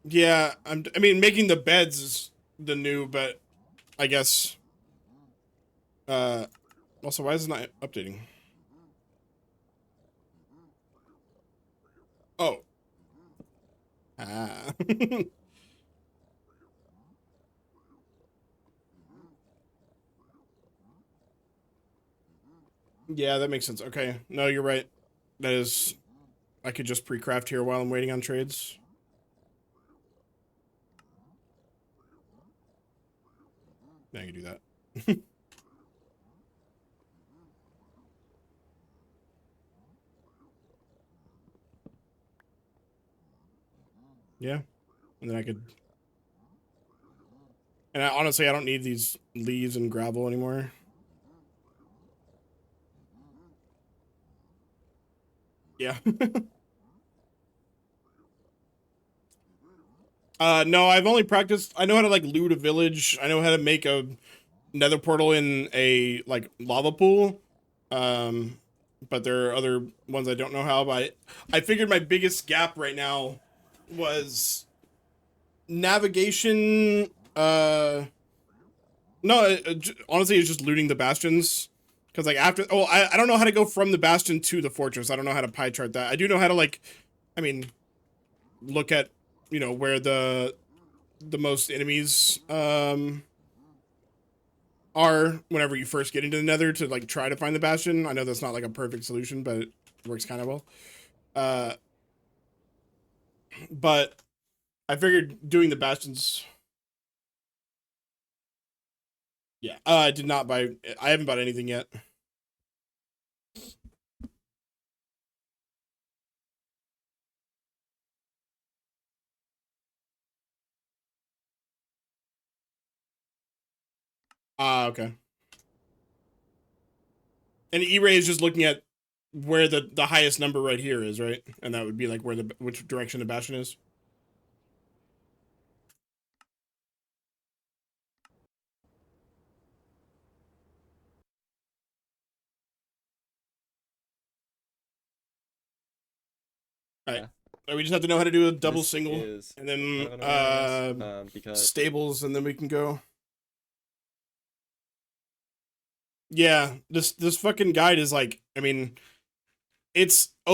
Yeah, I mean, making the beds is the new, but I guess... Also, why is it not updating? Oh. Ah. Yeah, that makes sense. Okay. No, you're right. That is... I could just pre-craft here while I'm waiting on trades. Yeah, I can do that. Yeah. And then I could... And honestly, I don't need these leaves and gravel anymore. Yeah. No, I've only practiced... I know how to, like, loot a village. I know how to make a nether portal in a, like, lava pool. But there are other ones I don't know how. But I figured my biggest gap right now was navigation. No, honestly, it's just looting the bastions. Because, like, after... Oh, I don't know how to go from the bastion to the fortress. I don't know how to pie chart that. I do know how to, like... I mean, look at, you know, where the most enemies, are whenever you first get into the nether to, like, try to find the bastion. I know that's not, like, a perfect solution, but it works kind of well. But I figured doing the bastions... Yeah, I did not buy... I haven't bought anything yet. Ah, okay. And E-Ray is just looking at where the highest number right here is, right? And that would be, like, where which direction the bastion is. Alright. We just have to know how to do a double This single. is And then, kind of annoying, I guess, because stables, and then we can go. Yeah, this fucking guide is, like, I mean, it's a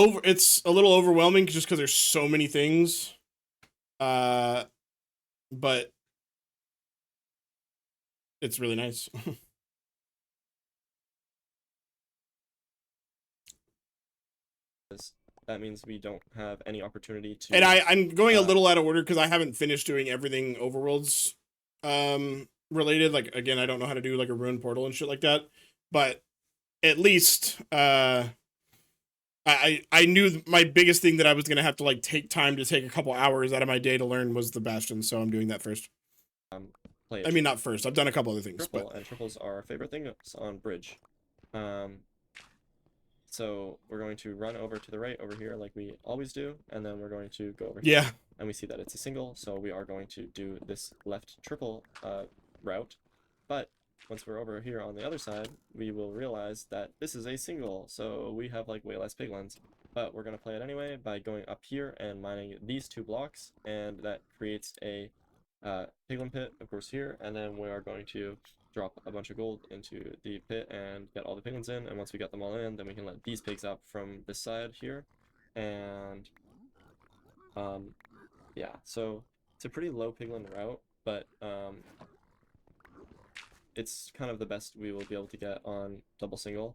little overwhelming just because there's so many things. But it's really nice. that means we don't have any opportunity to. And I'm going a uh, little out of order because I haven't finished doing everything overworlds related. Like again, I don't know how to do like a ruin portal and shit like that. But at least I knew my biggest thing that I was gonna have to like take time to take a couple hours out of my day to learn was the Bastion, so I'm doing that first. play. I mean, not first. I've done a couple other things, triple, but and triples are our favorite thing on bridge. So we're going to run over to the right over here like we always do, and then we're going to go over here. yeah, And we see that it's a single, so we are going to do this left triple route. But once we're over here on the other side, we will realize that this is a single, so we have like way less piglins. But we're going to play it anyway by going up here and mining these 2 blocks, and that creates a piglin pit, of course, here, and then we are going to drop a bunch of gold into the pit and get all the piglins in, and once we get them all in, then we can let these pigs up from this side here, and yeah, so it's a pretty low piglin route, but it's kind of the best we will be able to get on double single.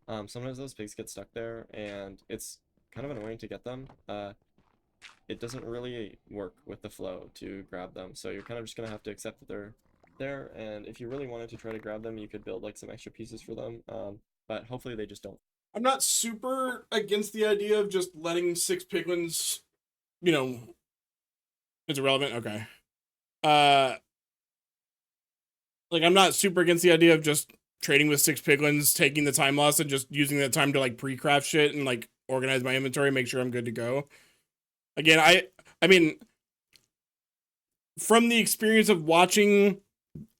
Sometimes those pigs get stuck there, and it's kind of annoying to get them. It doesn't really work with the flow to grab them, so you're kind of just gonna have to accept that they're there, and if you really wanted to try to grab them, you could build like some extra pieces for them, but hopefully they just don't. I'm not super against the idea of just letting 6 piglins, you know, it's irrelevant. Okay. Like I'm not super against the idea of just trading with 6 piglins, taking the time loss and just using that time to like pre-craft shit and like organize my inventory, make sure I'm good to go. Again, I mean, from the experience of watching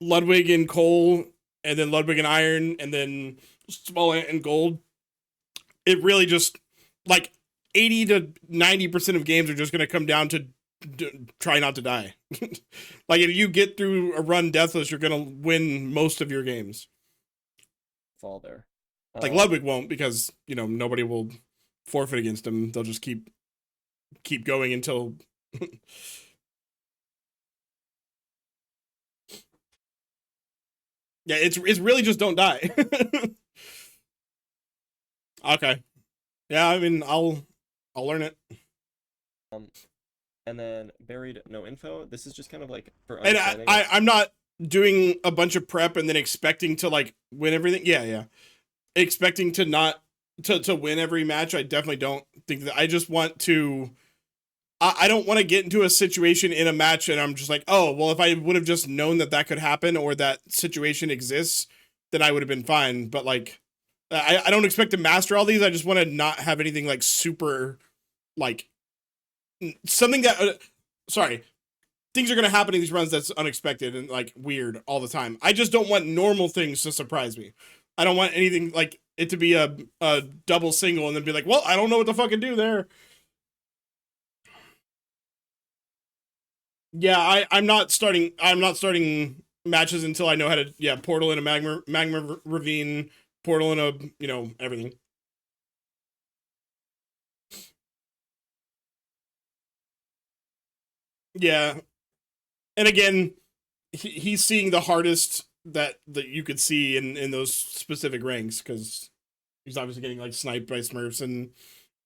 Ludwig and Coal, and then Ludwig and Iron, and then Small Ant and Gold, it really just like 80 to 90% of games are just going to come down to try not to die. Like if you get through a run deathless, you're going to win most of your games. Fall there. Like Ludwig won't, because you know nobody will forfeit against him. They'll just keep going until yeah, it's really just don't die. Okay. Yeah, I mean I'll learn it. And then buried no info. This is just kind of like for And understanding. I'm not doing a bunch of prep and then expecting to like win everything. Yeah. Expecting to not to win every match. I definitely don't think that. I just want to I don't want to get into a situation in a match and I'm just like, oh, well, if I would have just known that that could happen or that situation exists, then I would have been fine. But like, I don't expect to master all these. I just want to not have anything like super, like, something that, sorry, things are going to happen in these runs that's unexpected and like weird all the time. I just don't want normal things to surprise me. I don't want anything like it to be a double single and then be like, well, I don't know what to fucking do there. Yeah, I'm not starting matches until I know how to portal in a magma ravine, portal in a, you know, everything. Yeah. And again, he's seeing the hardest that you could see in those specific ranks because he's obviously getting like sniped by Smurfs and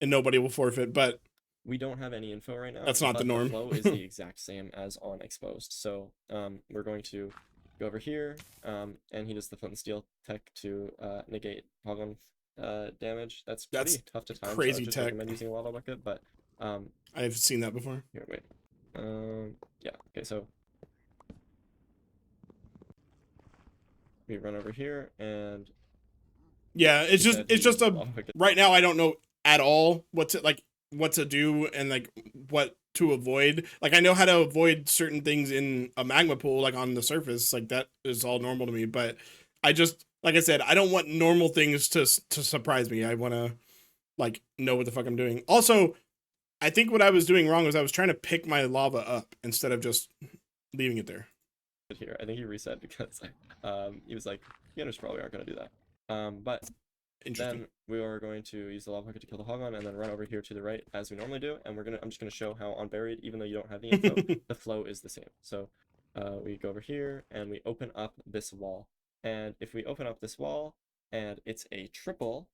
nobody will forfeit, but we don't have any info right now. That's not the norm. The flow is the exact same as on exposed. So we're going to go over here, and he does the flint and steel tech to negate Hoglin damage. That's pretty tough to time. Crazy so I just tech. recommend using a lava bucket, but I've seen that before. Here, wait. Yeah. Okay, so we run over here and yeah, it's just a right now I don't know at all what to do and like what to avoid. Like I know how to avoid certain things in a magma pool, like on the surface, like that is all normal to me. But I just, like I said, I don't want normal things to surprise me. I want to like know what the fuck I'm doing. Also, I think what I was doing wrong was I was trying to pick my lava up instead of just leaving it there. Here, I think he reset because he was like, beginners probably aren't gonna do that. But then we are going to use the lava bucket to kill the Hoglin and then run over here to the right as we normally do, and I'm just gonna show how on buried, even though you don't have the info, the flow is the same. So we go over here and we open up this wall, and if we open up this wall and it's a triple,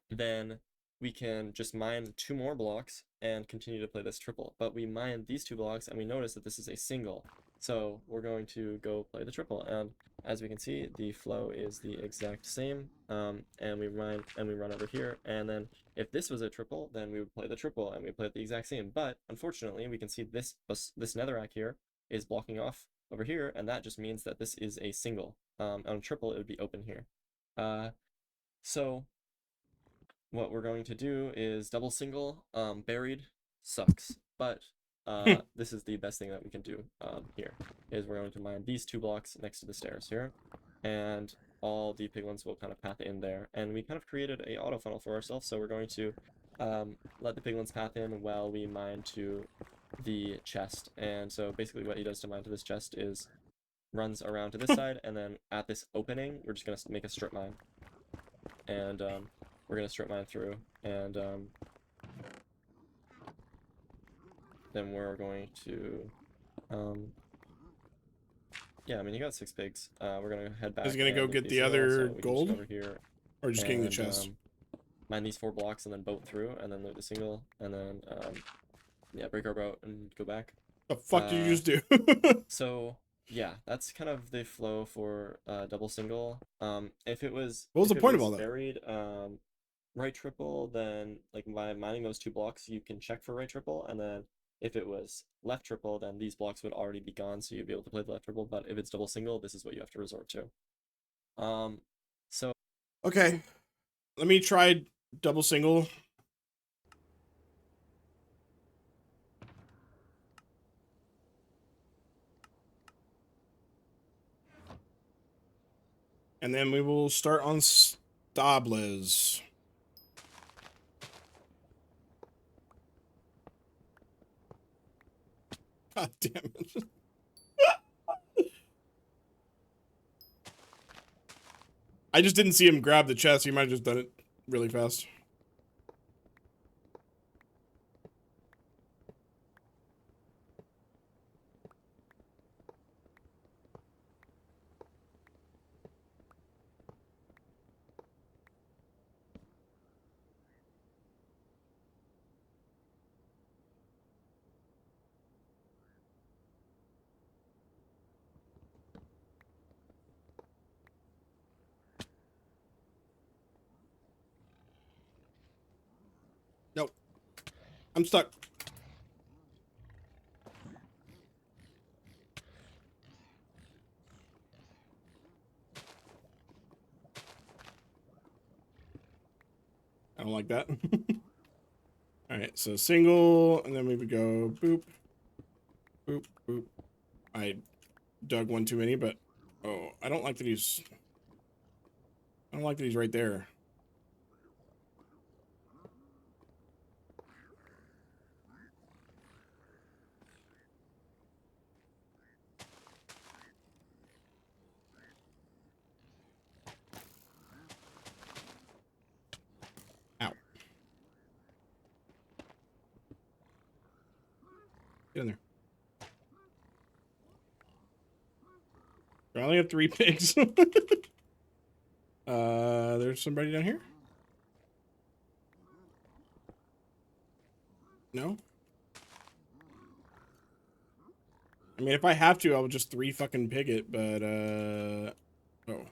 then we can just mine 2 more blocks and continue to play this triple. But we mine these 2 blocks and we notice that this is a single. So we're going to go play the triple, and as we can see, the flow is the exact same. And we run over here, and then if this was a triple, then we would play the triple and we play it the exact same. But unfortunately, we can see this netherrack here is blocking off over here, and that just means that this is a single. On a triple, it would be open here. So what we're going to do is double single. Buried sucks, but this is the best thing that we can do here, is we're going to mine these 2 blocks next to the stairs here, and all the piglins will kind of path in there, and we kind of created a auto funnel for ourselves. So we're going to let the piglins path in while we mine to the chest. And so basically what he does to mine to this chest is runs around to this side, and then at this opening we're just going to make a strip mine, and we're going to strip mine through, and then we're going to yeah, I mean, you got 6 pigs. We're gonna head back. Is he gonna go and get loot the these other so we can just gold? go over here, Or just getting the and, chest? mine these 4 blocks and then boat through, and then loot the single, and then yeah, break our boat and go back. The fuck did you just do? So yeah, that's kind of the flow for double single. If it was What was if the it point of was all that? buried right triple, then like by mining those 2 blocks, you can check for right triple, and then if it was left triple, then these blocks would already be gone, so you'd be able to play the left triple. But if it's double single, this is what you have to resort to. So Okay, let me try double single. And then we will start on Stables. God damn it. I just didn't see him grab the chest. He might have just done it really fast. Nope. I'm stuck. I don't like that. Alright, so single, and then we would go boop, boop, boop. I dug one too many, but oh, I don't like that he's right there. Ow. Get in there. I only have 3 pigs. There's somebody down here? No? I mean, if I have to, I'll just 3 fucking pig it, but, oh.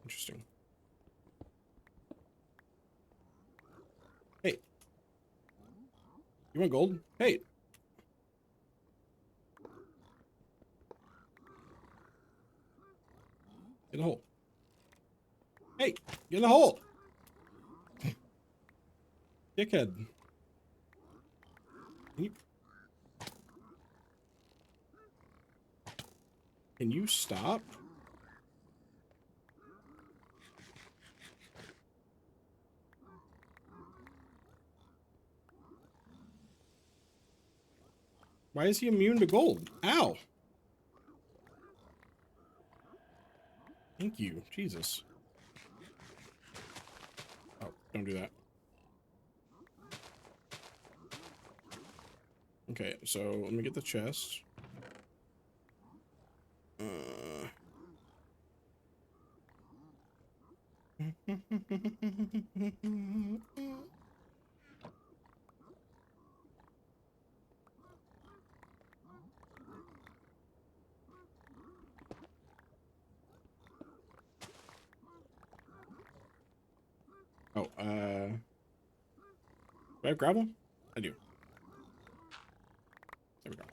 Interesting. Hey. You want gold? Hey. Get in the hole. Hey, get in the hole. Dickhead. Can you stop? Why is he immune to gold? Ow. Thank you. Jesus. Oh, don't do that. Okay, so let me get the chest. Oh, do I have gravel? I do. There we go.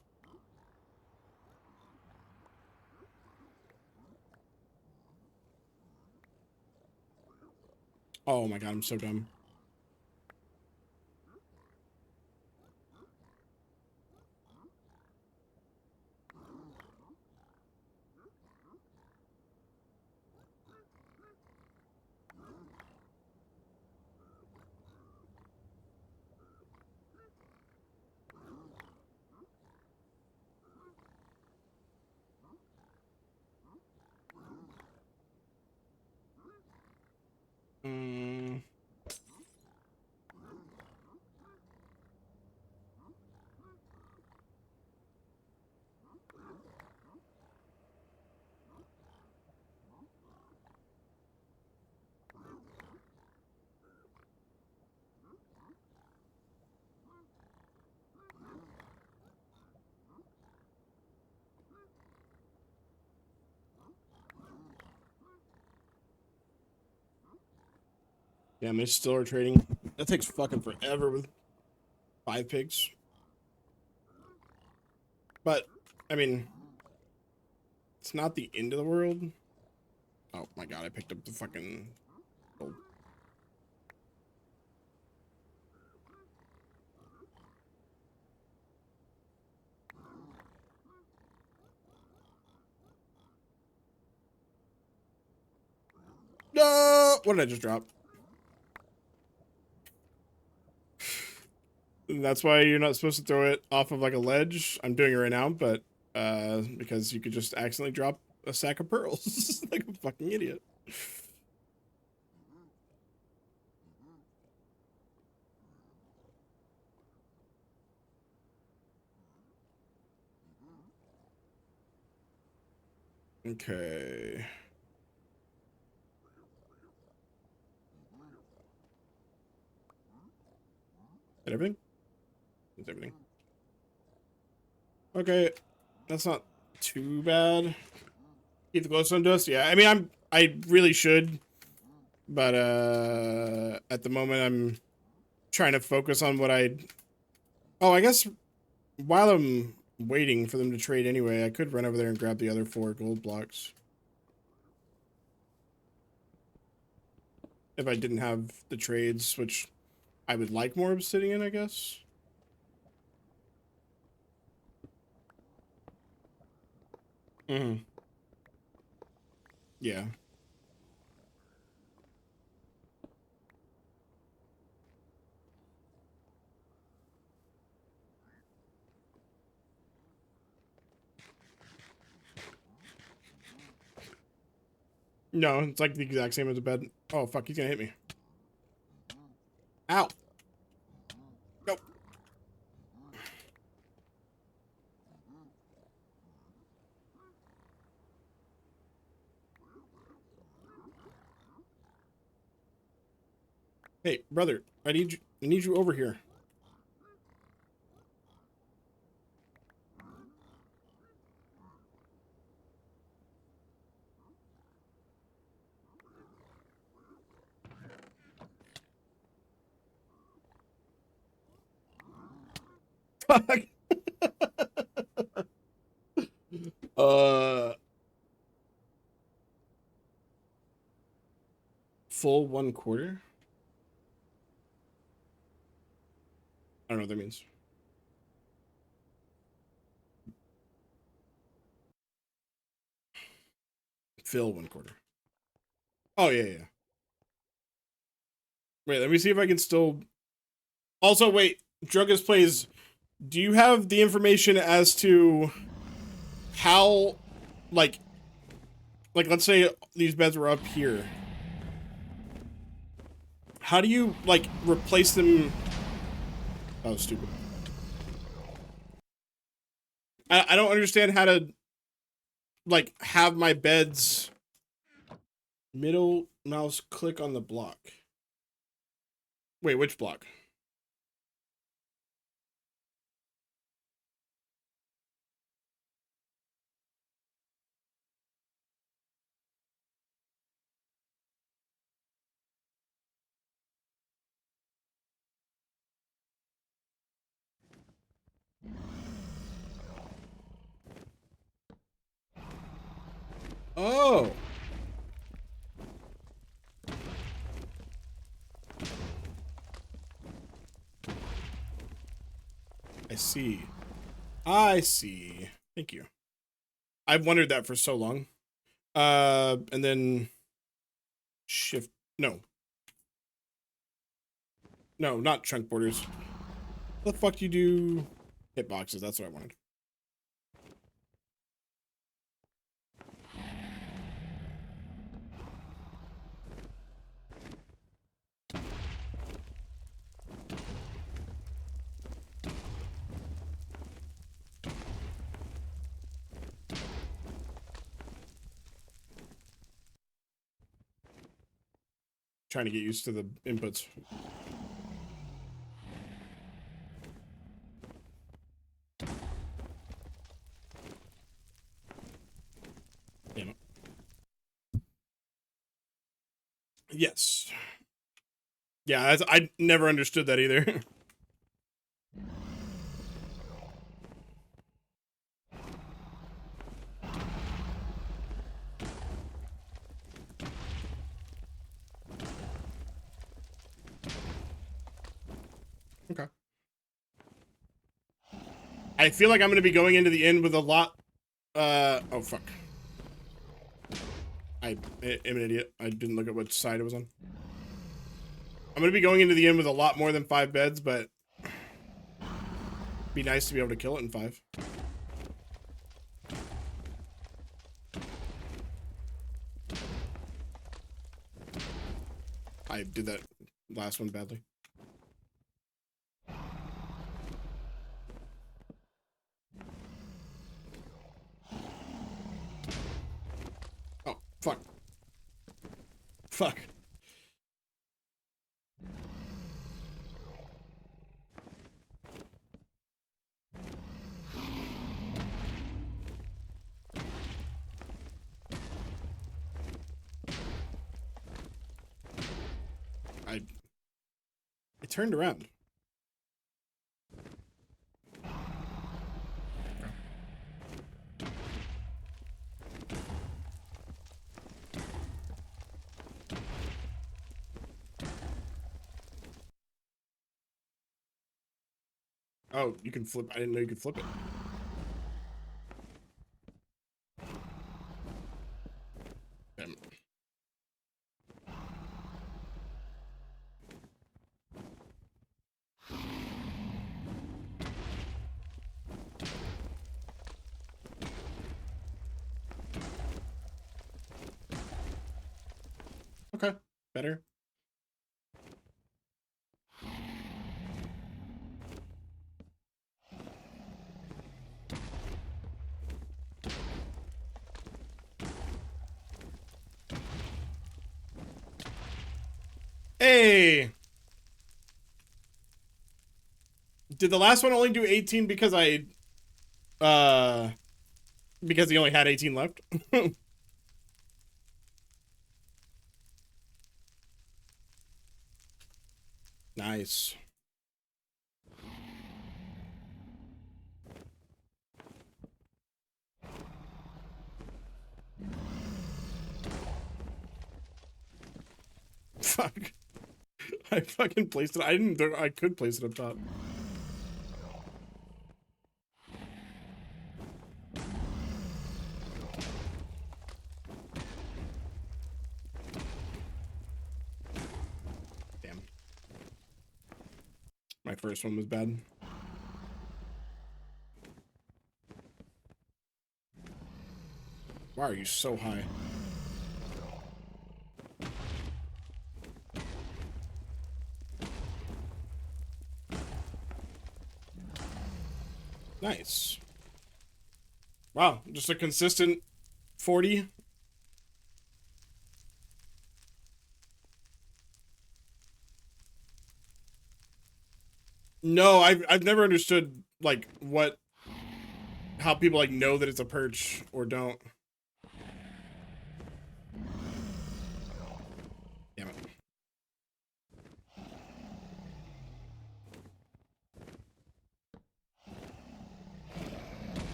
Oh my god, I'm so dumb. Mm. Yeah, they still are trading. That takes fucking forever with 5 pigs. But, I mean, it's not the end of the world. Oh my god, I picked up the fucking gold. No! What did I just drop? And that's why you're not supposed to throw it off of like a ledge. I'm doing it right now, but because you could just accidentally drop a sack of pearls like a fucking idiot. Okay. Is that everything? That's everything. Okay, that's not too bad. Keep the glowstone dust. Yeah, I mean, I really should, but at the moment I'm trying to focus on what I. Oh, I guess while I'm waiting for them to trade anyway, I could run over there and grab the other 4 gold blocks. If I didn't have the trades, which I would like more obsidian, I guess. Mm-hmm. Yeah. No, it's like the exact same as the bed. Oh, fuck, he's gonna hit me. Ow! Nope. Hey, brother, I need you over here. Fuck. uh, full 1/4? I don't know what that means. Fill 1/4. Oh, yeah, yeah. Wait, let me see if I can still... Also, wait, Druggist plays... Do you have the information as to how, like, let's say these beds were up here. How do you, like, replace them? Oh, stupid. I don't understand how to, like, have my beds middle mouse click on the block. Wait, which block? Oh. I see. I see. Thank you. I've wondered that for so long. And then shift. No. No, not trunk borders. What the fuck do you do? Hitboxes. That's what I wanted. Trying to get used to the inputs. Damn it. Yes. Yeah, I never understood that either. Okay. I feel like I'm going to be going into the end with a lot. Oh, fuck. I am an idiot. I didn't look at what side it was on. I'm going to be going into the end with a lot more than 5 beds, but be nice to be able to kill it in 5. I did that last one badly. Oh, fuck. Fuck. It turned around. Oh, you can flip. I didn't know you could flip it. Damn it. Okay, better. Hey! Did the last one only do 18 because because he only had 18 left? Nice. Fuck. I fucking placed it. I could place it up top. Damn. My first one was bad. Why are you so high? Nice. Wow, just a consistent 40. No, I've never understood like how people like know that it's a perch or don't. Damn it.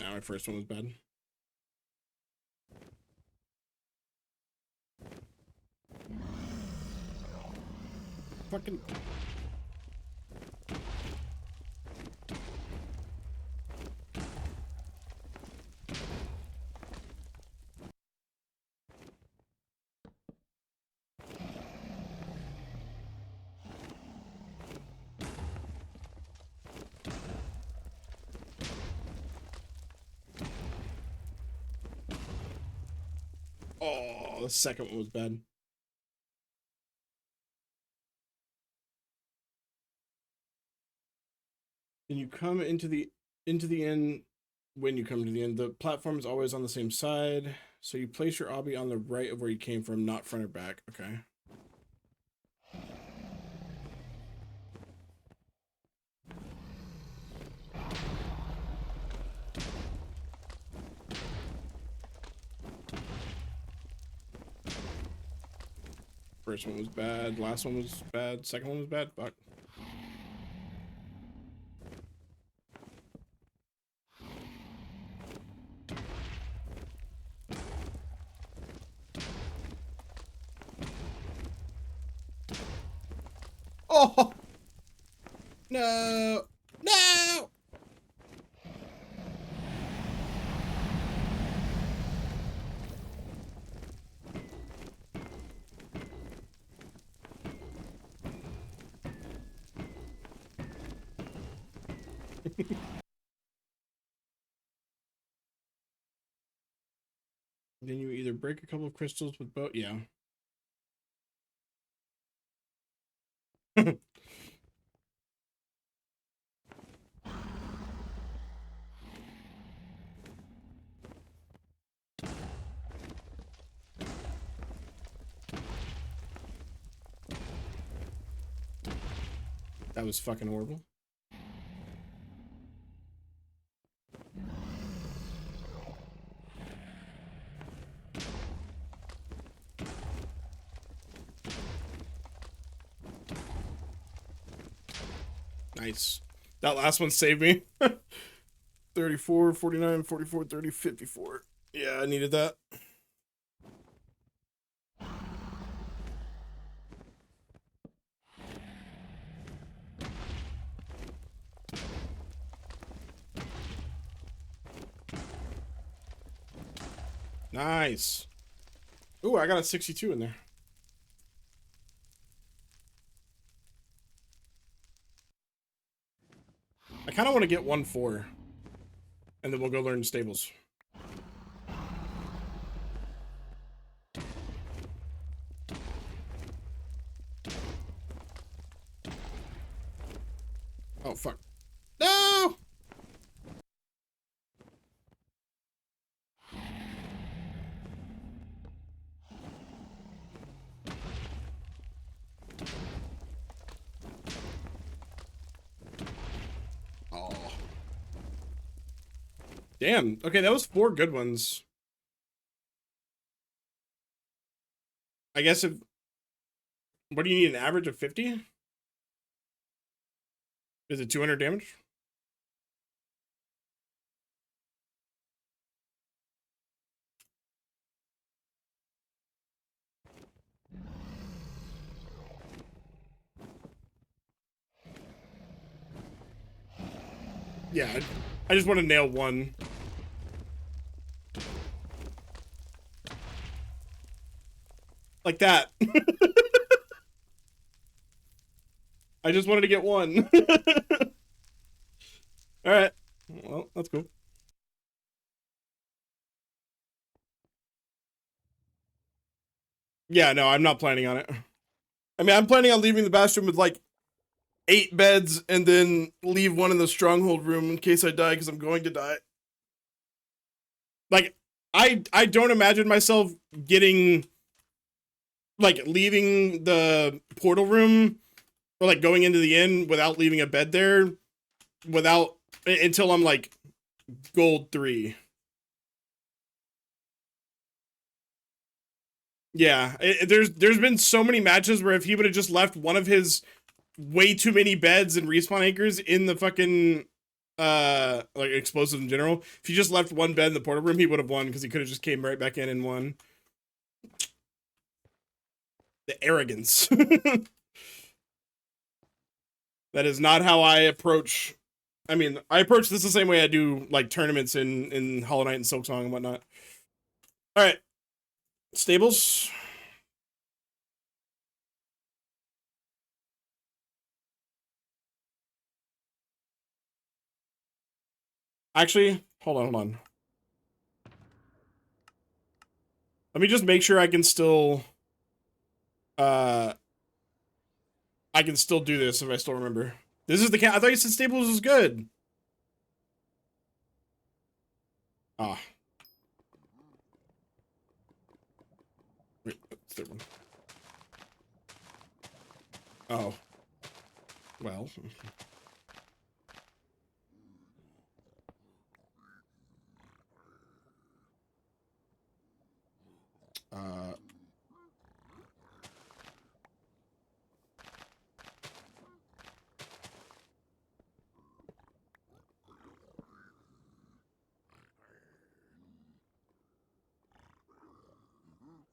No, my first one was bad. Fucking. Oh, the second one was bad. And you come into the end. When you come to the end, the platform is always on the same side, so you place your obby on the right of where you came from, not front or back. Okay. First one was bad, last one was bad, second one was bad. Fuck. Oh no, no. Then you either break a couple of crystals with both. Yeah. That was fucking horrible. Nice. That last one saved me. 34, 49, 44, 30, 54. Yeah, I needed that. Nice. Ooh, I got a 62 in there. I kind of want to get 1-4. And then we'll go learn stables. Oh, fuck. No! Oh. Damn. Okay, that was 4 good ones. I guess if... What do you need, an average of 50? Is it 200 damage? Yeah, I just want to nail 1. Like that. I just wanted to get 1. Alright. Well, that's cool. Yeah, no, I'm not planning on it. I mean, I'm planning on leaving the Bastion with, like, 8 beds and then leave 1 in the Stronghold room in case I die, because I'm going to die. Like, I don't imagine myself getting... Like, leaving the portal room, or, like, going into the inn without leaving a bed there, without... Until I'm, like, gold 3. Yeah, there's been so many matches where if he would have just left one of his way too many beds and respawn anchors in the fucking like explosives in general. If he just left one bed in the portal room, he would have won because he could have just came right back in and won. The arrogance. That is not how I approach. I mean, I approach this the same way I do like tournaments in Hollow Knight and Silksong and whatnot. All right, stables. Actually, hold on. Let me just make sure I can still I can still do this if I still remember. This is the cat. I thought you said stables was good. Ah. Wait, what's the one? Oh. Well. Uh.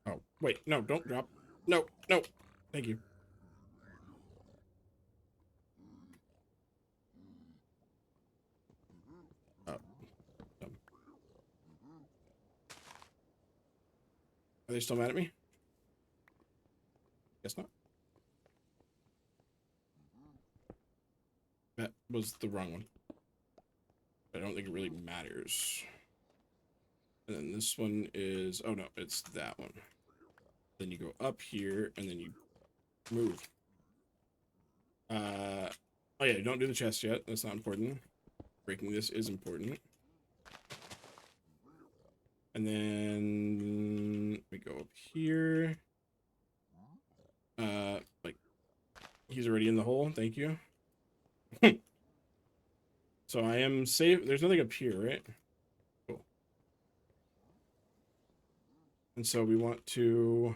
Oh, wait, no, don't drop. No. Thank you. Oh. Are they still mad at me? Guess not. That was the wrong one. I don't think it really matters. And then this one is, oh no, it's that one. Then you go up here and then you move. Oh yeah, don't do the chest yet. That's not important. Breaking this is important. And then we go up here. Like he's already in the hole. Thank you. So I am safe. There's nothing up here, right? Cool. And so we want to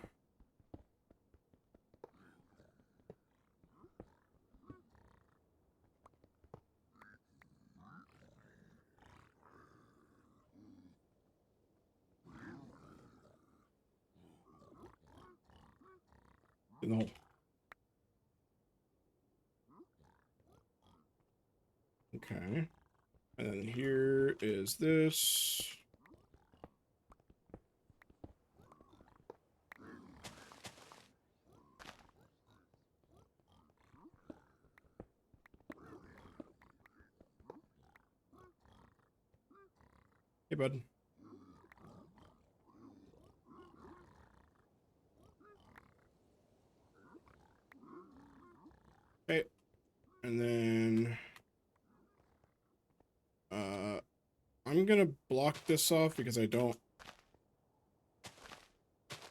in the hole. Okay. And then here is this. Hey, bud. Okay. And then I'm gonna block this off because I don't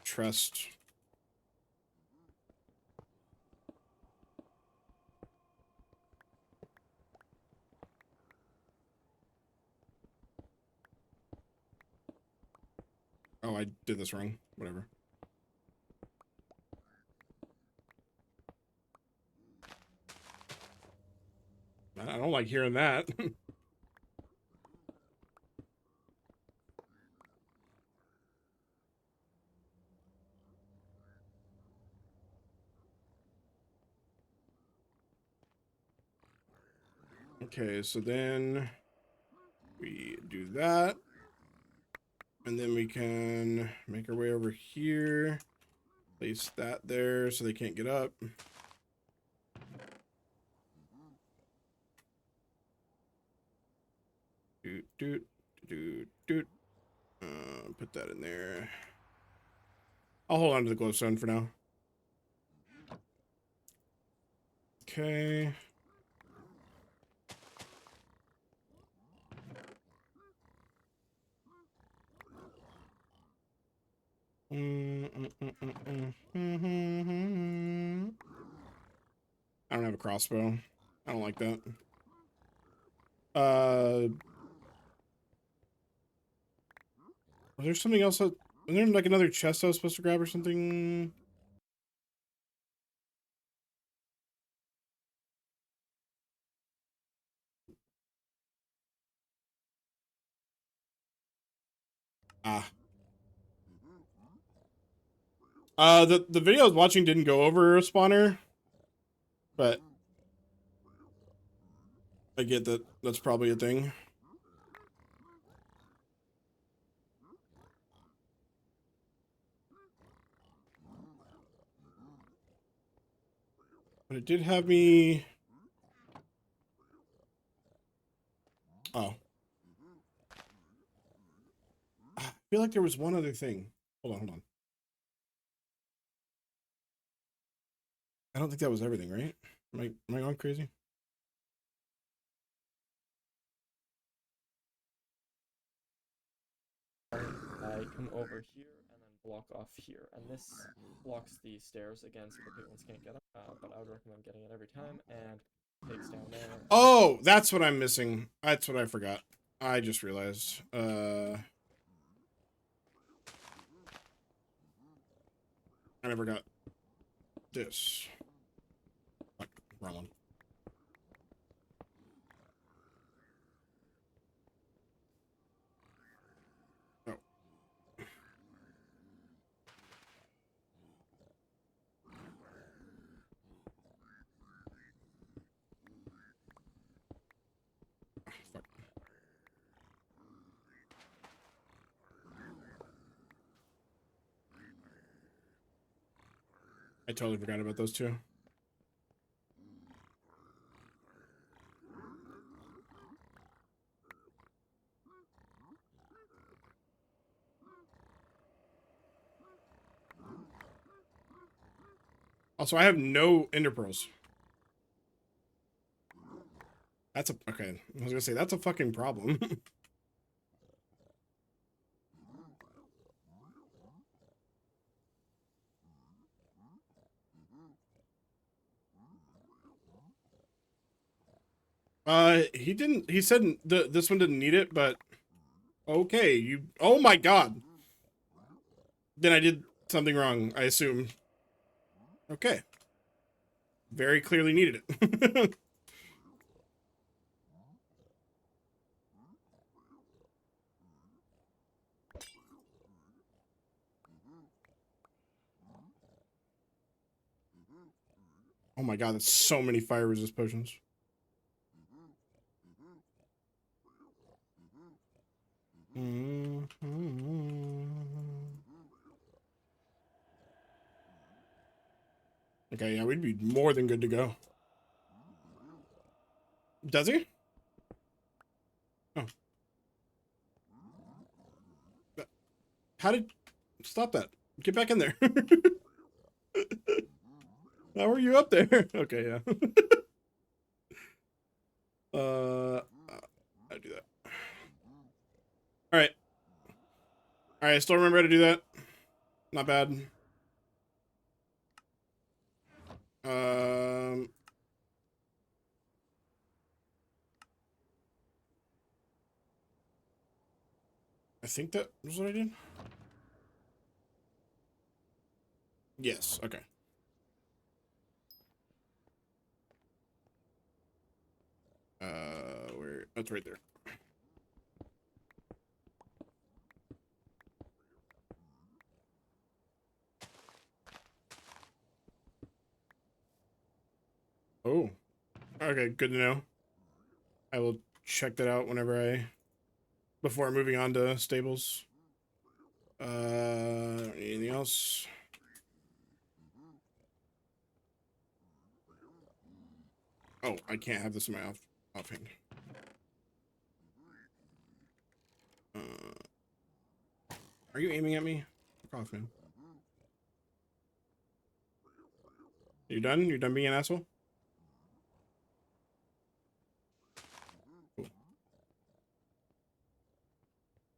trust. Oh, I did this wrong. Whatever. I don't like hearing that. Okay, so then we do that. And then we can make our way over here. Place that there so they can't get up. Doot, doot, doot, doot. Put that in there. I'll hold on to the glowstone for now. Okay. I don't have a crossbow. I don't like that. Was there something else? Was there like another chest I was supposed to grab or something? Ah. The video I was watching didn't go over a spawner, but I get that that's probably a thing. But it did have me. Oh. I feel like there was one other thing. Hold on. I don't think that was everything, right? Am I going crazy? I come over here and then block off here, and this blocks the stairs again so the piglins can't get them, but I would recommend getting it every time, and takes down there. Oh, that's what I'm missing. That's what I forgot. I just realized. I never got this. Fuck, wrong one. Oh. Fuck. I totally forgot about those two. Also, I have no ender pearls. That's a okay. I was gonna say that's a fucking problem. He didn't. He said this one didn't need it, but okay. You. Oh my god. Then I did something wrong. I assume. Okay. Very clearly needed it. Oh my god, that's so many fire resist potions. Okay, yeah, we'd be more than good to go. Does he? Oh. How did... Stop that. Get back in there. How are you up there? Okay, yeah. I do that. Alright. Alright, I still remember how to do that. Not bad. I think that was what I did. Yes, okay. Where? That's right there. Oh. Okay, good to know. I will check that out before moving on to stables. Anything else? Oh, I can't have this in my offhand. Are you aiming at me? Fuck off, man. You done? You done being an asshole? Cool.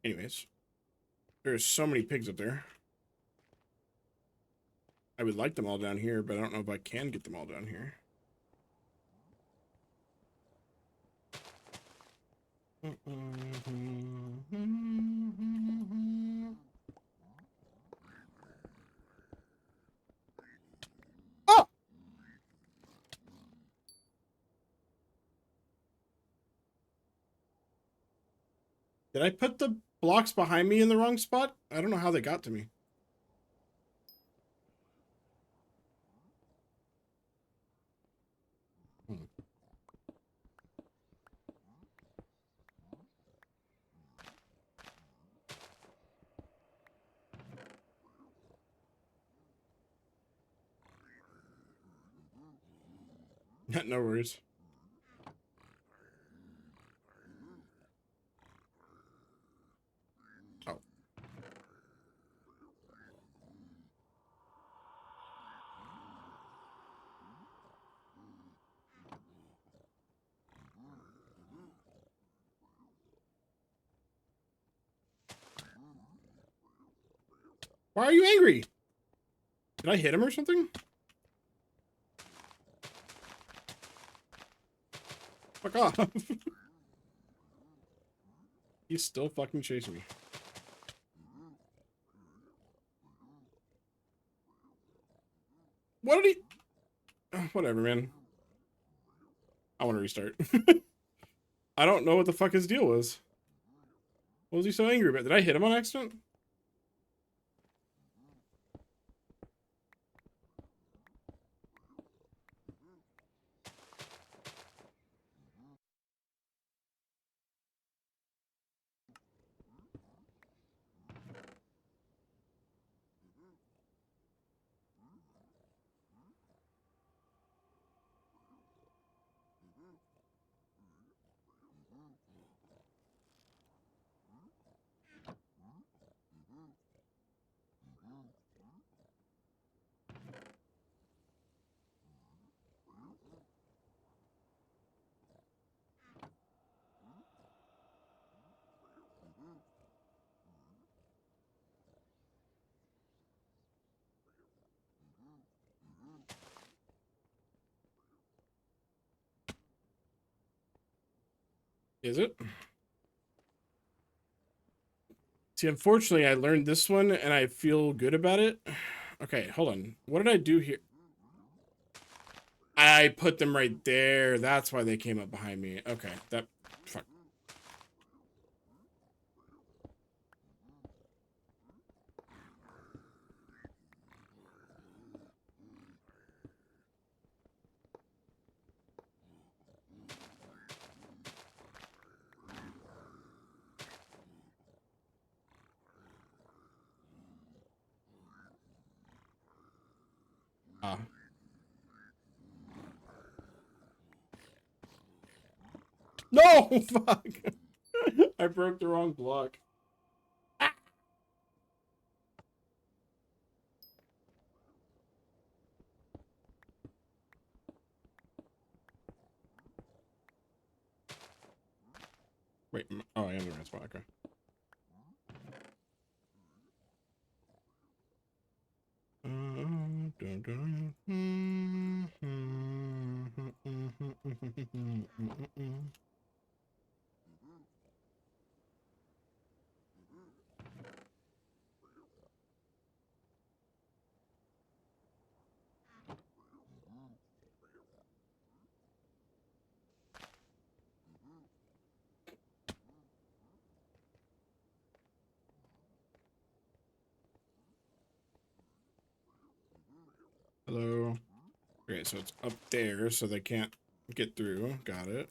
Anyways, there's so many pigs up there. I would like them all down here, but I don't know if I can get them all down here. Oh! Did I put the blocks behind me in the wrong spot. I don't know how they got to me. Hmm. No worries. Oh. Why are you angry? Did I hit him or something? Fuck off. He's still fucking chasing me. What did he... Whatever, man. I want to restart. I don't know what the fuck his deal was. What was he so angry about? Did I hit him on accident? Is it? See, unfortunately, I learned this one and I feel good about it. Okay, hold on. What did I do here? I put them right there. That's why they came up behind me. Okay, that... Fuck. Ah. No! Fuck! I broke the wrong block. Ah! Wait, oh, I am in the right spot, okay. Hello. Okay, so it's up there, so they can't get through. Got it.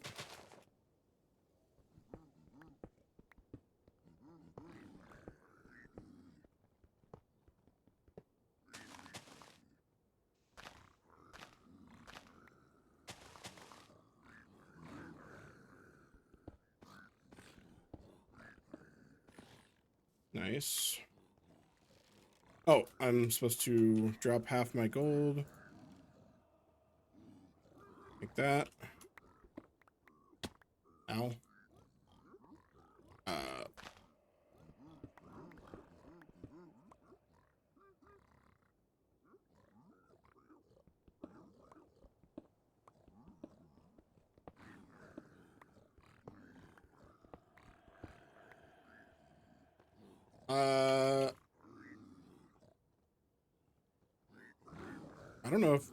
Nice. Oh, I'm supposed to drop half my gold. Like that. Ow. Uh... I don't know if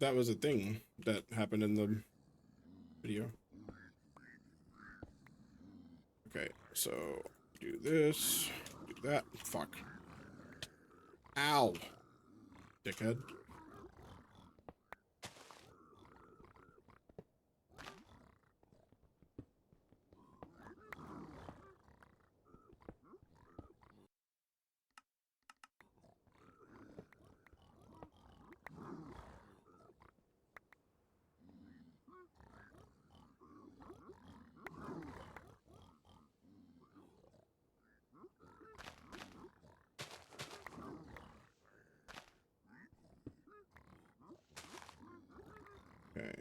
that was a thing that happened in the video. Okay, so Do this. Do that. Fuck. Ow. Dickhead. Okay.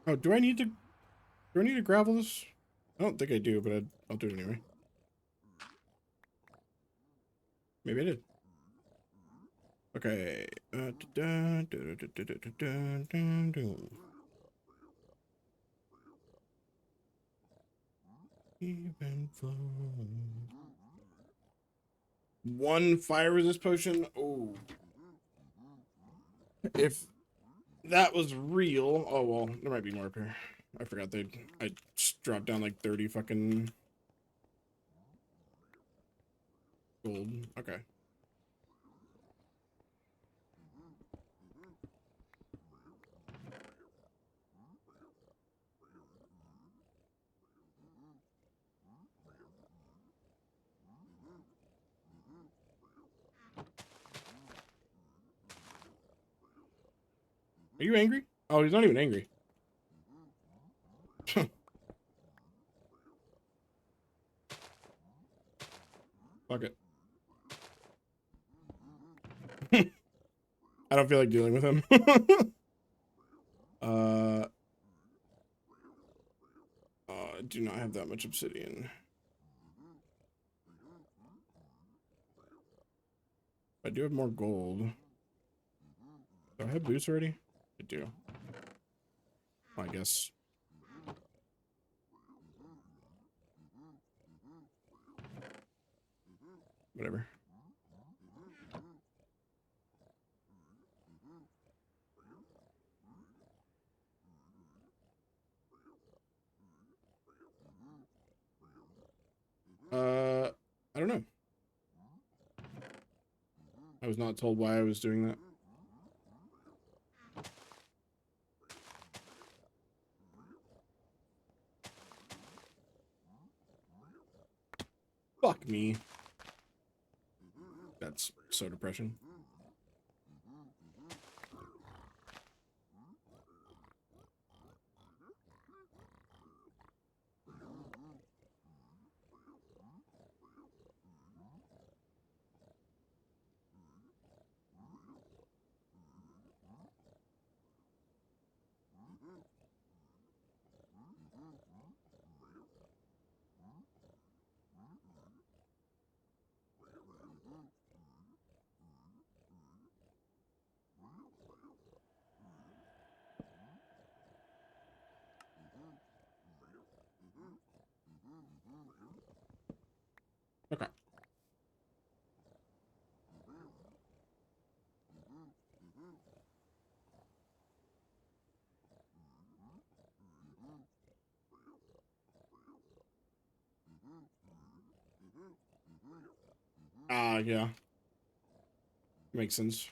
Oh, do I need to gravel this? I don't think I do, but I'll do it anyway. Maybe I did. Okay. Even flow. One fire resist potion. Oh. If that was real. Oh, well, there might be more up here. I forgot I just dropped down like 30 fucking gold. Okay. Are you angry? Oh, he's not even angry. Fuck it. I don't feel like dealing with him. I do not have that much obsidian. I do have more gold. Do I have boots already? I do. I guess. Whatever. I don't know. I was not told why I was doing that. Fuck me. That's so depression. Okay. Yeah. Makes sense.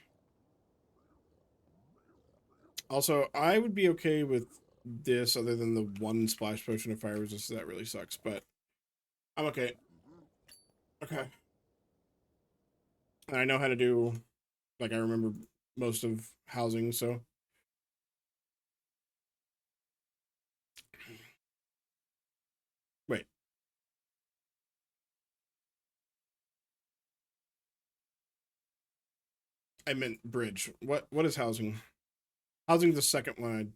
Also, I would be okay with this other than the one splash potion of fire resist. That really sucks, but I'm okay. Okay. And I know how to do, like, I remember most of housing, so. Wait. I meant bridge. What is housing? Housing's the second one.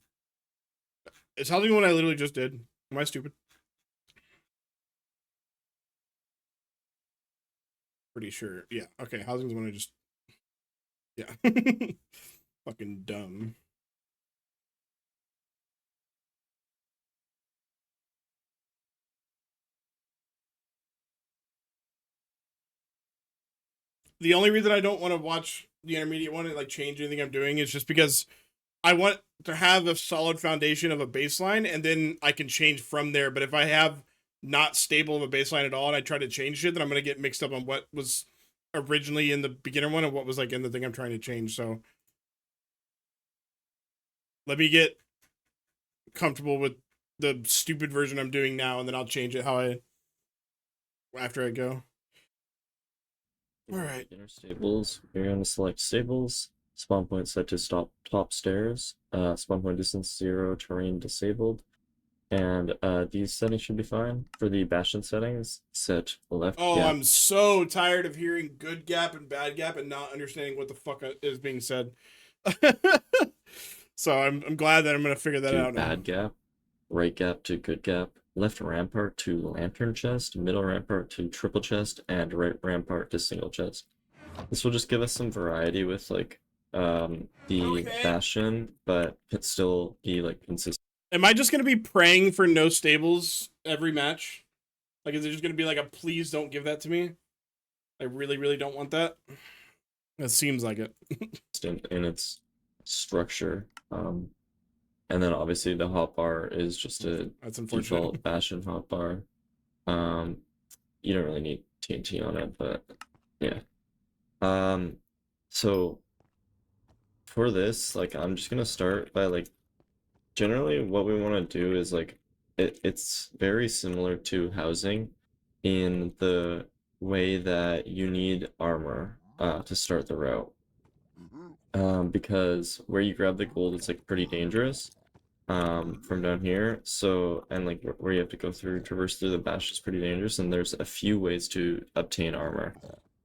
Is housing the one I literally just did? Am I stupid? pretty sure. Yeah. Okay. Housing's one I just. Yeah. Fucking dumb. The only reason I don't want to watch the intermediate one and like change anything I'm doing is just because I want to have a solid foundation of a baseline, and then I can change from there. But if I have not stable of a baseline at all and I try to change shit, then I'm gonna get mixed up on what was originally in the beginner one and what was like in the thing I'm trying to change. So let me get comfortable with the stupid version I'm doing now, and then I'll change it how I after I go. Alright. Beginner stables. You're going to select stables. Spawn point set to stop top stairs. Spawn point distance 0. Terrain disabled. And these settings should be fine. For the Bastion settings, set left Oh, gap. I'm so tired of hearing good gap and bad gap and not understanding what the fuck is being said. So I'm glad that I'm gonna figure that to out now. bad gap, right gap to good gap, left rampart to lantern chest, middle rampart to triple chest, and right rampart to single chest. This will just give us some variety with like the Okay. Bastion, but it still be like consistent. Am I just gonna be praying for no stables every match? Like, is it just gonna be like a please don't give that to me? I really, really don't want that. It seems like it. In its structure. And then obviously the hotbar is just a That's unfortunate. default Bastion hotbar. You don't really need TNT on it, but yeah. So for this, like I'm just gonna start by like generally what we want to do is like it's very similar to housing in the way that you need armor to start the route. Because where you grab the gold, it's like pretty dangerous from down here. So, and like where you have to go through, traverse through the bash is pretty dangerous, and there's a few ways to obtain armor.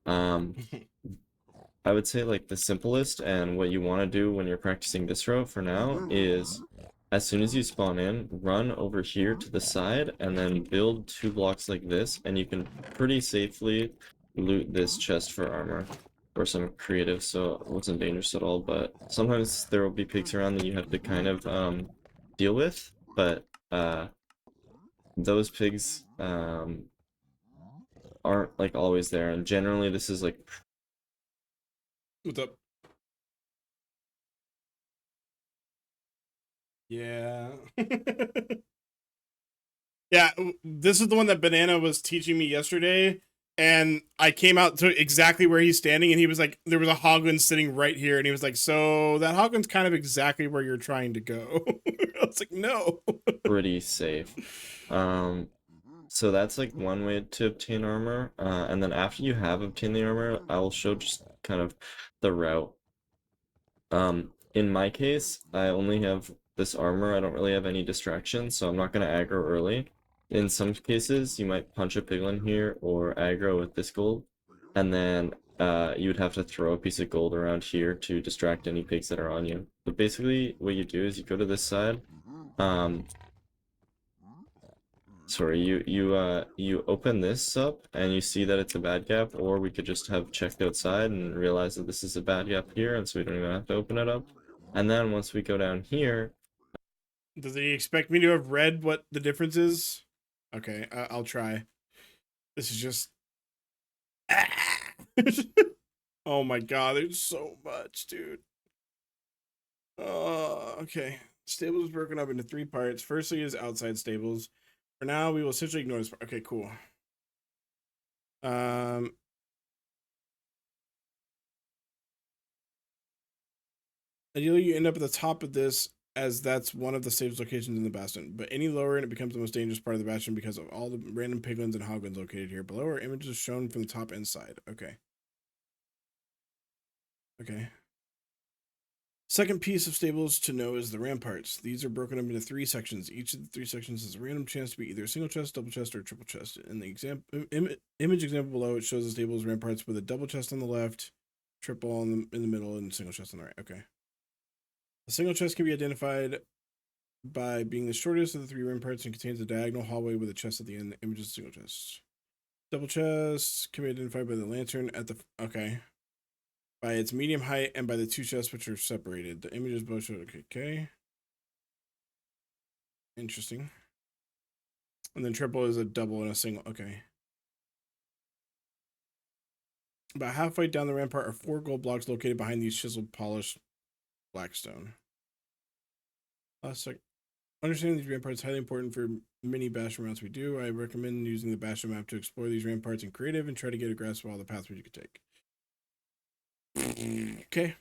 I would say like the simplest and what you want to do when you're practicing this route for now is as soon as you spawn in, run over here to the side and then build 2 blocks like this, and you can pretty safely loot this chest for armor or some creative, so it wasn't dangerous at all. But sometimes there will be pigs around that you have to kind of deal with, but those pigs aren't like always there, and generally this is like What's up? Yeah. Yeah, this is the one that Banana was teaching me yesterday, and I came out to exactly where he's standing, and he was like, there was a Hoglin sitting right here, and he was like, so that Hoglin's kind of exactly where you're trying to go. I was like, no. pretty safe. So that's like one way to obtain armor, and then after you have obtained the armor, I will show just kind of the route. In my case, I only have this armor. I don't really have any distractions, so I'm not going to aggro early. In some cases, you might punch a piglin here or aggro with this gold, and then you would have to throw a piece of gold around here to distract any pigs that are on you. But basically, what you do is you go to this side. Sorry, you open this up and you see that it's a bad gap, or we could just have checked outside and realize that this is a bad gap here, and so we don't even have to open it up. And then once we go down here, Does he expect me to have read what the difference is? Okay, I'll try. This is just. Oh my god, there's so much, dude. Okay. Stables is broken up into 3 parts. Firstly is outside stables. For now, we will essentially ignore this part. Okay, cool. Ideally, you end up at the top of this, as that's one of the safest locations in the bastion. But any lower, and it becomes the most dangerous part of the bastion because of all the random piglins and hoglins located here. Below are images shown from the top and side. Okay. Okay. Second piece of stables to know is the ramparts. These are broken up into 3 sections. Each of the 3 sections has a random chance to be either a single chest, double chest, or triple chest. In the image example below, it shows the stables ramparts with a double chest on the left, triple in the middle, and single chest on the right. Okay. A single chest can be identified by being the shortest of the 3 ramparts and contains a diagonal hallway with a chest at the end. The image is a single chest. Double chest can be identified by the lantern at the okay. By its medium height and by the two chests which are separated. The images both show okay. Interesting. And then triple is a double and a single. Okay. About halfway down the rampart are 4 gold blocks located behind these chiseled polished blackstone. Understanding these ramparts is highly important for many bastion routes we do. I recommend using the bastion map to explore these ramparts in creative and try to get a grasp of all the pathways you could take. Okay.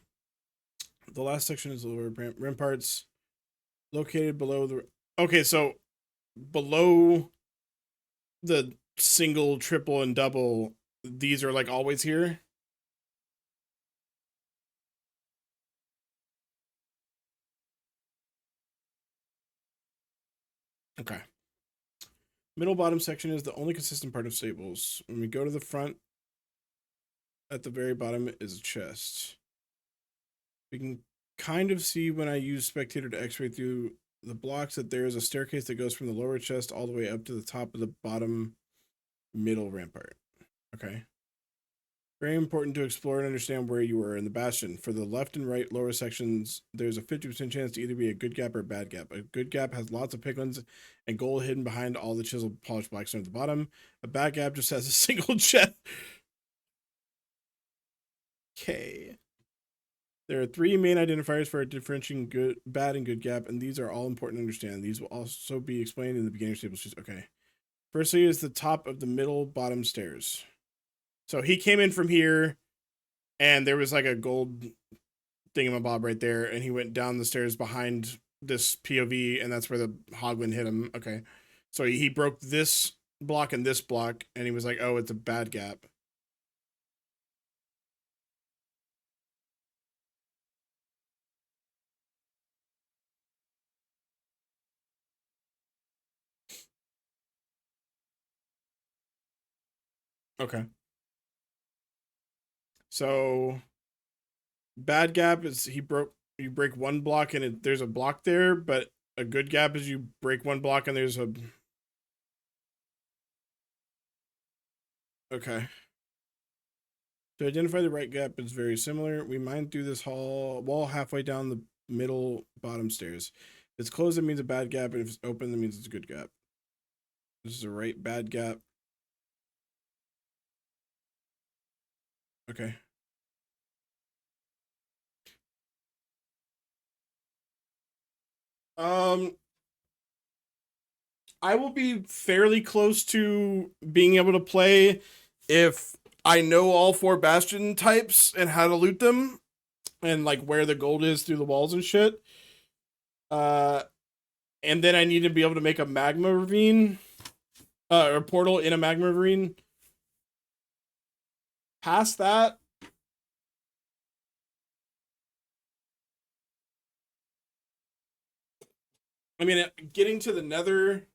The last section is the lower ramparts located below the... Okay, so below the single, triple, and double, these are like always here. Okay. Middle bottom section is the only consistent part of stables. When we go to the front, at the very bottom is a chest. We can kind of see when I use spectator to x-ray through the blocks that there is a staircase that goes from the lower chest all the way up to the top of the bottom middle rampart. Okay. Very important to explore and understand where you are in the bastion. For the left and right lower sections, there's a 50% chance to either be a good gap or a bad gap. A good gap has lots of piglins and gold hidden behind all the chiseled polished blackstone at the bottom. A bad gap just has a single chest. Okay. There are 3 main identifiers for differentiating good, bad, and good gap, and these are all important to understand. These will also be explained in the beginner's table. Okay. Firstly is the top of the middle bottom stairs. So he came in from here, and there was like a gold thingamabob right there, and he went down the stairs behind this POV, and that's where the Hoglin hit him. Okay. So he broke this block and this block, and he was like, oh, it's a bad gap. Okay. So bad gap is you break one block and there's a block there, but a good gap is you break one block and there's a... Okay. To identify the right gap is very similar. We mine through this wall halfway down the middle bottom stairs. If it's closed, it means a bad gap, and if it's open, that means it's a good gap. This is a right bad gap. Okay. I will be fairly close to being able to play if I know all 4 bastion types and how to loot them and like where the gold is through the walls and shit. And then I need to be able to make a magma ravine, or portal in a magma ravine. Past that, I mean, getting to the nether,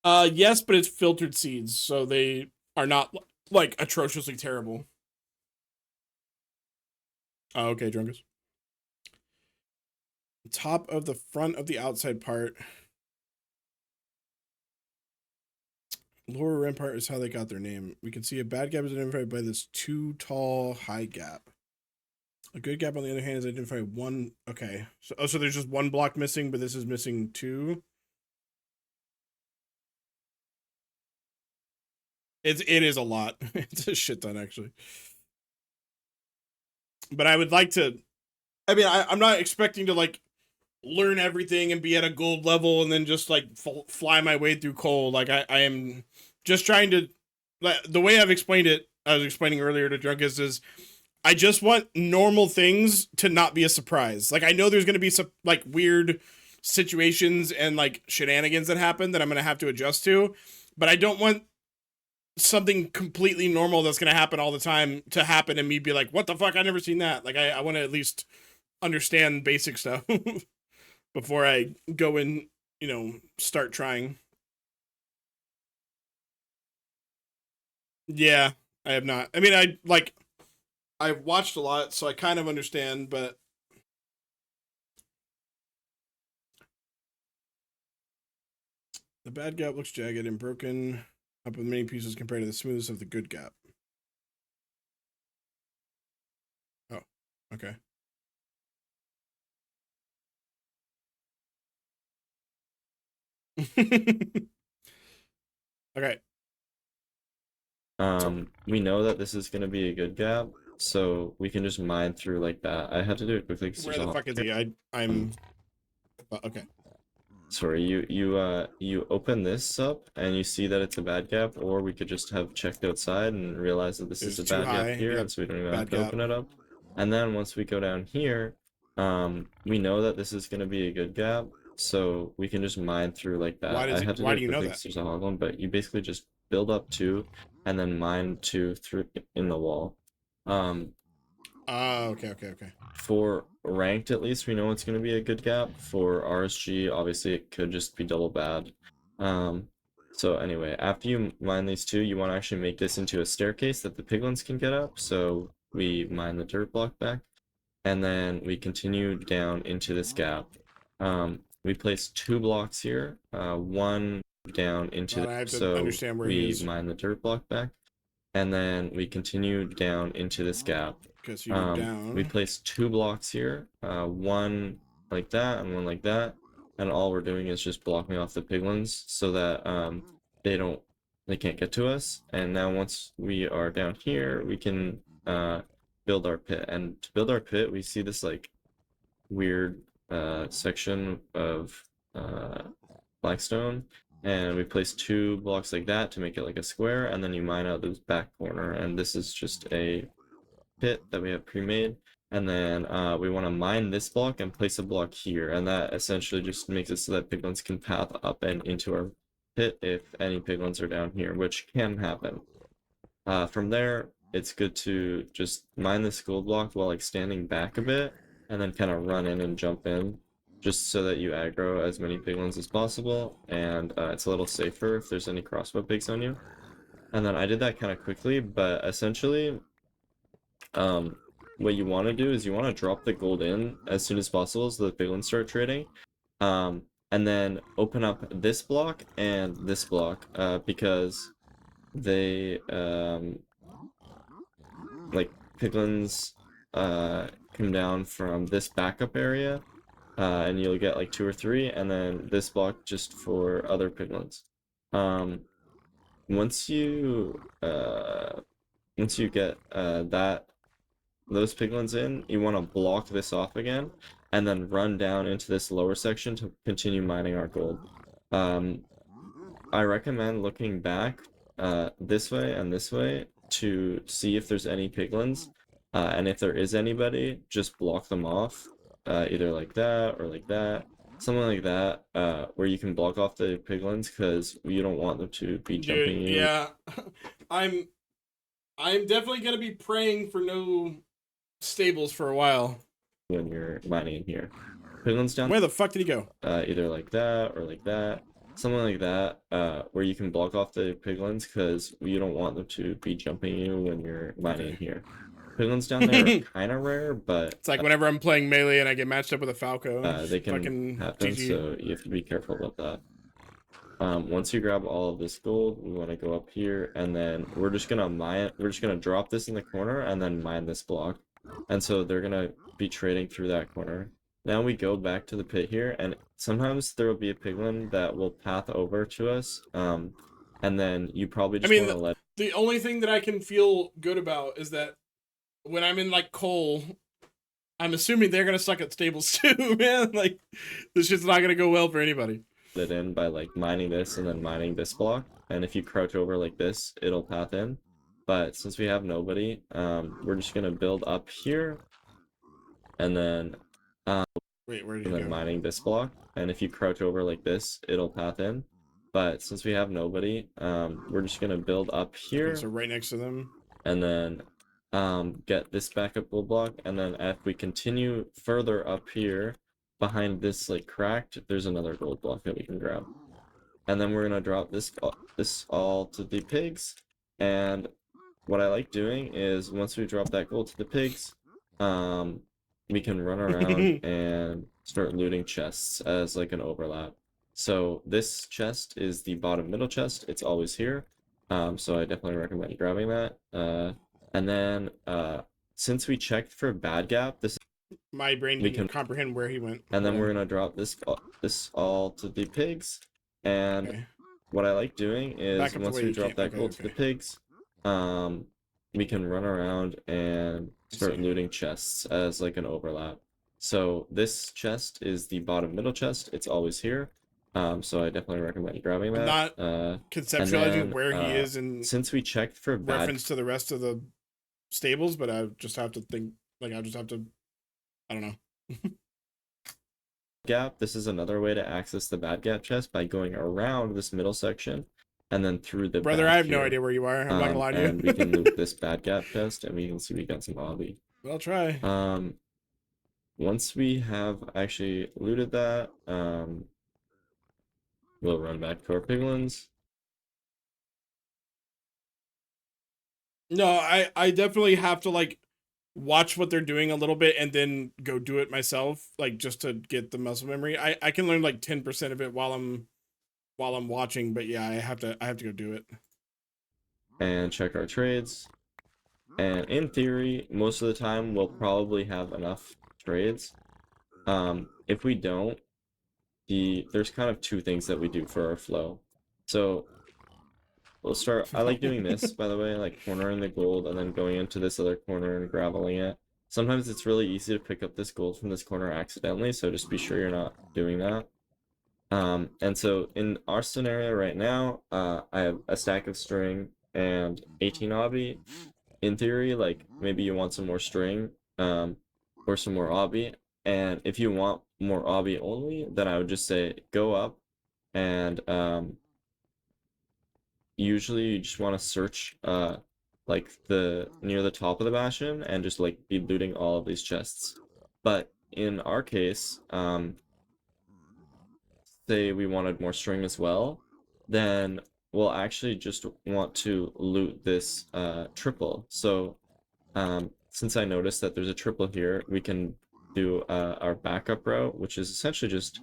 yes, but it's filtered seeds, so they are not like atrociously terrible. Oh, okay, Drunkus. Top of the front of the outside part. Lower rampart is how they got their name. We can see a bad gap is identified by this too tall high gap. A good gap, on the other hand, is identified 1. Okay, so there's just 1 block missing, but this is missing 2. It is a lot. It's a shit ton, actually. But I would like to... I mean, I'm not expecting to, like, learn everything and be at a gold level and then just, like, fly my way through coal. Like, I am just trying to... The way I've explained it, I was explaining earlier to Drunkus, is I just want normal things to not be a surprise. Like, I know there's going to be some, like, weird situations and, like, shenanigans that happen that I'm going to have to adjust to. But I don't want something completely normal that's going to happen all the time to happen and me be like, what the fuck? I never seen that. Like, I want to at least understand basic stuff before I go and, you know, start trying. Yeah, I have not. I mean, I've watched a lot, so I kind of understand, but The bad gap looks jagged and broken up with many pieces compared to the smoothness of the good gap. Oh, okay. Okay. We know that this is gonna be a good gap, so we can just mine through like that. I had to do it quickly because Where there's the a fuck is he? I'm. Okay. Sorry, you open this up and you see that it's a bad gap, or we could just have checked outside and realize that this It's is a too bad high. gap here, Yep. and so we don't even Bad have to gap. open it up. And then once we go down here, we know that this is gonna be a good gap, so we can just mine through like that. Why does I it- had to why do do it you know quickly that? 'cause there's a hog one, but you basically just build up 2 and then mine 2 through in the wall. Okay. For ranked, at least, we know it's going to be a good gap. For RSG, obviously, it could just be double bad. So anyway, after you mine these 2, you want to actually make this into a staircase that the piglins can get up. So we mine the dirt block back, and then we continue down into this gap. We place 2 blocks here, 1 down into But I have to so understand where he we is. mine the dirt block back, and then we continue down into this gap. Because you're down. We place 2 blocks here, 1 like that and 1 like that, and all we're doing is just blocking off the piglins so that they can't get to us. And now once we are down here, we can build our pit. And to build our pit, we see this like weird section of blackstone, and we place 2 blocks like that to make it like a square, and then you mine out this back corner, and this is just a pit that we have pre-made. And then we want to mine this block and place a block here, and that essentially just makes it so that piglins can path up and into our pit if any piglins are down here, which can happen. From there, it's good to just mine this gold block while like standing back a bit, and then kind of run in and jump in, just so that you aggro as many piglins as possible, and it's a little safer if there's any crossbow pigs on you. And then I did that kind of quickly, but essentially, what you want to do is you want to drop the gold in as soon as possible so the piglins start trading, and then open up this block and this block, because they like piglins come down from this backup area, and you'll get like 2 or 3, and then this block just for other piglins. Once you get those piglins in, you want to block this off again, and then run down into this lower section to continue mining our gold. I recommend looking back this way and this way to see if there's any piglins, and if there is anybody, just block them off, either like that or like that, something like that, where you can block off the piglins because you don't want them to be jumping Dude, you. yeah. I'm definitely gonna be praying for no stables for a while. When you're mining in here. Piglins down Where the fuck did he go? either like that or like that, something like that, where you can block off the piglins because you don't want them to be jumping you when you're mining in here. Piglins down there are kind of rare, but It's like whenever I'm playing melee and I get matched up with a Falco. they can fucking happen, GG. so you have to be careful about that. Once you grab all of this gold, we want to go up here, and then we're just gonna drop this in the corner and then mine this block. And so they're gonna be trading through that corner. Now we go back to the pit here, and sometimes there will be a piglin that will path over to us, and then you probably just want to let. The only thing that I can feel good about is that when I'm in like coal, I'm assuming they're gonna suck at stables too, man. Like this shit's not gonna go well for anybody. It in by like mining this and then mining this block, and if you crouch over like this, it'll path in. But since we have nobody, we're just gonna build up here, and then Wait, where did you go? mining this block, and if you crouch over like this, it'll path in. But since we have nobody, we're just gonna build up here. Okay, so right next to them. And then get this backup gold block, and then if we continue further up here behind this like cracked, there's another gold block that we can grab. And then we're gonna drop this all to the pigs. And what I like doing is once we drop that gold to the pigs, we can run around and start looting chests as like an overlap. So this chest is the bottom middle chest. It's always here. So I definitely recommend grabbing that. And then since we checked for bad gap, this My brain we didn't can comprehend where he went. and then Hold we're on. gonna drop this all to the pigs. And Okay. what I like doing is Back up the once way we you drop came. that Okay, gold to the okay. pigs, we can run around and I start see. looting chests as like an overlap. So this chest is the bottom middle chest. It's always here. So I definitely recommend grabbing I'm that. not And conceptualizing then where he is in since we checked for bad reference to the rest of the stables, but I just have to think. Like I just have to. I don't know. gap, this is another way to access the bad gap chest by going around this middle section and then through the Brother, back I have no here. idea where you are. I'm not gonna lie to you. And we can loot this bad gap chest and we can see we got some obby. I'll try. Once we have actually looted that, we'll run back to our piglins. No, I definitely have to like watch what they're doing a little bit and then go do it myself, like just to get the muscle memory. I can learn like 10% of it while I'm watching, but yeah, I have to go do it. And check our trades. And in theory, most of the time we'll probably have enough trades. If we don't, there's kind of two things that we do for our flow. So we'll start. I like doing this, by the way, like cornering the gold and then going into this other corner and graveling it. Sometimes it's really easy to pick up this gold from this corner accidentally, so just be sure you're not doing that. And so in our scenario right now, I have a stack of string and 18 obby. In theory, like maybe you want some more string, or some more obby. And if you want more obby only, then I would just say go up and usually you just want to search like the near the top of the bastion and just like be looting all of these chests. But in our case, say we wanted more string as well, then we'll actually just want to loot this triple. So since I noticed that there's a triple here, we can do our backup route, which is essentially just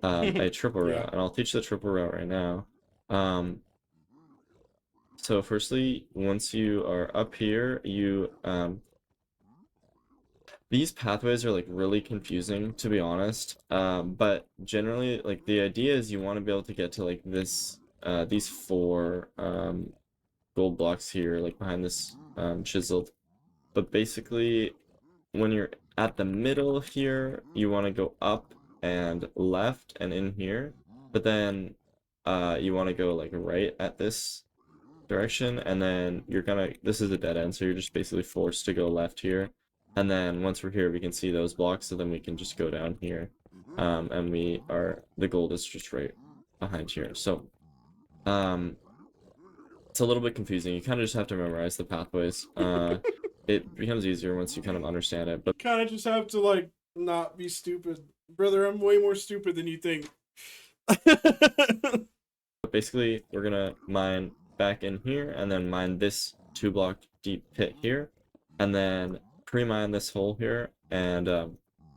a triple Yeah. route, and I'll teach the triple route right now. So firstly, once you are up here, you these pathways are like really confusing, to be honest. But generally, like the idea is you want to be able to get to like this these four gold blocks here, like behind this chiseled. But basically, when you're at the middle here, you want to go up and left and in here. But then you want to go like right at this direction, and then you're gonna, this is a dead end, so you're just basically forced to go left here. And then once we're here, we can see those blocks, so then we can just go down here. And the gold is just right behind here. So it's a little bit confusing. You kind of just have to memorize the pathways. It becomes easier once you kind of understand it. But Kind of just have to like not be stupid. Brother, I'm way more stupid than you think. basically, we're gonna mine back in here, and then mine this 2-block deep pit here, and then pre-mine this hole here, and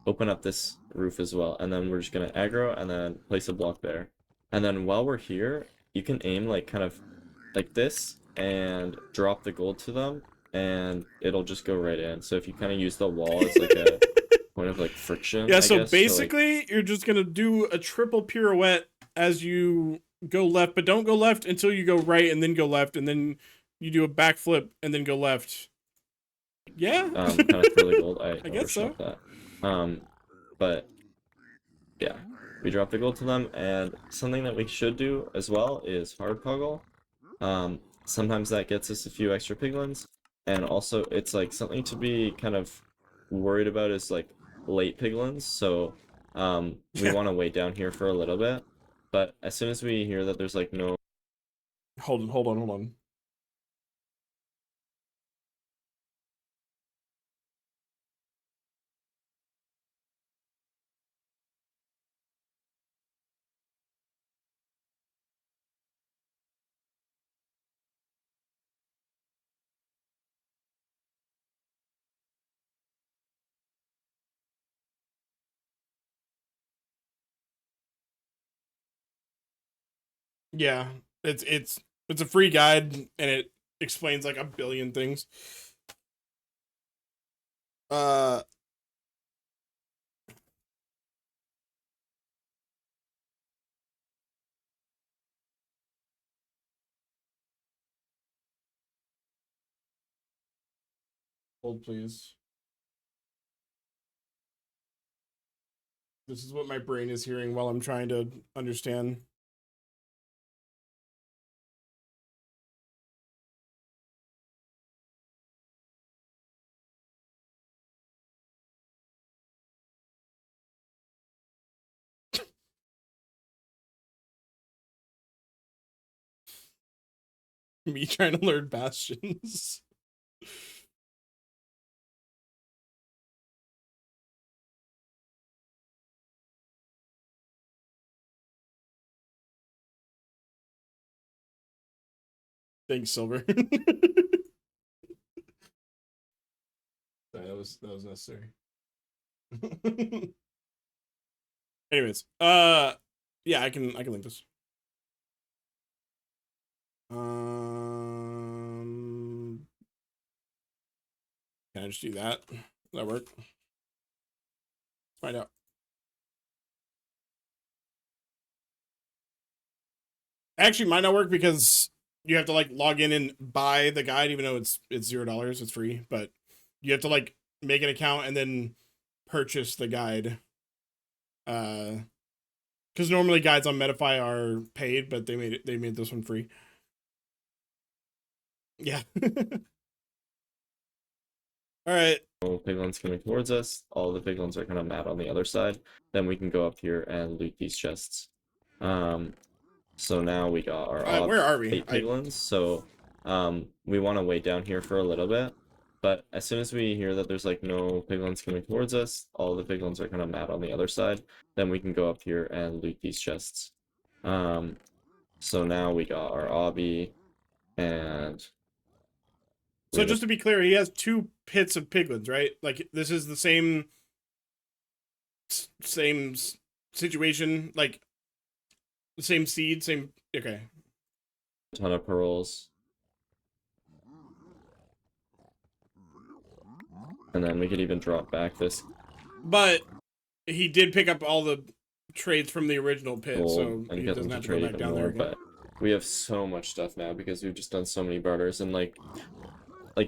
open up this roof as well. And then we're just gonna aggro, and then place a block there. And then while we're here, you can aim like kind of like this, and drop the gold to them, and it'll just go right in. So if you kind of use the wall as like a point of like friction, Yeah, I so guess, to, like, basically you're just gonna do a triple pirouette as you go left, but don't go left until you go right and then go left, and then you do a backflip and then go left. Yeah. kind of throw the gold. I guess so. overshot that. But yeah, we drop the gold to them, and something that we should do as well is hard puggle. Sometimes that gets us a few extra piglins, and also it's like something to be kind of worried about is like late piglins. So we want to wait down here for a little bit, but as soon as we hear that there's like no Hold on. Yeah, it's a free guide and it explains like a billion things. Hold please. This is what my brain is hearing while I'm trying to understand. Me trying to learn bastions. Thanks, Silver. Sorry, that was necessary. Anyways, yeah, I can link this. Can I just do that? Does that work? Let's find out. Actually, might not work because you have to like log in and buy the guide, even though it's $0. It's free, but you have to like make an account and then purchase the guide. Because normally guides on Medify are paid, but they made this one free. Yeah. All right. Piglins coming towards us. All the piglins are kind of mad on the other side. Then we can go up here and loot these chests. So now we got our Where are we? 8 piglins. So we want to wait down here for a little bit. But as soon as we hear that there's like no piglins coming towards us, all the piglins are kind of mad on the other side. Then we can go up here and loot these chests. So now we got our obby, and so just to be clear, he has 2 pits of piglins, right? Like this is the same situation, like the same seed, same. Okay. a ton of pearls. And then we could even drop back this. But he did pick up all the trades from the original pit, gold so and he get doesn't them have to to go trade back even down there more. again. But we have so much stuff now because we've just done so many barters, and like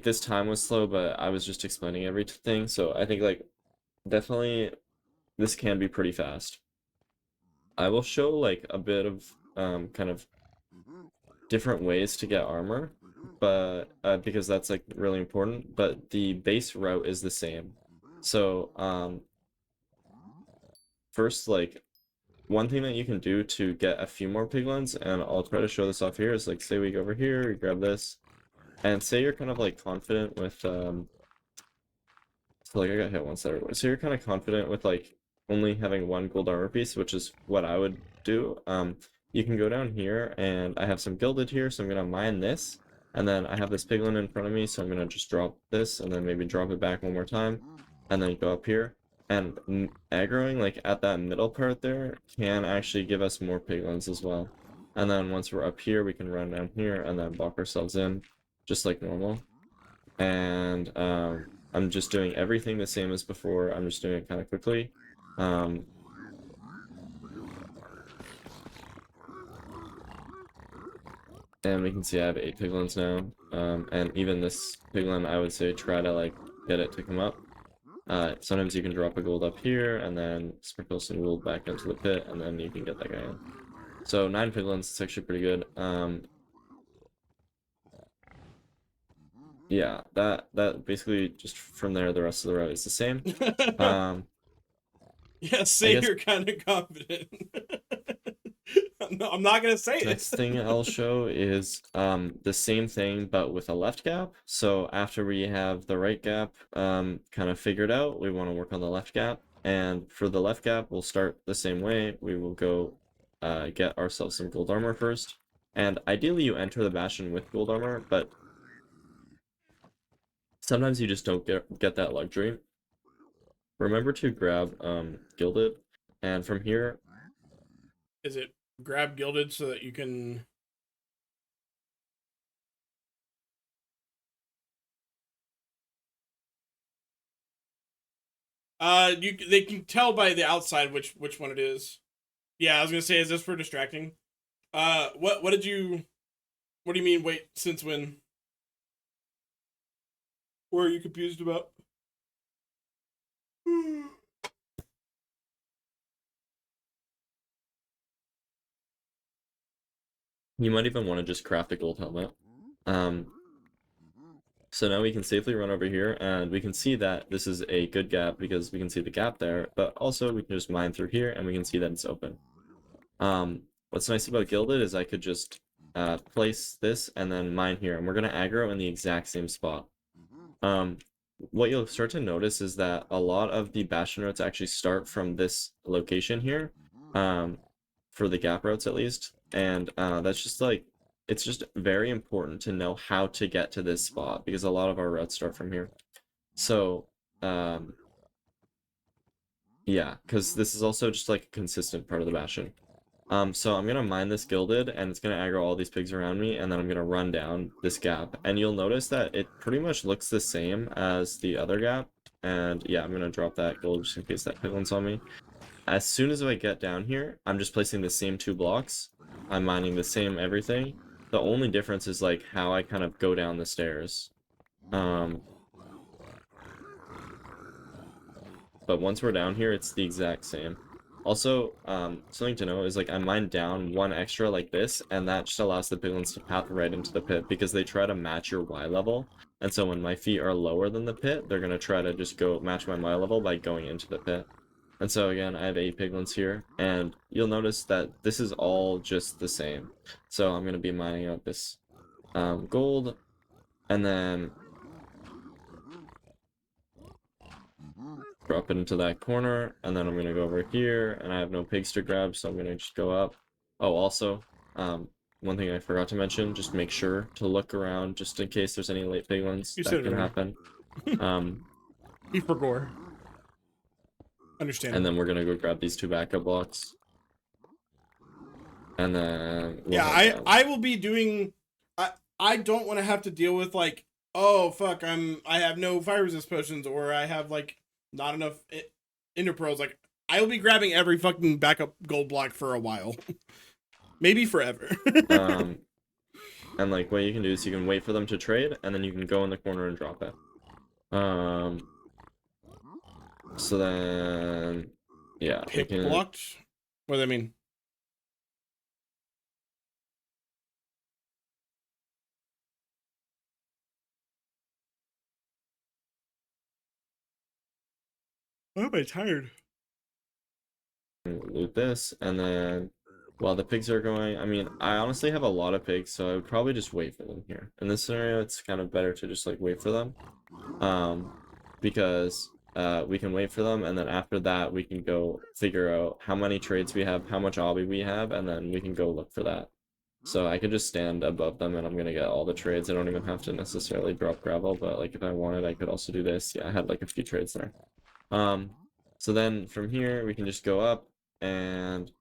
this time was slow, but I was just explaining everything. So I think like definitely this can be pretty fast. I will show like a bit of kind of different ways to get armor, but because that's like really important, but the base route is the same. So first, like one thing that you can do to get a few more piglins, and I'll try to show this off here, is like say we go over here, you grab this, and say you're kind of like confident with so like I got hit once there. So you're kind of confident with like only having 1 gold armor piece, which is what I would do. You can go down here, and I have some gilded here, so I'm gonna mine this, and then I have this piglin in front of me, so I'm gonna just drop this, and then maybe drop it back one more time, and then go up here. And aggroing like at that middle part there can actually give us more piglins as well. And then once we're up here, we can run down here and then block ourselves in, just like normal. And I'm just doing everything the same as before. I'm just doing it kind of quickly. And we can see I have 8 piglins now. And even this piglin, I would say try to like get it to come up. Sometimes you can drop a gold up here and then sprinkle some gold back into the pit, and then you can get that guy in. So 9 piglins, it's actually pretty good. Yeah, that basically just from there, the rest of the route is the same. Yeah, say you're kind of confident. No, I'm not gonna say Next it. thing I'll show is the same thing but with a left gap. So after we have the right gap kind of figured out, we want to work on the left gap. And for the left gap, we'll start the same way. We will go get ourselves some gold armor first. And ideally you enter the bastion with gold armor, but sometimes you just don't get that luxury. Remember to grab gilded, and from here Is it grab Gilded so that you can. They can tell by the outside which one it is. Yeah, I was gonna say, is this for distracting? What did you? What do you mean? Wait, since when? What are you confused about? You might even want to just craft a gold helmet. So now we can safely run over here, and we can see that this is a good gap because we can see the gap there, but also we can just mine through here, and we can see that it's open. What's nice about Gilded is I could just place this and then mine here, and we're going to aggro in the exact same spot. What you'll start to notice is that a lot of the bastion routes actually start from this location here, for the gap routes at least, and that's just like, it's just very important to know how to get to this spot because a lot of our routes start from here. So, yeah, because this is also just like a consistent part of the bastion. So I'm gonna mine this Gilded, and it's gonna aggro all these pigs around me, and then I'm gonna run down this gap. And you'll notice that it pretty much looks the same as the other gap. And yeah, I'm gonna drop that gold just in case that piglin's on me. As soon as I get down here, I'm just placing the same 2 blocks. I'm mining the same everything. The only difference is like how I kind of go down the stairs. But once we're down here, it's the exact same. Also, something to know is like I mine down 1 extra like this, and that just allows the piglins to path right into the pit because they try to match your Y level. And so when my feet are lower than the pit, they're gonna try to just go match my Y level by going into the pit. And so again, I have 8 piglins here, and you'll notice that this is all just the same. So I'm gonna be mining out this gold, and then drop it into that corner, and then I'm gonna go over here, and I have no pigs to grab, so I'm gonna just go up. Oh, also, one thing I forgot to mention, just make sure to look around just in case there's any late piglins that can happen. He forgot. And Understandable. then we're gonna go grab these 2 backup blocks. And then we'll yeah, I will be doing. I don't want to have to deal with like, oh fuck, I have no fire resist potions, or I have like not enough ender pearls. Like I will be grabbing every fucking backup gold block for a while, maybe forever. And like what you can do is you can wait for them to trade, and then you can go in the corner and drop it. So then, yeah, Pick blocked. What does that mean? Why am I tired? Loot this, and then while the pigs are going, I mean, I honestly have a lot of pigs, so I would probably just wait for them here. In this scenario, it's kind of better to just like wait for them, because we can wait for them, and then after that we can go figure out how many trades we have, how much obby we have, and then we can go look for that. So I could just stand above them, and I'm gonna get all the trades. I don't even have to necessarily drop gravel, but like if I wanted, I could also do this. Yeah, I had like a few trades there. So then from here we can just go up, and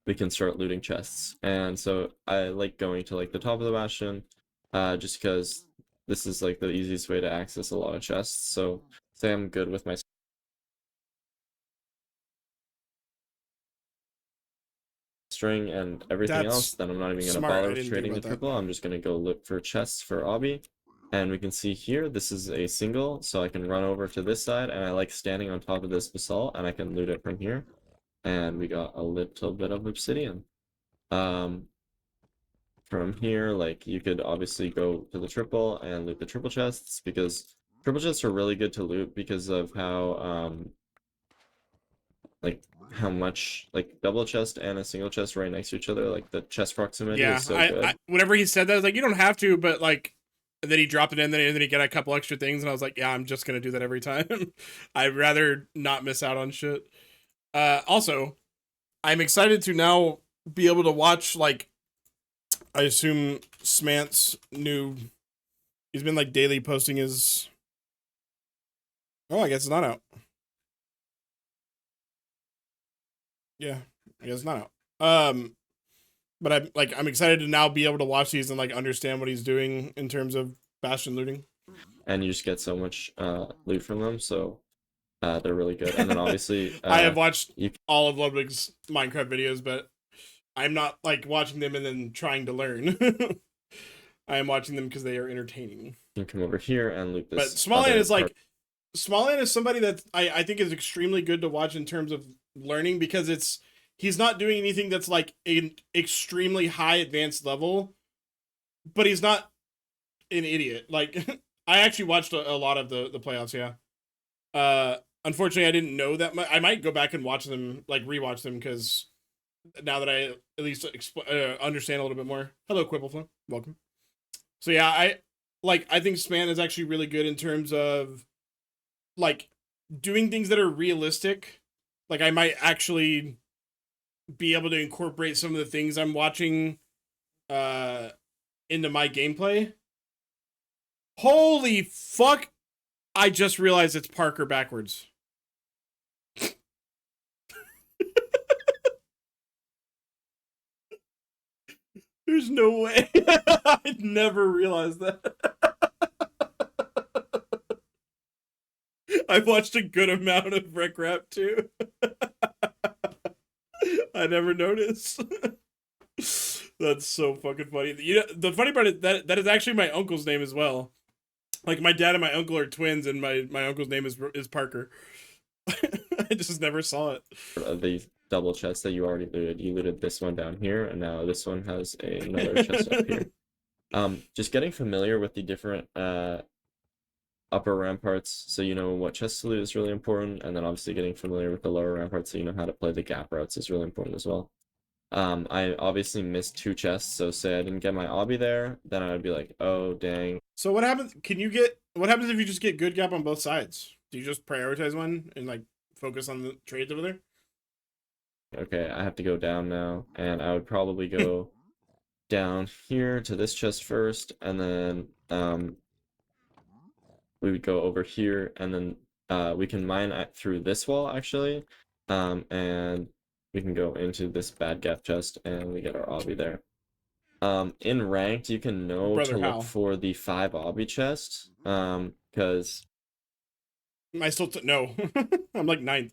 we can start looting chests. And so I like going to like the top of the bastion, just because this is like the easiest way to access a lot of chests. So say I'm good with my string and everything else, then I'm not even gonna bother with trading the triple. I'm just gonna go look for chests for obby. And we can see here, this is a single, so I can run over to this side, and I like standing on top of this basalt, and I can loot it from here. And we got a little bit of obsidian. From here, like, you could obviously go to the triple and loot the triple chests, because triple chests are really good to loot because of how, like, how much, like, double chest and a single chest right next to each other, like, the chest proximity is so good. Whenever he said that, I was like, you don't have to, but like, and then he dropped it in there, and then he got a couple extra things, and I was like, yeah, I'm just gonna do that every time. I'd rather not miss out on shit. Also, I'm excited to now be able to watch, like, I assume Smant's new. He's been like daily posting his. Oh, I guess it's not out. Yeah, I guess not out. But I'm excited to now be able to watch these and like understand what he's doing in terms of Bastion looting. And you just get so much loot from them, so they're really good. And then obviously, I have watched you all of Ludwig's Minecraft videos, but I'm not like watching them and then trying to learn. I am watching them because they are entertaining. can come over here and loot But this. Smalland other is like part. Smalland is somebody that I think is extremely good to watch in terms of learning because he's not doing anything that's like an extremely high advanced level, but he's not an idiot. Like I actually watched a lot of the playoffs. Yeah. Unfortunately, I didn't know that much. I might go back and watch them, like rewatch them, because now that I at least understand a little bit more. Hello, Quibbleflow. Welcome. So yeah, I think Span is actually really good in terms of like doing things that are realistic. Like I might actually be able to incorporate some of the things I'm watching into my gameplay. Holy fuck! I just realized it's Parker backwards. There's no way. I'd never realized that. I've watched a good amount of Rec Rap too. I never noticed. That's so fucking funny. You know, the funny part is that is actually my uncle's name as well. Like my dad and my uncle are twins, and my uncle's name is Parker. I just never saw it. Of the double chest that you already looted. You looted this one down here, and now this one has another chest up here. Just getting familiar with the different upper ramparts so you know what chest to loot is really important, and then obviously getting familiar with the lower ramparts so you know how to play the gap routes is really important as well. I obviously missed 2 chests, so say I didn't get my obby there, then I would be like, oh dang. So what happens? What happens if you just get good gap on both sides? Do you just prioritize one and like focus on the trades over there? Okay, I have to go down now, and I would probably go down here to this chest first, and then we would go over here, and then we can mine through this wall actually, and we can go into this bad gap chest, and we get our obby there. In ranked, you can know Brother to look Hal. for the 5 obby chests, because Am I still no? I'm like 9th.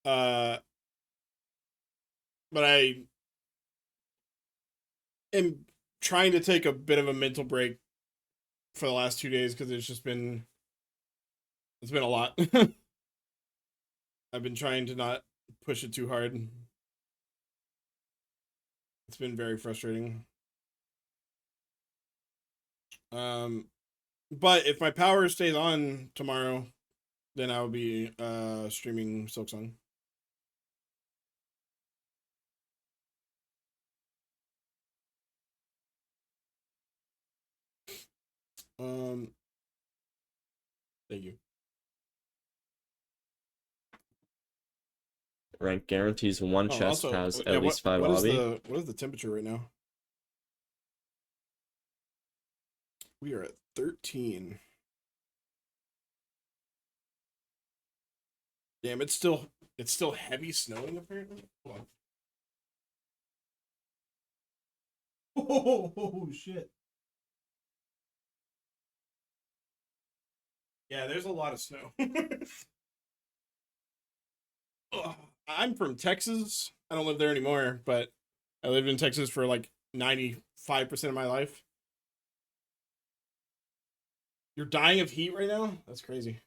But I am trying to take a bit of a mental break for the last 2 days because it's been a lot. I've been trying to not push it too hard. It's been very frustrating. But if my power stays on tomorrow, then I'll be streaming Silksong. Thank you. rank guarantees one chest Also, has yeah, at least 5 what obby. what is the temperature right now? We are at 13. Damn, it's still heavy snowing apparently. Hold on. Oh shit. Yeah, there's a lot of snow. Ugh. I'm from Texas. I don't live there anymore, but I lived in Texas for like 95% of my life. You're dying of heat right now? That's crazy.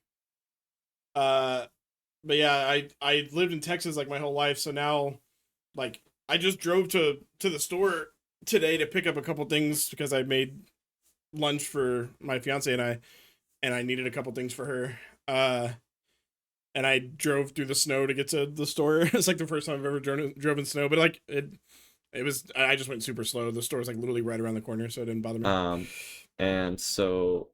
But yeah, I lived in Texas like my whole life, so now like I just drove to the store today to pick up a couple things because I made lunch for my fiance and I needed a couple things for her. And I drove through the snow to get to the store. It's like the first time I've ever drove in snow, but like it was I just went super slow. The store was like literally right around the corner, so it didn't bother me. And so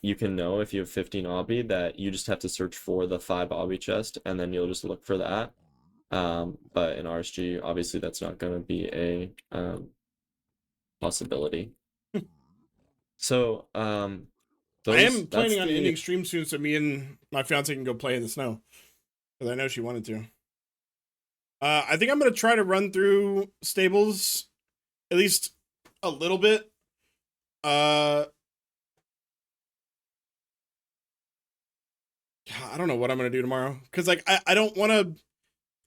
you can know if you have 15 obby that you just have to search for the 5 obby chest, and then you'll just look for that. But in RSG, obviously that's not going to be a possibility. So I am that's planning on the ending stream soon, so me and my fiance can go play in the snow because I know she wanted to. I think I'm gonna try to run through stables at least a little bit. I don't know what I'm gonna do tomorrow because like I don't want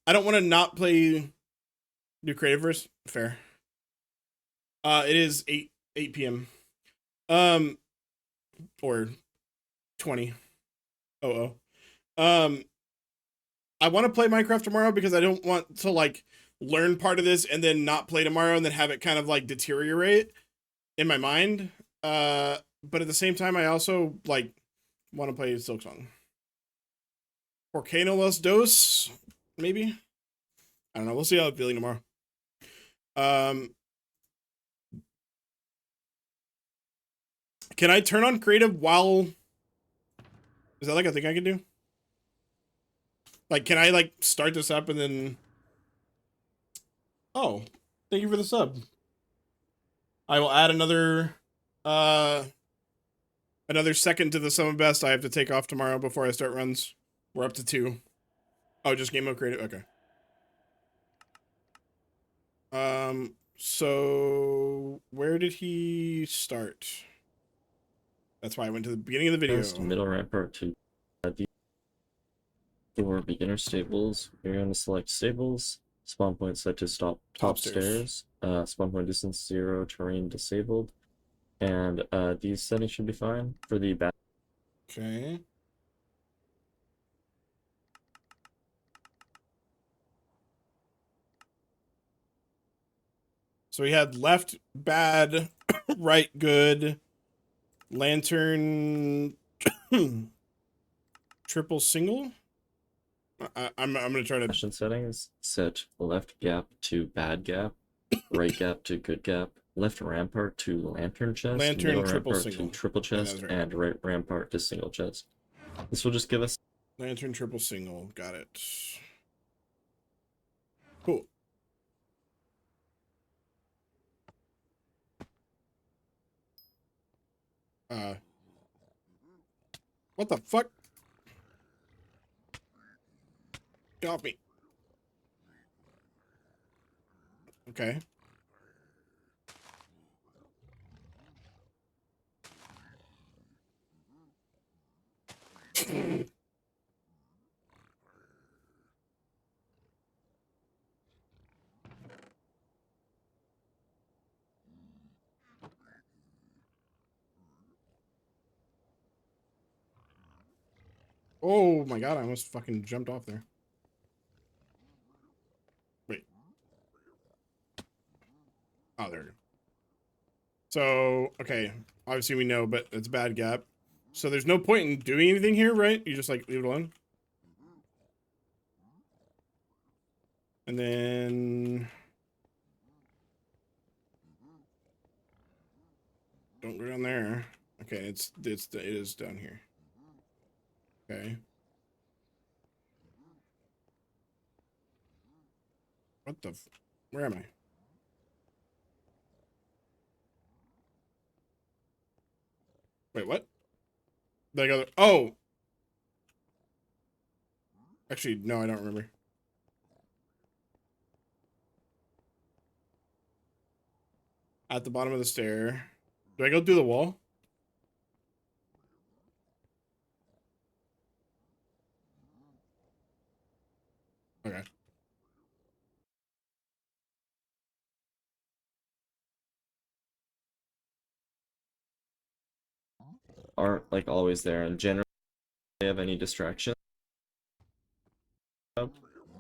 to not play New Creativeverse. Fair. It is 8 p.m. Or 20. Oh. I want to play Minecraft tomorrow because I don't want to like learn part of this and then not play tomorrow and then have it kind of like deteriorate in my mind. But at the same time, I also like want to play Silksong. Volcano Los Dos, maybe. I don't know. We'll see how I'm feeling tomorrow. Can I turn on creative while? Is that like a thing I can do? Like, can I like start this up and then? Oh, thank you for the sub. I will add another second to the sum of best I have to take off tomorrow before I start runs. We're up to 2. Oh, just game mode creative. Okay. So where did he start? That's why I went to the beginning of the video. First, middle rampart to for beginner stables. We're going to select stables. Spawn point set to stop top stairs. Spawn point distance 0. Terrain disabled. And these settings should be fine for the back. Okay. So we had left bad, right good, lantern triple single. I'm gonna try to Action settings set left gap to bad gap, right gap to good gap, left rampart to lantern chest, Lantern middle triple rampart single. to triple Yeah, that chest, was right. and right rampart to single chest. This will just give us Lantern triple single. Got it. Cool. What the fuck? Get off me. Okay. Oh my god, I almost fucking jumped off there. Wait. Oh, there we go. So, okay. Obviously we know, but it's a bad gap. So there's no point in doing anything here, right? You just like leave it alone. And then don't go down there. Okay, it is down here. Okay. What the where am I? Wait, what? Did I go there? Oh! Actually, no, I don't remember. At the bottom of the stair. Do I go through the wall? Okay. aren't like always there, and generally they have any distraction.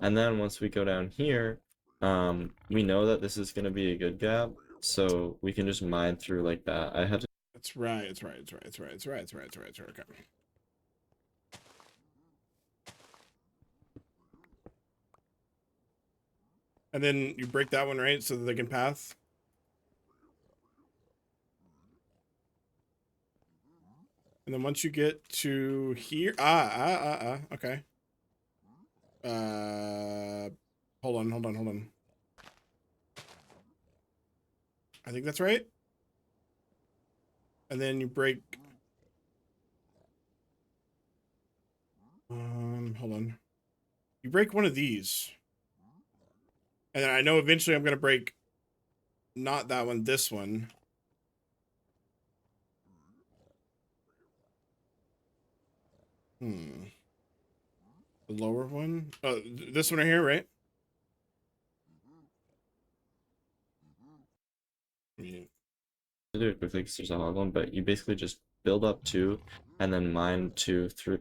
And then once we go down here, we know that this is going to be a good gap, so we can just mine through like that. I had to. That's right. It's right. It's right. It's right. It's right. It's right. It's right. It's right. Okay. And then you break that one, right? So that they can path. And then once you get to here, okay. Hold on. I think that's right. And then you break. Hold on. You break one of these. And then I know eventually I'm gonna break not that one, this one. The lower one? Oh, this one right here, right? Yeah. To do it quickly because there's a hog one, but you basically just build up 2 and then mine 2 through.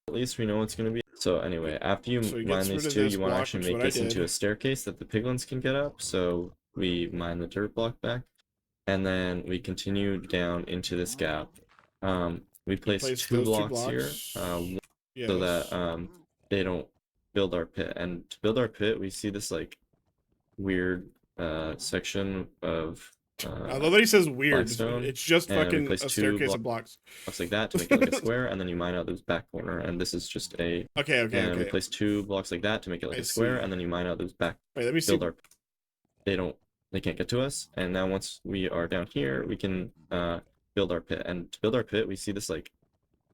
At least we know it's going to be. So anyway, after you So he mine gets rid these of 2, this you want to block, actually which is make what I this into did. a staircase that the piglins can get up. So we mine the dirt block back, and then we continue down into this gap. We place Place 2 those blocks here, Yes. so that they don't build our pit. And to build our pit, we see this like weird section of I love that he says weird. flagstone, It's just and we fucking place a 2 staircase of blocks. blocks like that to make it like a square, and then you mine out this back corner, and this is just a. Okay, And we okay. place 2 blocks like that to make it like I a square, see. and then you mine out those back. Wait, let me see. Build our. They can't get to us, and now once we are down here, we can build our pit. And to build our pit, we see this like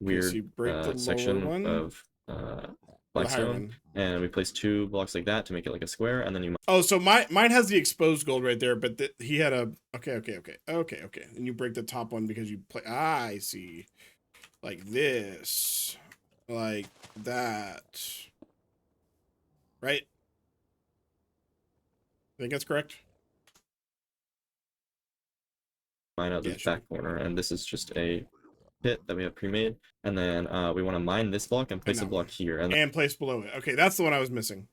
Okay, so weird you break the lower section one, of or the higher flagstone, one. and we place 2 blocks like that to make it like a square, and then you. Oh, so mine has the exposed gold right there, but he had a okay. And you break the top one because you play. Ah, I see. Like this, like that. Right? I think that's correct. Mine out Yeah, this sure. back corner, and this is just a pit that we have pre-made, and then we want to mine this block and place a that block one. here, And place below it. Okay, that's the one I was missing.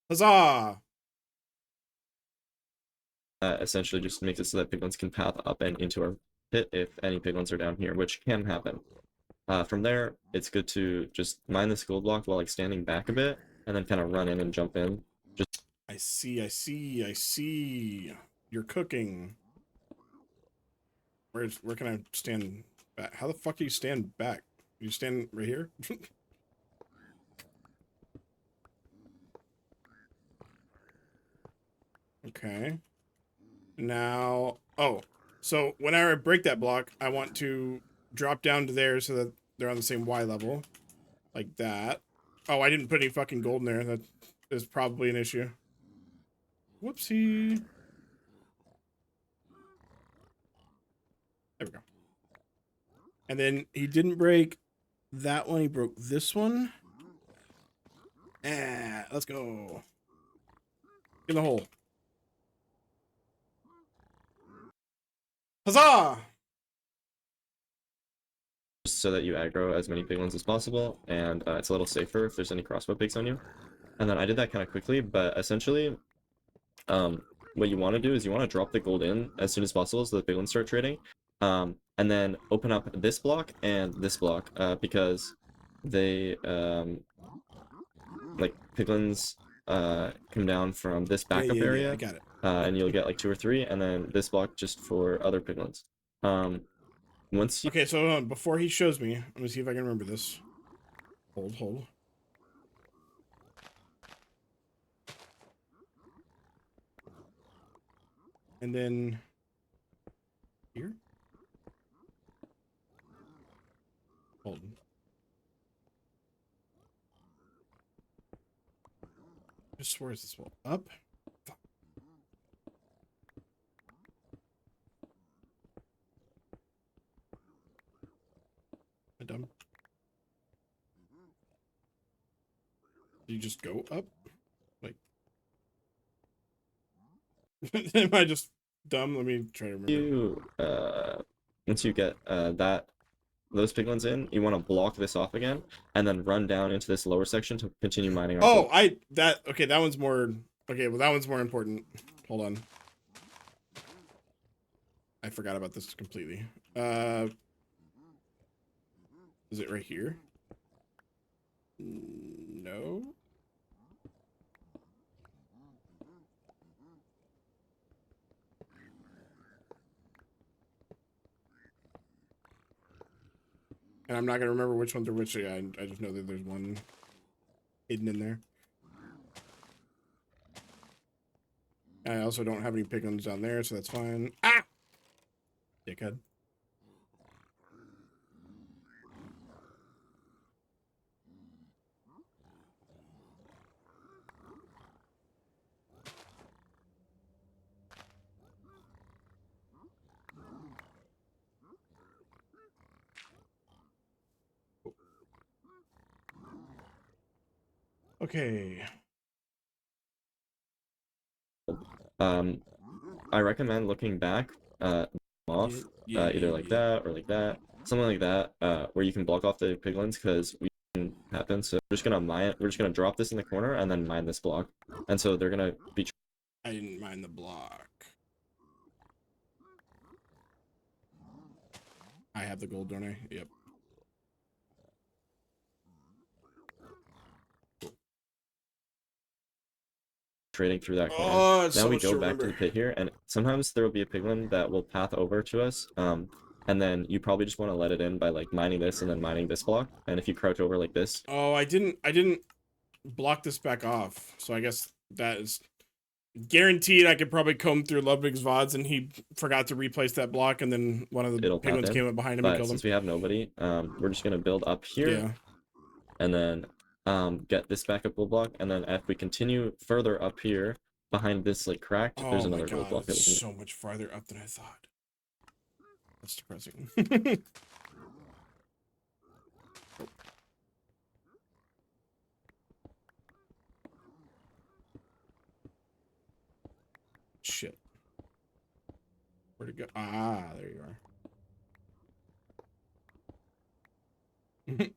Huzzah! essentially just makes it so that piglins can path up and into our pit if any piglins are down here, which can happen. From there, it's good to just mine this gold block while like standing back a bit, and then kind of run in and jump in. I see. You're cooking. Where can I stand back? How the fuck do you stand back? You stand right here? Okay. Now, oh, so whenever I break that block, I want to drop down to there so that they're on the same Y level. Like that. Oh, I didn't put any fucking gold in there. That is probably an issue. Whoopsie. There we go. And then he didn't break that one. He broke this one. Ah, let's go. In the hole. Huzzah! Just so that you aggro as many piglins as possible, and it's a little safer if there's any crossbow pigs on you. And then I did that kind of quickly, but essentially, what you want to do is you want to drop the gold in as soon as possible so the piglins start trading, and then open up this block and this block, because they, like, piglins come down from this backup area, I got it. and you'll get like 2 or 3, and then this block just for other piglins. Once you Okay, so hold on. Before he shows me, let me see if I can remember this. Hold. And then here. Hold. I swear is this wall up? Fuck. Am I dumb? Do you just go up? Like, am I just dumb? Let me try to remember. once you get those piglins in, you want to block this off again, and then run down into this lower section to continue mining. Oh, okay, that one's more. Okay, well, that one's more important. Hold on. I forgot about this completely. Is it right here? No. And I'm not gonna remember which ones are which. I just know that there's one hidden in there. I also don't have any piglins down there, so that's fine. Ah! Dickhead. Okay. I recommend looking back, off, either like that or like that, something like that, where you can block off the piglins, because we can happen. So we're just gonna mine. We're just gonna drop this in the corner and then mine this block, and so they're gonna be. I didn't mind the block. I have the gold, don't I? Yep. Trading through that corner. Oh, it's Now so we much go to back to the remember. pit here, and sometimes there will be a piglin that will path over to us. And then you probably just want to let it in by like mining this and then mining this block. And if you crouch over like this, Oh, I didn't block this back off. So I guess that is guaranteed. I could probably comb through Ludwig's VODs, and he forgot to replace that block, and then one of the it'll path penguins in. came up behind him and But killed him. since we have nobody, we're just gonna build up here. Yeah. And then get this backup gold block, and then if we continue further up here behind this like cracked, there's Oh my another gold god, block that we it's can. so much farther up than I thought. That's depressing. Shit. Where'd it go? Ah, there you are.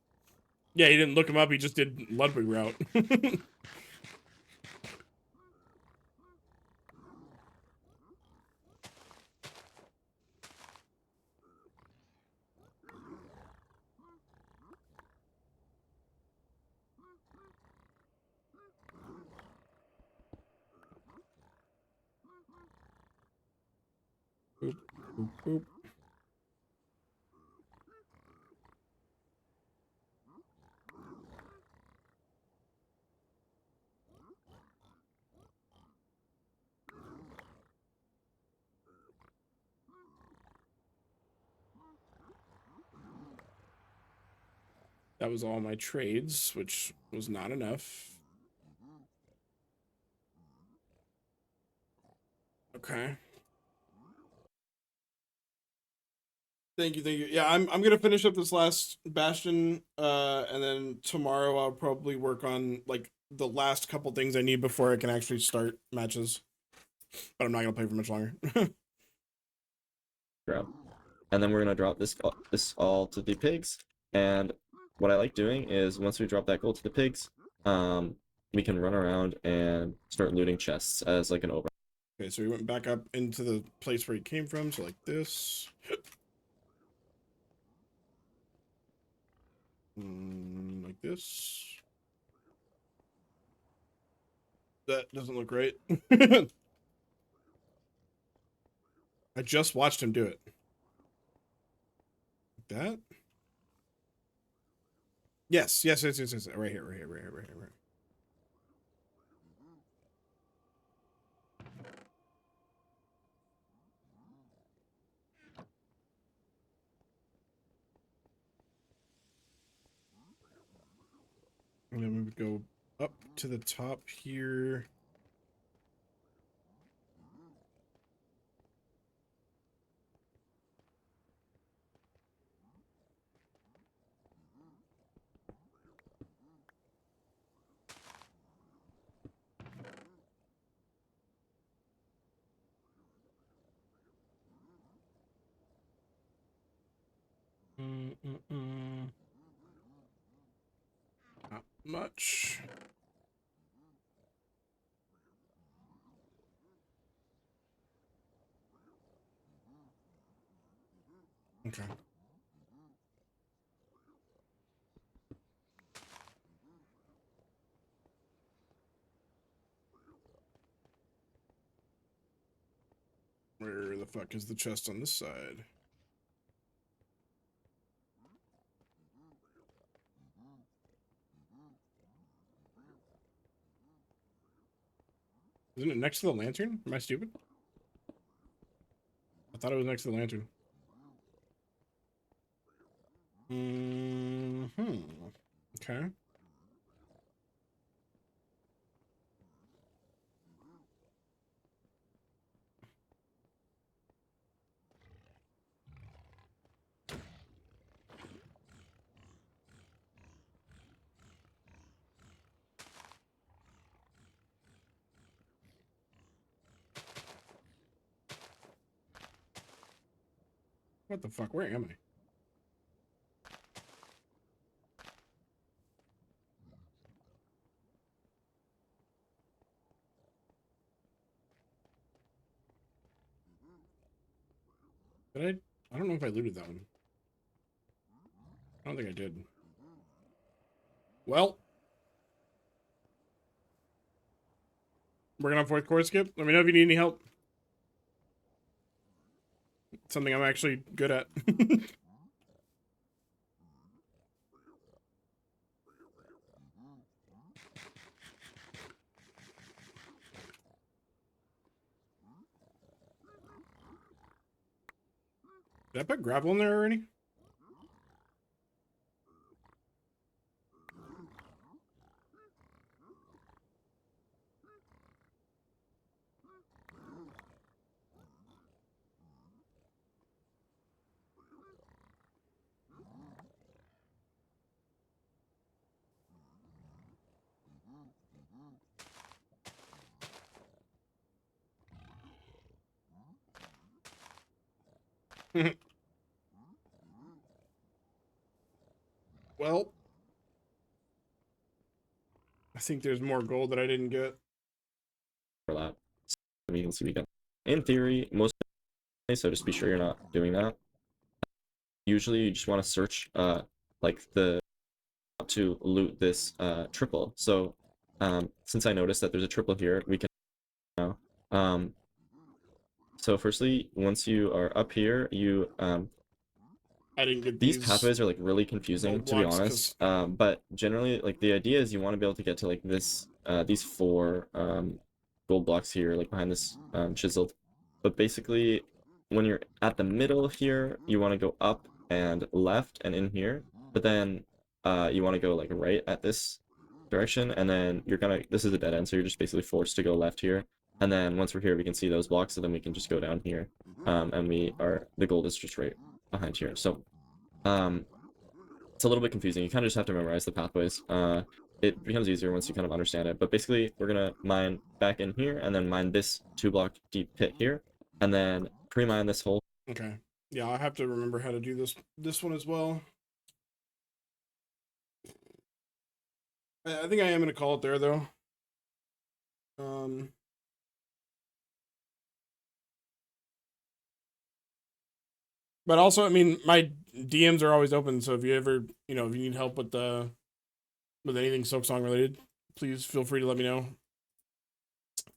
Yeah, he didn't look him up, he just did Ludwig route. Boop, boop, boop. That was all my trades, which was not enough. Okay. Thank you, thank you. Yeah, I'm gonna finish up this last bastion, and then tomorrow I'll probably work on like the last couple things I need before I can actually start matches. But I'm not gonna play for much longer. Drop. And then we're gonna drop this all to the pigs. And what I like doing is once we drop that gold to the pigs, we can run around and start looting chests as like an over. Okay, so we went back up into the place where he came from, so like this. Like this. That doesn't look right. I just watched him do it. Like that? Yes, yes, yes, yes, yes. Right here, right here, right here, right here, right here. And then we would go up to the top here. Not much. Okay. Where the fuck is the chest on this side? Isn't it next to the lantern? Am I stupid? I thought it was next to the lantern. Okay. What the fuck? Where am I? Did I don't know if I looted that one. I don't think I did. Well, working on fourth core skip. Let me know if you need any help. It's something I'm actually good at. Did I put gravel in there already? Well, I think there's more gold that I didn't get. For that. So we can see we got, in theory, most of the, so just be sure you're not doing that. Usually you just want to search like the to loot this triple. So since I noticed that there's a triple here, we can now. So firstly, once you are up here, you I didn't get these pathways are like really confusing, gold to be blocks, honest. 'cause- But generally, like the idea is you want to be able to get to like this these four gold blocks here, like behind this chiseled. But basically, when you're at the middle here, you want to go up and left and in here. But then you want to go like right at this direction, and then you're gonna, this is a dead end, so you're just basically forced to go left here. And then once we're here, we can see those blocks, so then we can just go down here. And we are, the gold is just right behind here. So it's a little bit confusing. You kind of just have to memorize the pathways. It becomes easier once you kind of understand it. But basically, we're gonna mine back in here, and then mine this 2-block deep pit here, and then pre-mine this hole. Okay. Yeah, I have to remember how to do this one as well. I think I am gonna call it there though. But also, I mean, my DMs are always open, so if you ever, if you need help with anything Silk Song related, please feel free to let me know.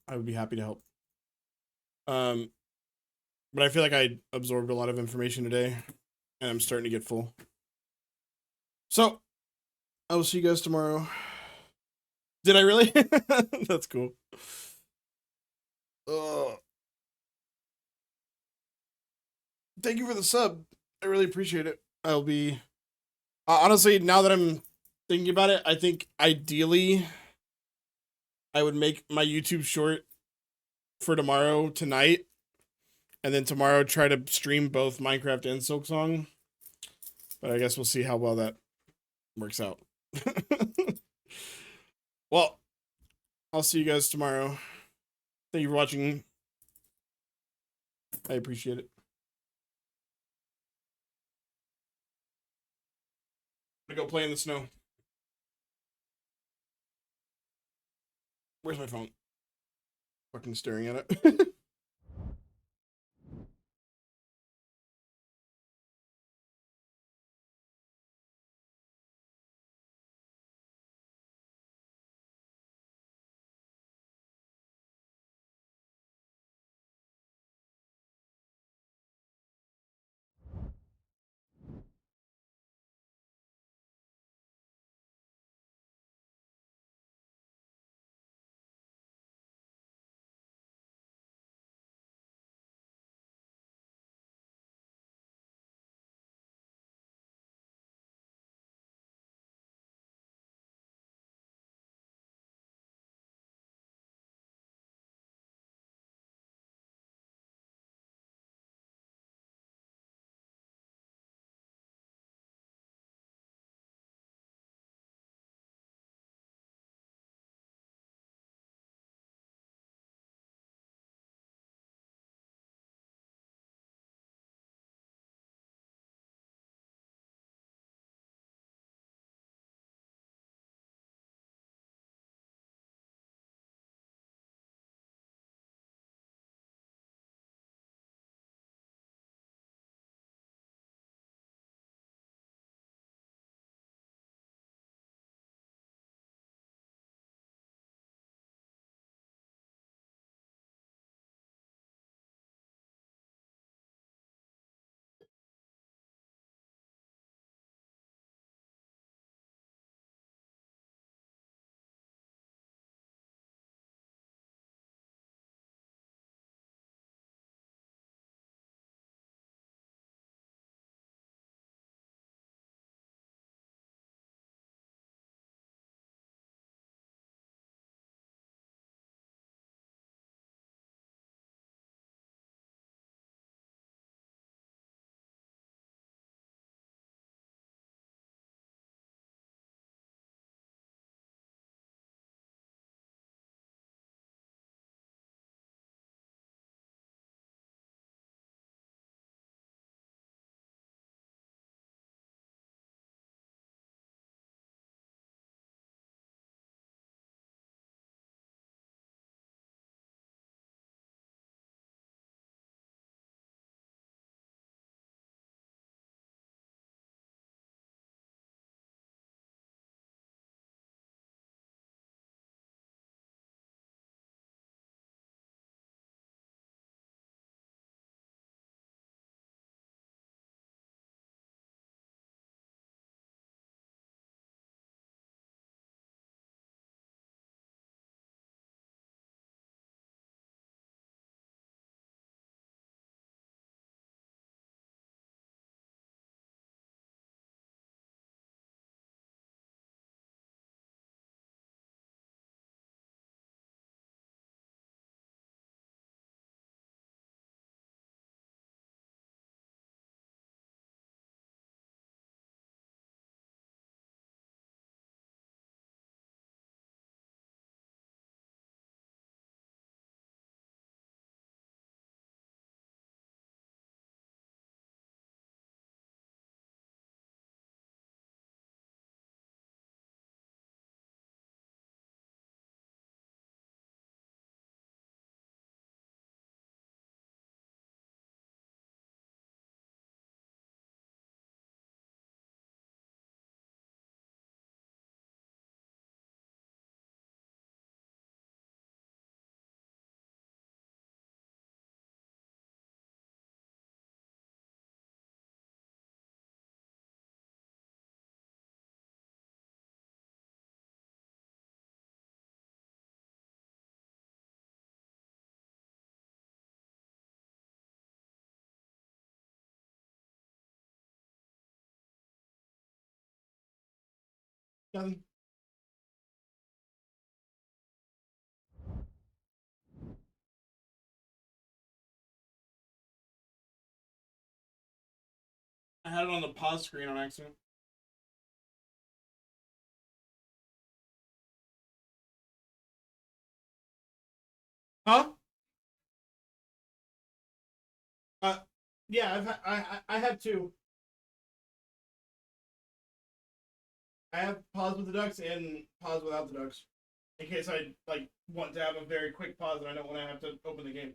I would be happy to help. But I feel like I absorbed a lot of information today, and I'm starting to get full. So, I will see you guys tomorrow. Did I really? That's cool. Thank you for the sub. I really appreciate it. I'll be honestly, now that I'm thinking about it, I think ideally I would make my YouTube short for tomorrow tonight, and then tomorrow try to stream both Minecraft and Silksong. But I guess we'll see how well that works out. Well, I'll see you guys tomorrow. Thank you for watching. I appreciate it. I'm gonna go play in the snow. Where's my phone? Fucking staring at it. Nothing. I had it on the pause screen on accident. Huh? Yeah, I have two. I have pause with the ducks and pause without the ducks, in case I like want to have a very quick pause and I don't want to have to open the game.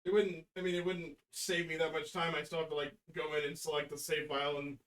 It wouldn't. I mean, it wouldn't save me that much time. I still have to like go in and select the save file and